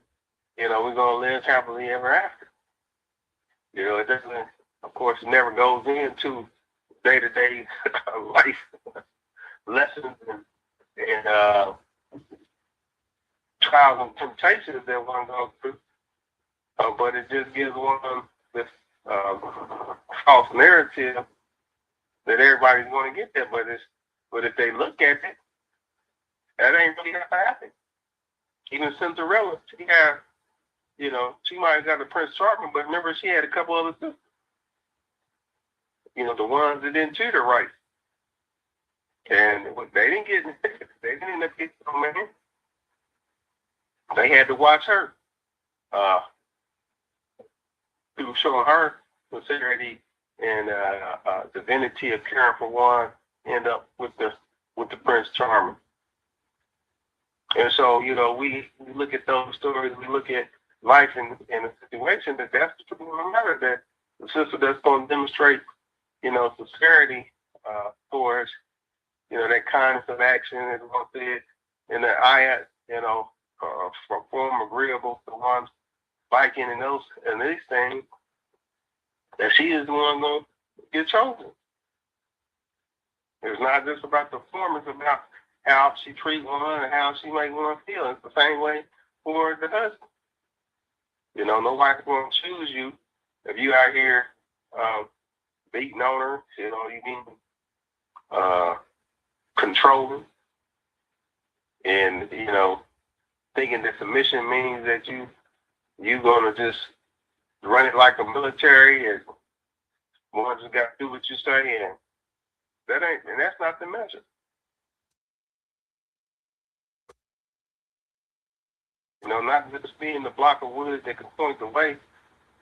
Speaker 9: we're going to live happily ever after. It doesn't, of course, it never goes into day-to-day life lessons and trials and temptations that one goes through, but it just gives one this false narrative that everybody's going to get there. But if they look at it, that ain't really have to happen. Even Cinderella, she had, she might have got a Prince Charming, but remember she had a couple other sisters. The ones that didn't treat her right. And they didn't end up getting no man. They had to watch her. Through showing her sincerity and divinity of caring for one, end up with the Prince Charming. And so, we look at those stories, we look at life in a situation that's the truth of the matter, that the sister that's going to demonstrate, sincerity for us, that kindness of action, as one said, in the ayat, from form agreeable to one's liking and these things, that she is the one going to get chosen. It's not just about the form, it's about how she treats one and how she makes one feel. It's the same way for the husband. Nobody's going to choose you if you out here beating on her, you being controlling, and thinking that submission means that you gonna just run it like a military and one just got to do what you say, and that's not the measure. Not just being the block of wood that can point the way,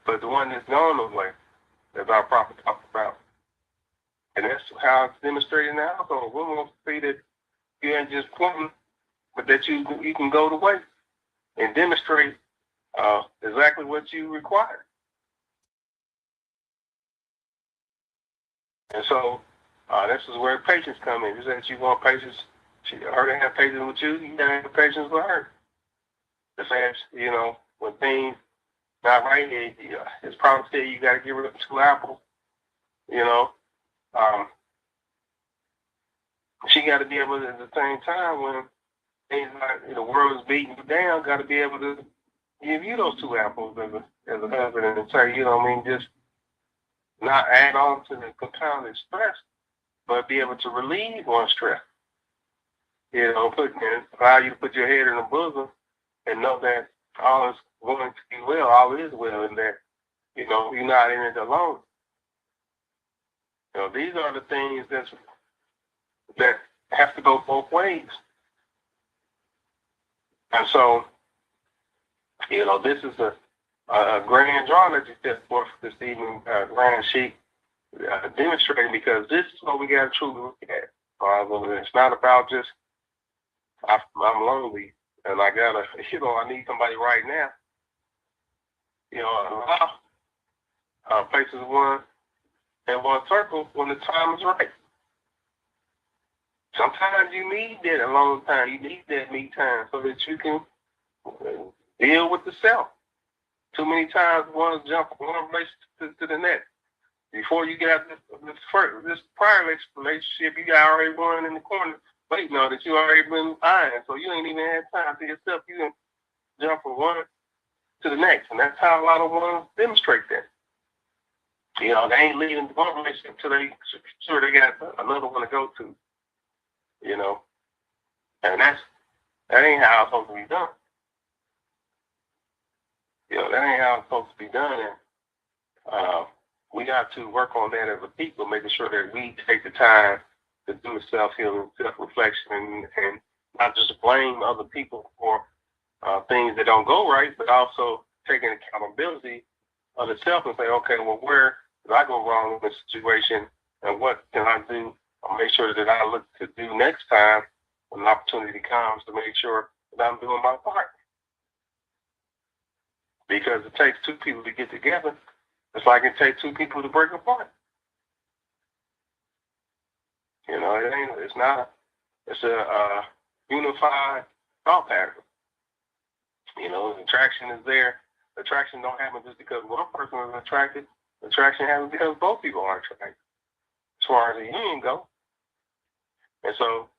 Speaker 9: but the one that's gone the way that our prophet talked about. And that's how it's demonstrated in the household. We want to see that you ain't just pointing, but that you can go the way and demonstrate exactly what you require. And so this is where patience comes in. Just as you want patience, her to have patience with you, you gotta have patience with her. Just as, when things not right, it's probably said you gotta give her 2 apples, she got to be able to, at the same time, when things like the world is beating you down, got to be able to give you those 2 apples as a husband and say, just not add on to the compounded stress, but be able to relieve one stress. Allow you to put your head in the bosom and know that all is going to be well, all is well, and that, you're not in it alone. These are the things that have to go both ways. And so, this is a grand drawing that you set forth this evening, Grand Sheik, demonstrating, because this is what we got to truly look at. It's not about just I'm lonely and I gotta, I need somebody right now. Places one in one circle when the time is right. Sometimes you need that alone time. You need that me time so that you can deal with the self. Too many times one jump from one relationship to the next. Before you got this prior relationship, you got already one in the corner waiting on that you already been eyeing. So you ain't even had time to yourself. You can jump from one to the next. And that's how a lot of ones demonstrate that. They ain't leaving one relationship until they sure they got another one to go to. And that ain't how it's supposed to be done. That ain't how it's supposed to be done. And we got to work on that as a people, making sure that we take the time to do self-healing, self-reflection, and not just blame other people for things that don't go right, but also taking accountability of the self and say, okay, well, where did I go wrong in this situation, and what can I do? I'll make sure that I look to do next time when an opportunity comes to make sure that I'm doing my part. Because it takes two people to get together. It's like it takes two people to break apart. It's a unified thought pattern. Attraction is there. Attraction don't happen just because one person is attracted. Attraction happens because both people are attracted. As far as the union go. And so,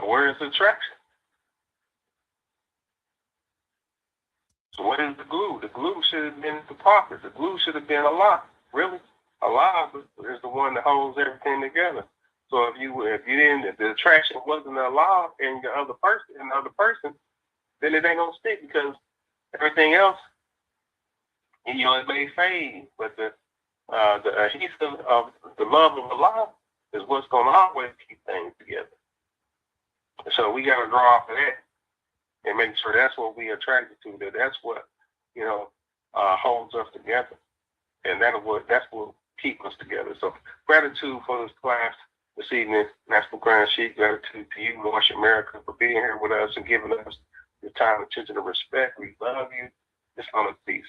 Speaker 9: where is the attraction? So what is the glue? The glue should have been the prophet. The glue should have been Allah. Really? Allah is the one that holds everything together. So if the attraction wasn't Allah and the other person, then it ain't gonna stick because everything else, it may fade. But the adhesive of the love of Allah is what's gonna always keep things together. So we gotta draw off of that and make sure that's what we attracted to. That's what holds us together, and that's what keeps us together. So gratitude for this class this evening, National Grand Sheik. Gratitude to you, North America, for being here with us and giving us your time, attention, and respect. We love you. It's on a peace.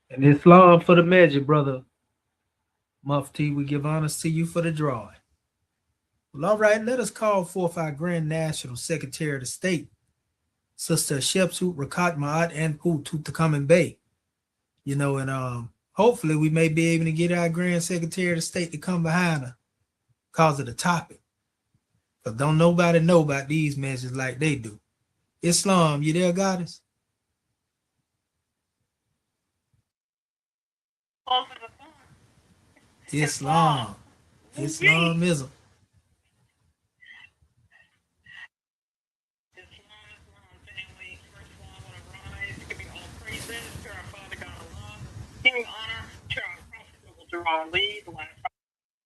Speaker 4: And Islam for the magic, brother Mufti. We give honors to you for the drawing. Well, all right, let us call forth our Grand National Secretary of the State, Sister Shepsut Rakat Ma'at and Put Tutakum Bay. And hopefully we may be able to get our Grand Secretary of the State to come behind her because of the topic. But don't nobody know about these measures like they do. Islam, you there, goddess? Islam. Islamism.
Speaker 10: Giving honor to our prophet Durand Lee, the last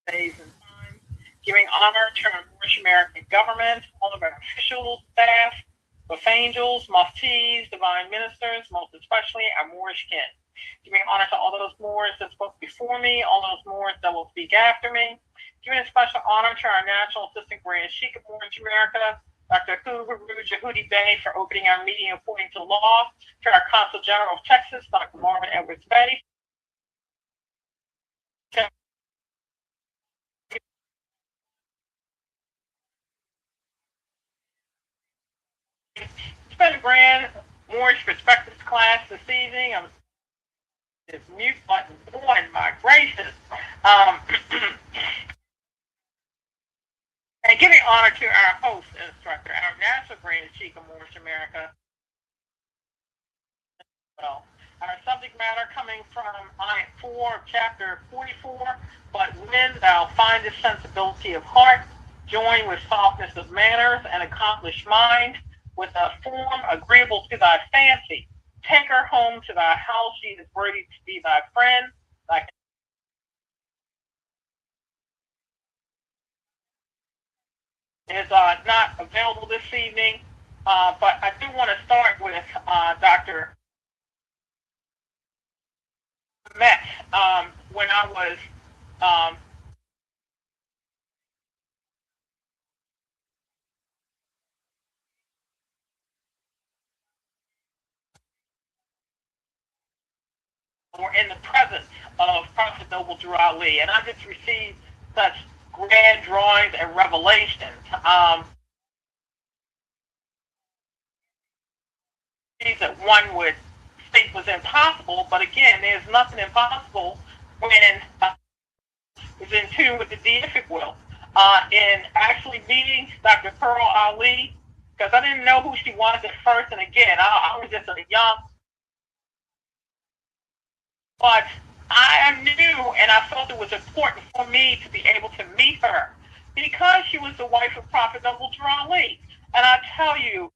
Speaker 10: days and times. Giving honor to our Moorish American government, all of our officials, staff, with angels, muftis, divine ministers, most especially our Moorish kin. Giving honor to all those Moors that spoke before me, all those Moors that will speak after me. Giving a special honor to our National Assistant Grand Sheik of Moorish America, Dr. Huru Jahudi Bey, for opening our meeting according to law. To our Consul General of Texas, Dr. Marvin Edwards Bey. It's been a grand Moorish Perspectives class this evening. This mute button on, my gracious. And giving honor to our host and instructor, our National Grand Sheik of Moorish America. Well, our subject matter coming from Ayat 4 of chapter 44, but when thou findest sensibility of heart, join with softness of manners and accomplished mind, with a form agreeable to thy fancy. Take her home to thy house, she is worthy to be thy friend. Is not available this evening, but I do want to start with Dr. Met. When I was were in the presence of Prophet Noble Drew Ali, and I just received such grand drawings and revelations. That one would think was impossible, but again, there's nothing impossible when it's in tune with the deific will. In actually meeting Dr. Pearl Ali, because I didn't know who she was at first, and again, I was just a young, but I knew and I felt it was important for me to be able to meet her because she was the wife of Prophet Noble Drew Ali. And I tell you,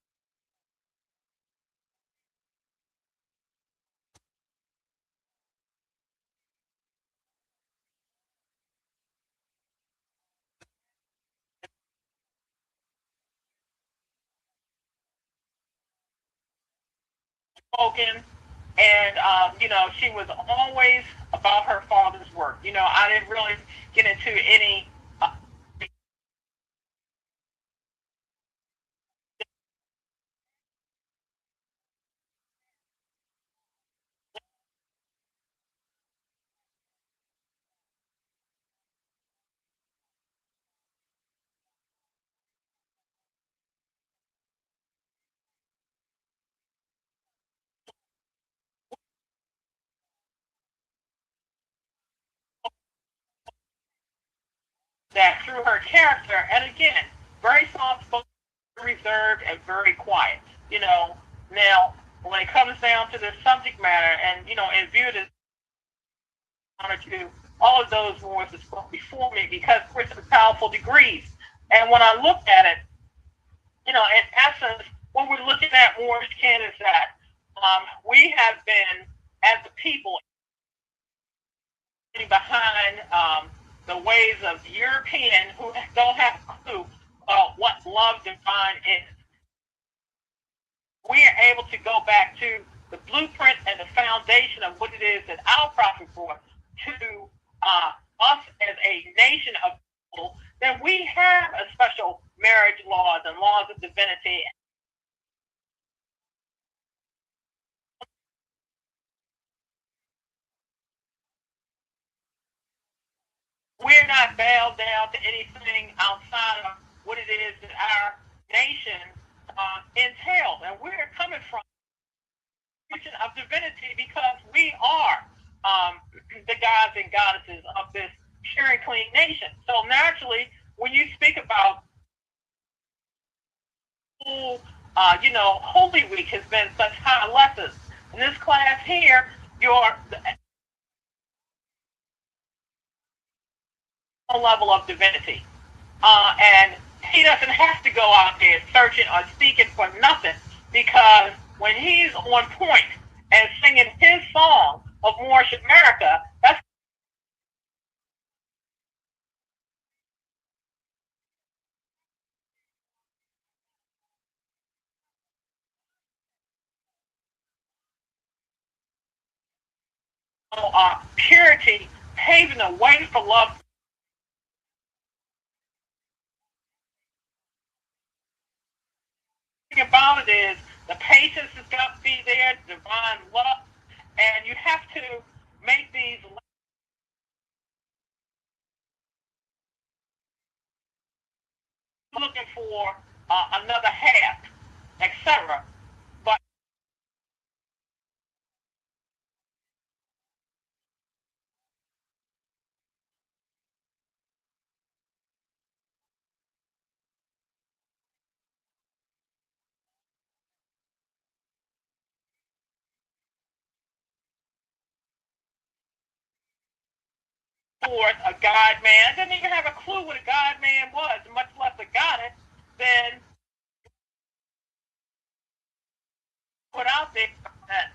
Speaker 10: spoken, and she was always about her father's work. I didn't really get into any that through her character, and again, very soft spoken, reserved, and very quiet. Now when it comes down to the subject matter, and in view of this honor to all of those who were spoke before me, because we're such powerful degrees. And when I look at it, in essence, what we're looking at, Morris Ken, is that we have been, as a people, behind the ways of European who don't have a clue what love divine is. We are able to go back to the blueprint and the foundation of what it is that our prophet brought to us as a nation of people. Then we have a special marriage laws and laws of divinity. We're not bound down to anything outside of what it is that our nation entails, and we're coming from a region of divinity because we are the gods and goddesses of this pure and clean nation. So naturally, when you speak about Holy Week has been such high lessons. In this class here, your level of divinity. And he doesn't have to go out there searching or seeking for nothing, because when he's on point and singing his song of Moorish America, that's purity, paving the way for love. The thing about it is the patience has got to be there, divine love, and you have to make these looking for another half, etc. But for a God man, I didn't even have a clue what a God man was, much less a goddess, then put out there that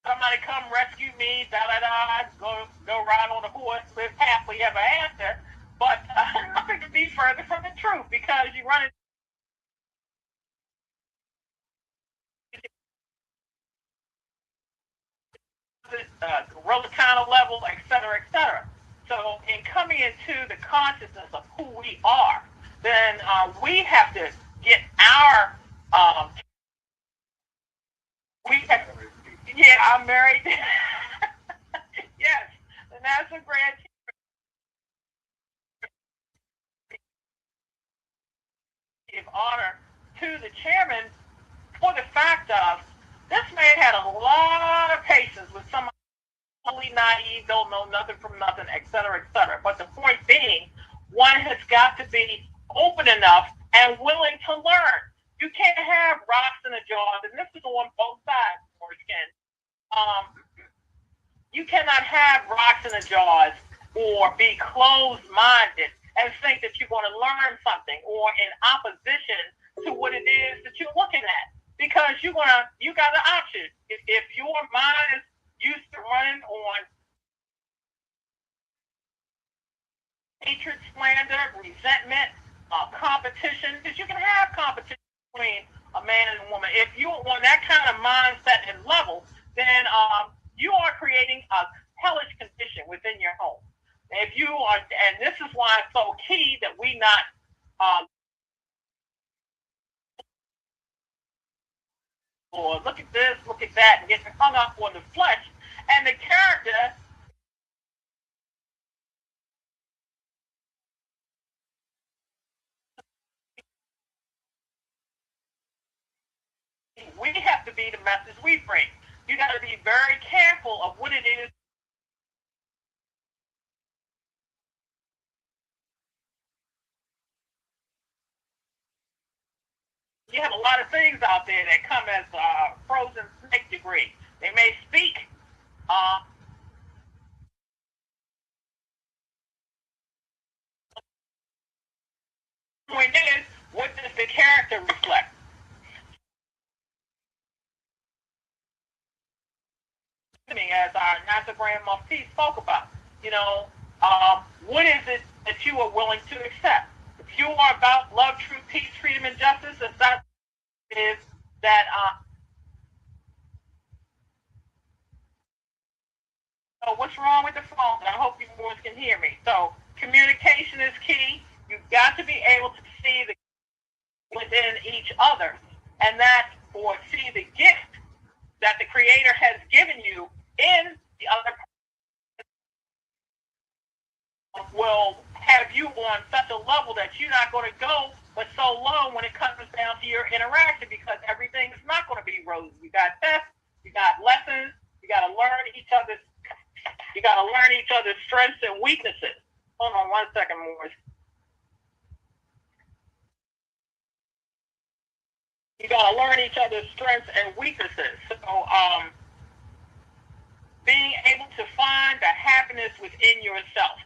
Speaker 10: somebody come rescue me, da da da, go ride on a horse, live happily ever after. But nothing could be further from the truth, because you run into gorilla kind of level, et cetera, et cetera. So in coming into the consciousness of who we are, then we have to get our we have Yeah, I'm married. Yes, the National Grand give honor to the chairman for the fact of this man had a lot of patience with somebody totally naive, don't know nothing from nothing, et cetera, et cetera. But the point being, one has got to be open enough and willing to learn. You can't have rocks in the jaws, and this is on both sides, Morgan. You cannot have rocks in the jaws or be closed-minded and think that you're going to learn something or in opposition to what it is that you're looking at, because you got an option. If your mind is used to running on hatred, slander, resentment, competition, because you can have competition between a man and a woman. If you're on that kind of mindset and level, then you are creating a hellish condition within your home. If you are, and this is why it's so key that we not or look at this, look at that, and get hung up on the flesh and the character. We have to be the message we bring. You got to be very careful of what it is. You have a lot of things out there that come as frozen snake degree. They may speak. Point is, what does the character reflect? As our National Grand Mufti spoke about, what is it that you are willing to accept? If you are about love, truth, peace, freedom, and justice, if that is that so what's wrong with the phone? And I hope you boys can hear me. So communication is key. You've got to be able to see the within each other, and that or see the gift that the Creator has given you in the other will have you on such a level that you're not going to go but so low when it comes down to your interaction, because everything is not going to be rosy. You got tests, you got lessons, you got to learn each other's strengths and weaknesses. Hold on one second, Morris. You got to learn each other's strengths and weaknesses. So, being able to find the happiness within yourself.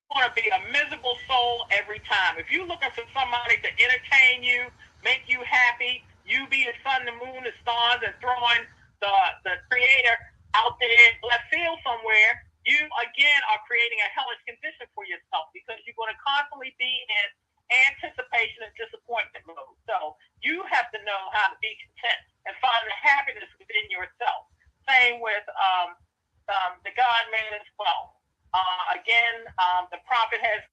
Speaker 10: Want to be a miserable soul every time. If you're looking for somebody to entertain you, make you happy, you be the sun, the moon, the stars, and throwing the Creator out there in left field somewhere, you again are creating a hellish condition for yourself, because you're going to constantly be in anticipation and disappointment mode. So you have to know how to be content and find the happiness within yourself. Same with the God man as well. The prophet has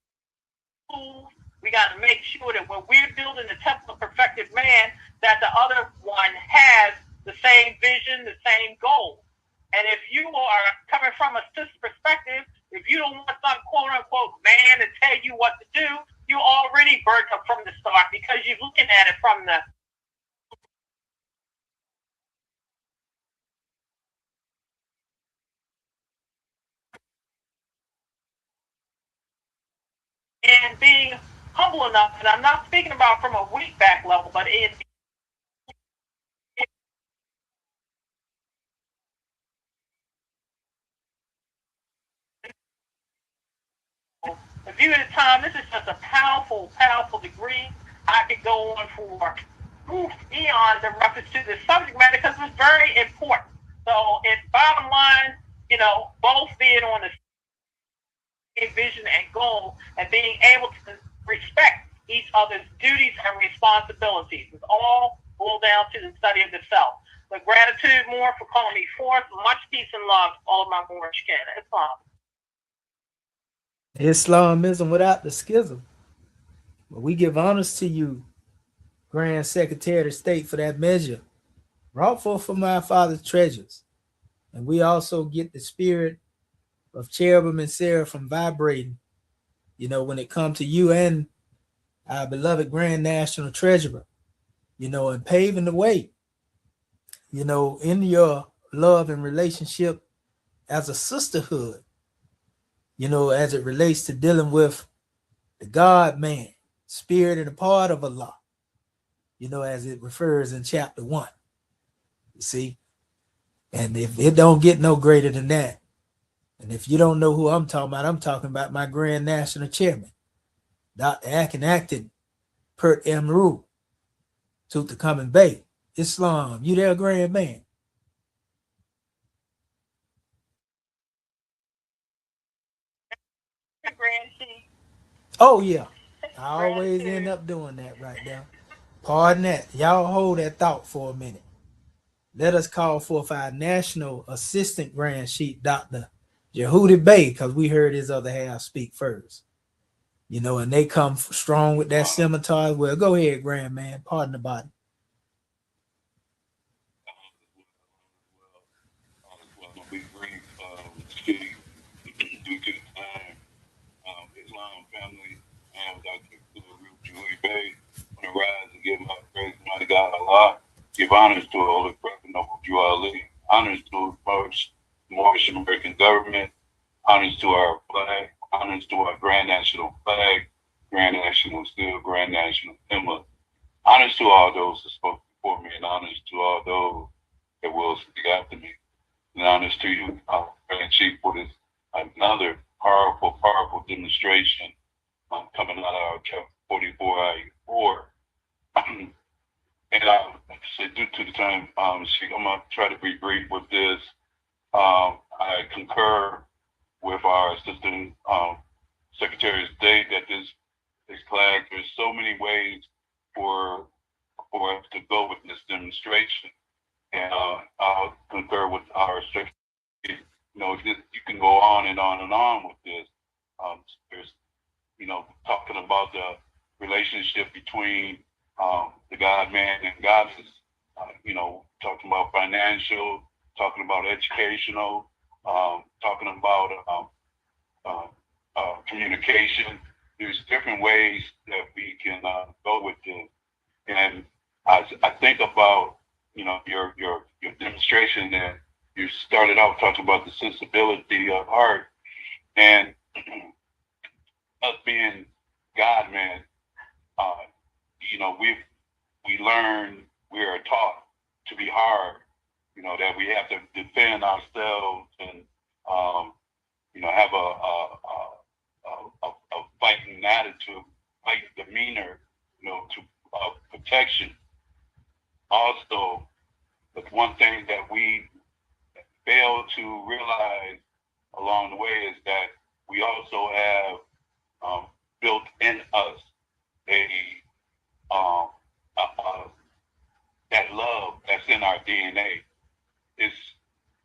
Speaker 10: tools. We got to make sure that when we're building the temple of perfected man, that the other one has the same vision, the same goal. And if you are coming from a sister perspective, if you don't want some quote unquote man to tell you what to do, you're already burnt up from the start, because you're looking at it from the and being humble enough. And I'm not speaking about from a weak back level, but in the view of the time. This is just a powerful, powerful degree. I could go on for eons in reference to this subject matter, because it's very important. So it's bottom line, both being on the same vision and goal, and being able to respect each other's duties and responsibilities. It's all boiled down to the study of the self. But gratitude more for calling me forth. Much peace and love to all of my Moorish kin. Islam.
Speaker 4: Islamism without the schism. But we give honors to you, Grand Secretary of State for that measure, brought forth from our Father's treasures. And we also get the spirit of cherubim and seraphim vibrating, when it comes to you and our beloved Grand National Treasurer, and paving the way, in your love and relationship as a sisterhood, as it relates to dealing with the God man, spirit and a part of Allah, as it refers in chapter 1. You see? And if it don't get no greater than that, and if you don't know who I'm talking about my Grand National Chairman, Dr. Akin Acton Pert Emru, Tutankhamun Bey, Islam. You there, Grand Man?
Speaker 10: Grand Chief.
Speaker 4: Oh, yeah. I always end up doing that right now. Pardon that. Y'all hold that thought for a minute. Let us call forth our National Assistant Grand Chief, Dr. Yehudi Bey, because we heard his other half speak first. And they come strong with that scimitar. Well, go ahead, Grand Man. Pardon the body.
Speaker 1: Be brief, speak due to the time. Islam family, I am Dr. Julie Bay. On the rise and give my praise to mighty God Allah. Give honors to the Holy Prophet Noble Drew Ali. Honors to the Moorish American government. Honors to our flag. Honors to our Grand National flag. Grand National Steel. Grand National Emblem. Honors to all those that spoke before me, and honors to all those that will speak after me. And honors to you, our Grand Chief, for this another powerful demonstration coming out of our chapter 44 I-4. And I say, due to the time, I'm going to try to be brief with this. I concur with our Assistant Secretary of State that this class, there's so many ways for us to go with this demonstration. And I'll concur with our Secretary. You can go on and on and on with this. There's, talking about the relationship between the God man and goddess, talking about financial, talking about educational, talking about communication. There's different ways that we can go with this. And I think about, your demonstration that you started out talking about the sensibility of art and us being God, man. We learn, we are taught to be hard, that we have to defend ourselves and, have a fighting attitude, fight demeanor, to protection. Also, but one thing that we fail to realize along the way is that we also have built in us that love that's in our DNA. It's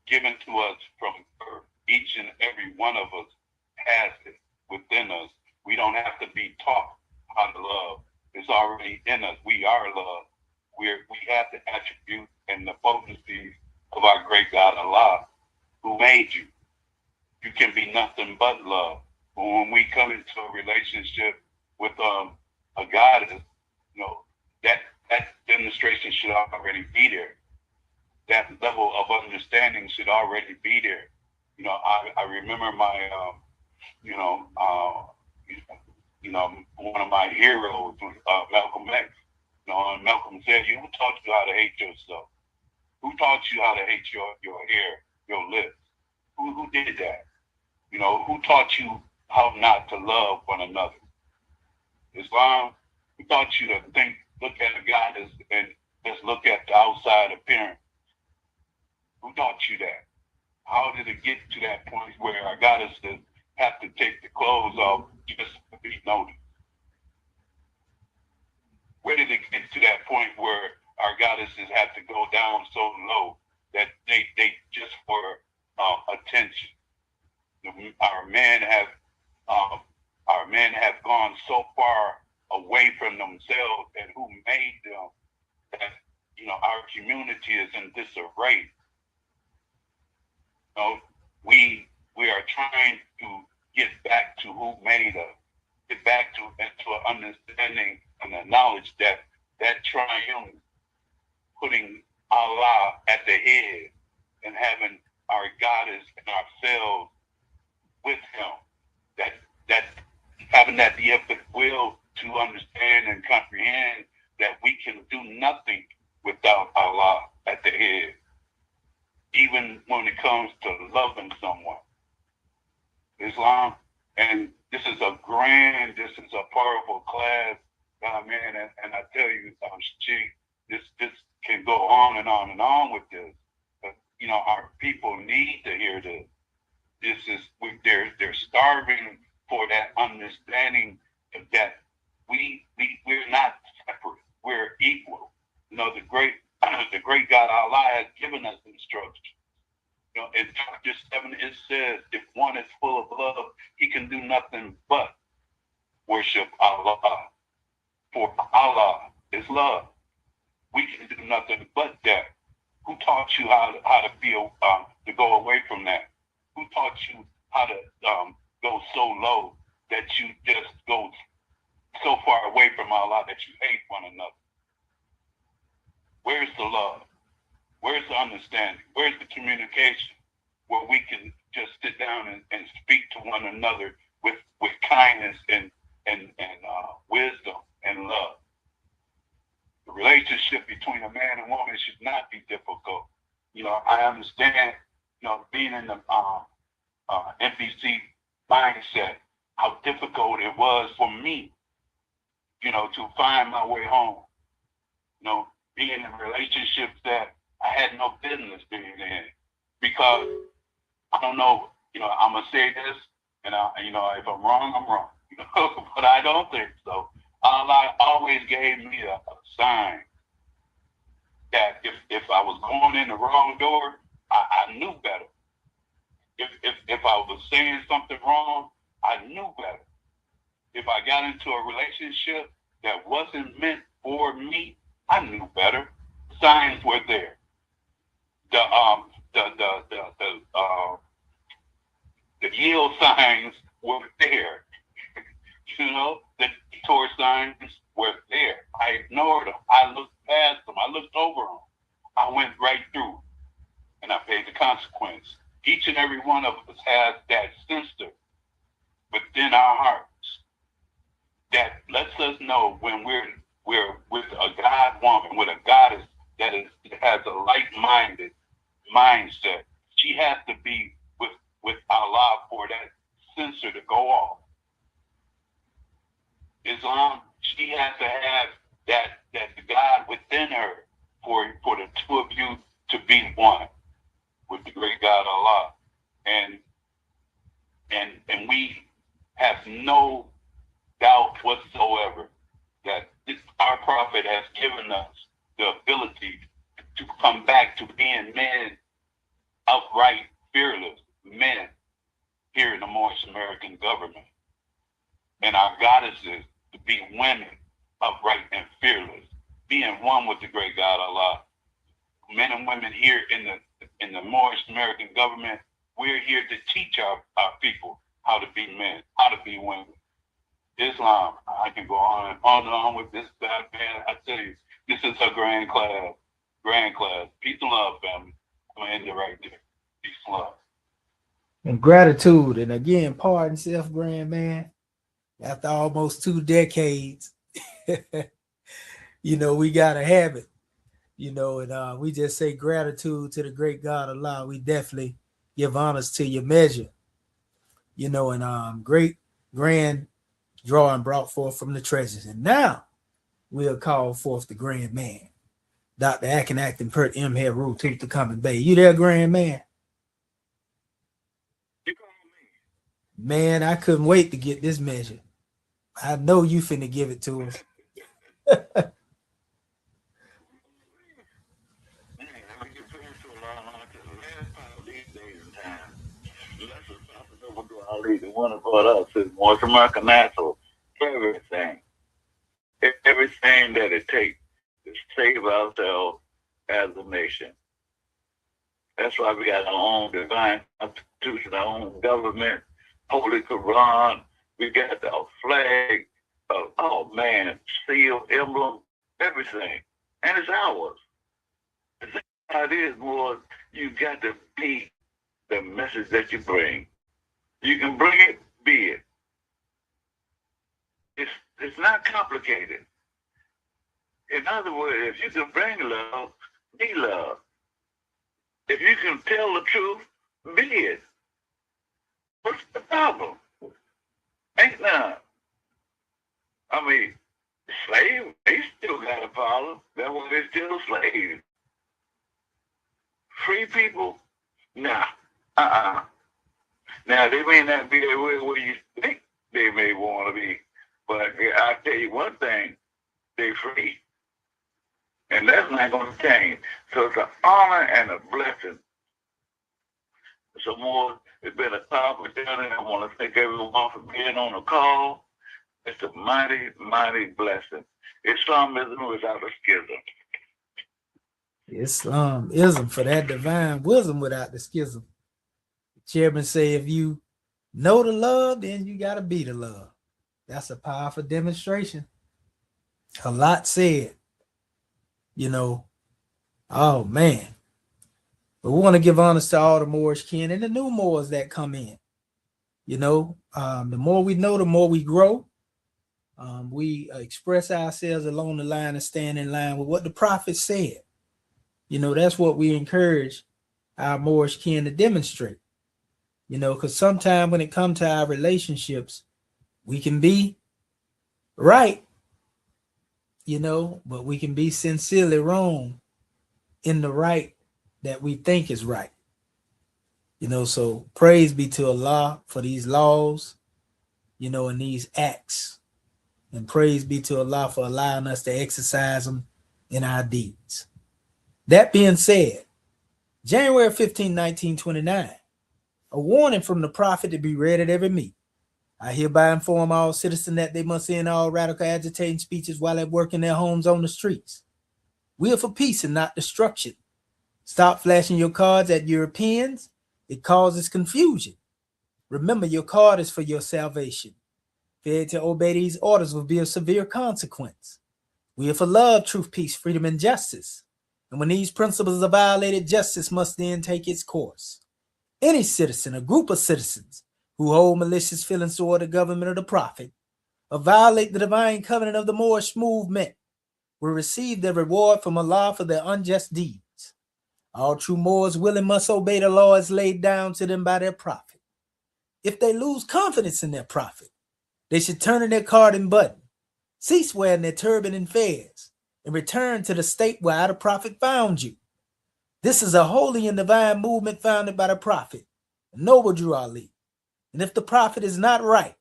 Speaker 1: given to us from birth. Each and every one of us has it within us. We don't have to be taught how to love. It's already in us. We are love. We have the attributes and the potencies of our great God Allah, who made you. You can be nothing but love. But when we come into a relationship with a goddess, that demonstration should already be there. That level of understanding should already be there. I remember my, one of my heroes was Malcolm X. And Malcolm said, "Who taught you how to hate yourself? Who taught you how to hate your hair, your lips? Who did that? Who taught you how not to love one another? Islam, who taught you to look at a goddess and just look at the outside appearance? Who taught you that? How did it get to that point where our goddesses have to take the clothes off just to be noticed? Where did it get to that point where our goddesses have to go down so low that they just for attention? Our men have gone so far away from themselves and who made them, that, our community is in disarray. We are trying to get back to who made us, get back to into an understanding and the knowledge that triumph, putting Allah at the head and having our goddess and ourselves with him, that having that the will to understand and comprehend that we can do nothing without Allah at the head, even when it comes to loving someone. Islam, and this is a powerful class, man, and I tell you, this can go on and on and on with this. But, our people need to hear this. They're starving for that understanding that we're not separate. We're equal. The great God Allah has given us instructions. In chapter 7 it says, if one is full of love, he can do nothing but worship Allah. For Allah is love. We can do nothing but that. Who taught you how to feel, to go away from that? Who taught you how to go so low that you just go so far away from Allah that you hate one another? Where's the love? Where's the understanding? Where's the communication where we can just sit down and speak to one another with kindness and wisdom and love? The relationship between a man and woman should not be difficult. I understand, being in the NBC mindset, how difficult it was for me, to find my way home. Being in relationships that I had no business being in, because I don't know, I'm gonna say this, and if I'm wrong, I'm wrong, but I don't think so. Allah always gave me a sign that if I was going in the wrong door, I knew better. If I was saying something wrong, I knew better. If I got into a relationship that wasn't meant for me, I knew better. Signs were there. The yield signs were there. The detour signs were there. I ignored them. I looked past them. I looked over them. I went right through, and I paid the consequence. Each and every one of us has that sensor within our hearts that lets us know when we're with a God woman, with a goddess that has a like-minded mindset. She has to be with Allah for that sensor to go off. Islam, she has to have that God within her for the two of you to be one with the great God Allah. And we have no doubt whatsoever that our prophet has given us the ability to come back to being men, upright, fearless men here in the Moorish American government. And our goddesses to be women, upright and fearless, being one with the great God Allah. Men and women here in the Moorish American government, we're here to teach our people how to be men, how to be women. Islam, I can go on and on with this stuff, man. I tell you, this is a grand class. Grand class. Peace and love, family. I'm going to end it right there. Peace and love.
Speaker 4: And gratitude. And again, pardon self, grand man. After almost 2 decades, we got to have it. And we just say gratitude to the great God Allah. We definitely give honors to your measure. And great grand drawing brought forth from the treasures. And now we'll call forth the grand man, Dr. Akin Acton Pert M. Head Rule Tooth to Common Bay. You there, grand man?
Speaker 1: You call me.
Speaker 4: Man, I couldn't wait to get this measure. I know you finna give it to us.
Speaker 1: One of us is Moorish American natural. Everything.
Speaker 11: everything that it takes to save ourselves as a nation. That's why we got our own divine constitution, our own government, Holy Quran. We got our flag, oh man, seal, emblem, everything. And it's ours. The thing about it is, more, you got to be the message that you bring. You can bring it, be it. It's not complicated. In other words, if you can bring love, be love. If you can tell the truth, be it. What's the problem? Ain't none. I mean, slaves, they still got a problem. That's why they're still slaves. Free people, nah. Now, they may not be where you think they may want to be, but I'll tell you one thing, they're free. And that's not going to change. So it's an honor and a blessing. So more, it's been a powerful journey. I want to thank everyone for being on the call. It's a mighty, mighty blessing. Islamism without a schism.
Speaker 4: Islamism for that divine wisdom without the schism. The chairman say if you know the love, then you got to be the love. That's a powerful demonstration. A lot said. You know, oh man. But we want to give honors to all the Moorish kin and the new Moors that come in. You know, the more we know, the more we grow. We express ourselves along the line and stand in line with what the prophet said. You know, that's what we encourage our Moorish kin to demonstrate. You know, because sometimes when it comes to our relationships, we can be right, you know, but we can be sincerely wrong in the right that we think is right. You know, so praise be to Allah for these laws, you know, and these acts. And praise be to Allah for allowing us to exercise them in our deeds. That being said, January 15, 1929, a warning from the prophet to be read at every meeting. I hereby inform all citizens that they must end all radical agitating speeches while at work in their homes on the streets. We are for peace and not destruction. Stop flashing your cards at Europeans. It causes confusion. Remember, your card is for your salvation. Failure to obey these orders will be of severe consequence. We are for love, truth, peace, freedom, and justice. And when these principles are violated, justice must then take its course. Any citizen, a group of citizens, who hold malicious feelings toward the government of the prophet, or violate the divine covenant of the Moorish movement, will receive their reward from Allah for their unjust deeds. All true Moors will and must obey the laws laid down to them by their prophet. If they lose confidence in their prophet, they should turn in their card and button, cease wearing their turban and fez, and return to the state where the prophet found you. This is a holy and divine movement founded by the prophet, Noble Drew Ali. And if the prophet is not right,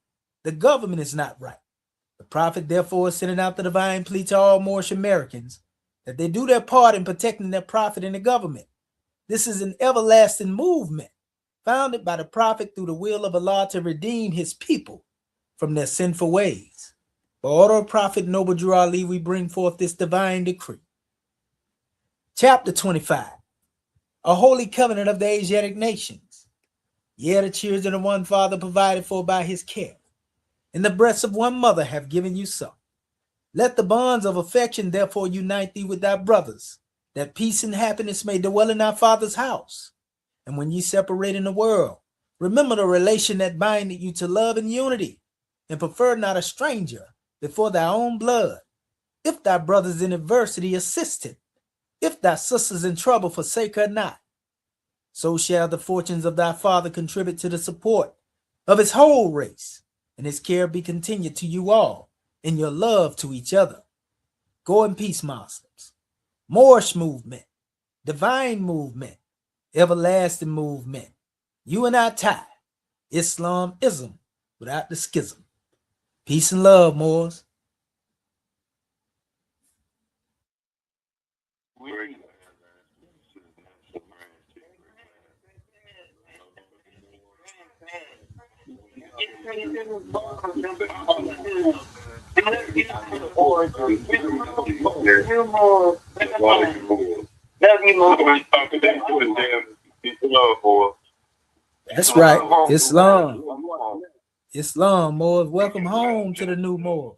Speaker 4: the government is not right. The prophet therefore is sending out the divine plea to all Moorish Americans that they do their part in protecting their prophet and the government. This is an everlasting movement founded by the prophet through the will of Allah to redeem his people from their sinful ways. By order of Prophet Noble Drew Ali, we bring forth this divine decree. Chapter 25, a holy covenant of the Asiatic nations. Yea, the children of one father provided for by his care, and the breasts of one mother have given you some. Let the bonds of affection therefore unite thee with thy brothers, that peace and happiness may dwell in our Father's house. And when ye separate in the world, remember the relation that bindeth you to love and unity, and prefer not a stranger before thy own blood. If thy brothers in adversity, assist him. If thy sisters in trouble, forsake her not. So shall the fortunes of thy father contribute to the support of his whole race, and his care be continued to you all in your love to each other. Go in peace, Muslims. Moorish movement, divine movement, everlasting movement. You and I tie. Islamism without the schism. Peace and love, Moors. That's right. Islam. Islam, Moors. Welcome home to the new Moors.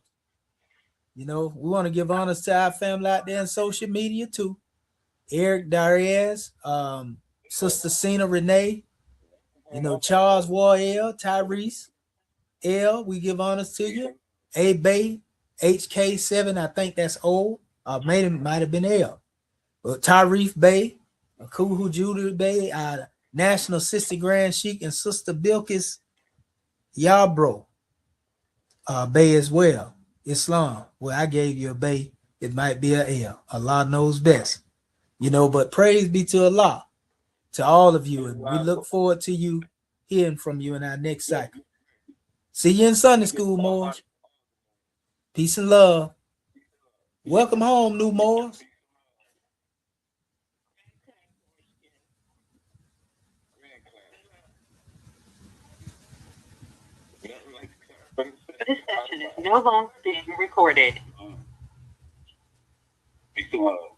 Speaker 4: You know, we want to give honors to our family out there in social media too. Eric Darius, Sister Cena Renee, you know, Charles Warrell, Tyrese L. We give honors to you. A Bay, HK7, I think that's old. Might have been L. But Tyrese Bay, Kuhu Judah Bay, National Sister Grand Sheik, and Sister Bilkis Yabro Bay as well. Islam. Well, I gave you a Bay. It might be a L. Allah knows best. You know, but praise be to Allah, to all of you. And we look forward to you hearing from you in our next cycle. See you in Sunday school, Moors. Peace and love. Welcome home, new Moors.
Speaker 8: This session is no longer being recorded.
Speaker 1: Peace and love.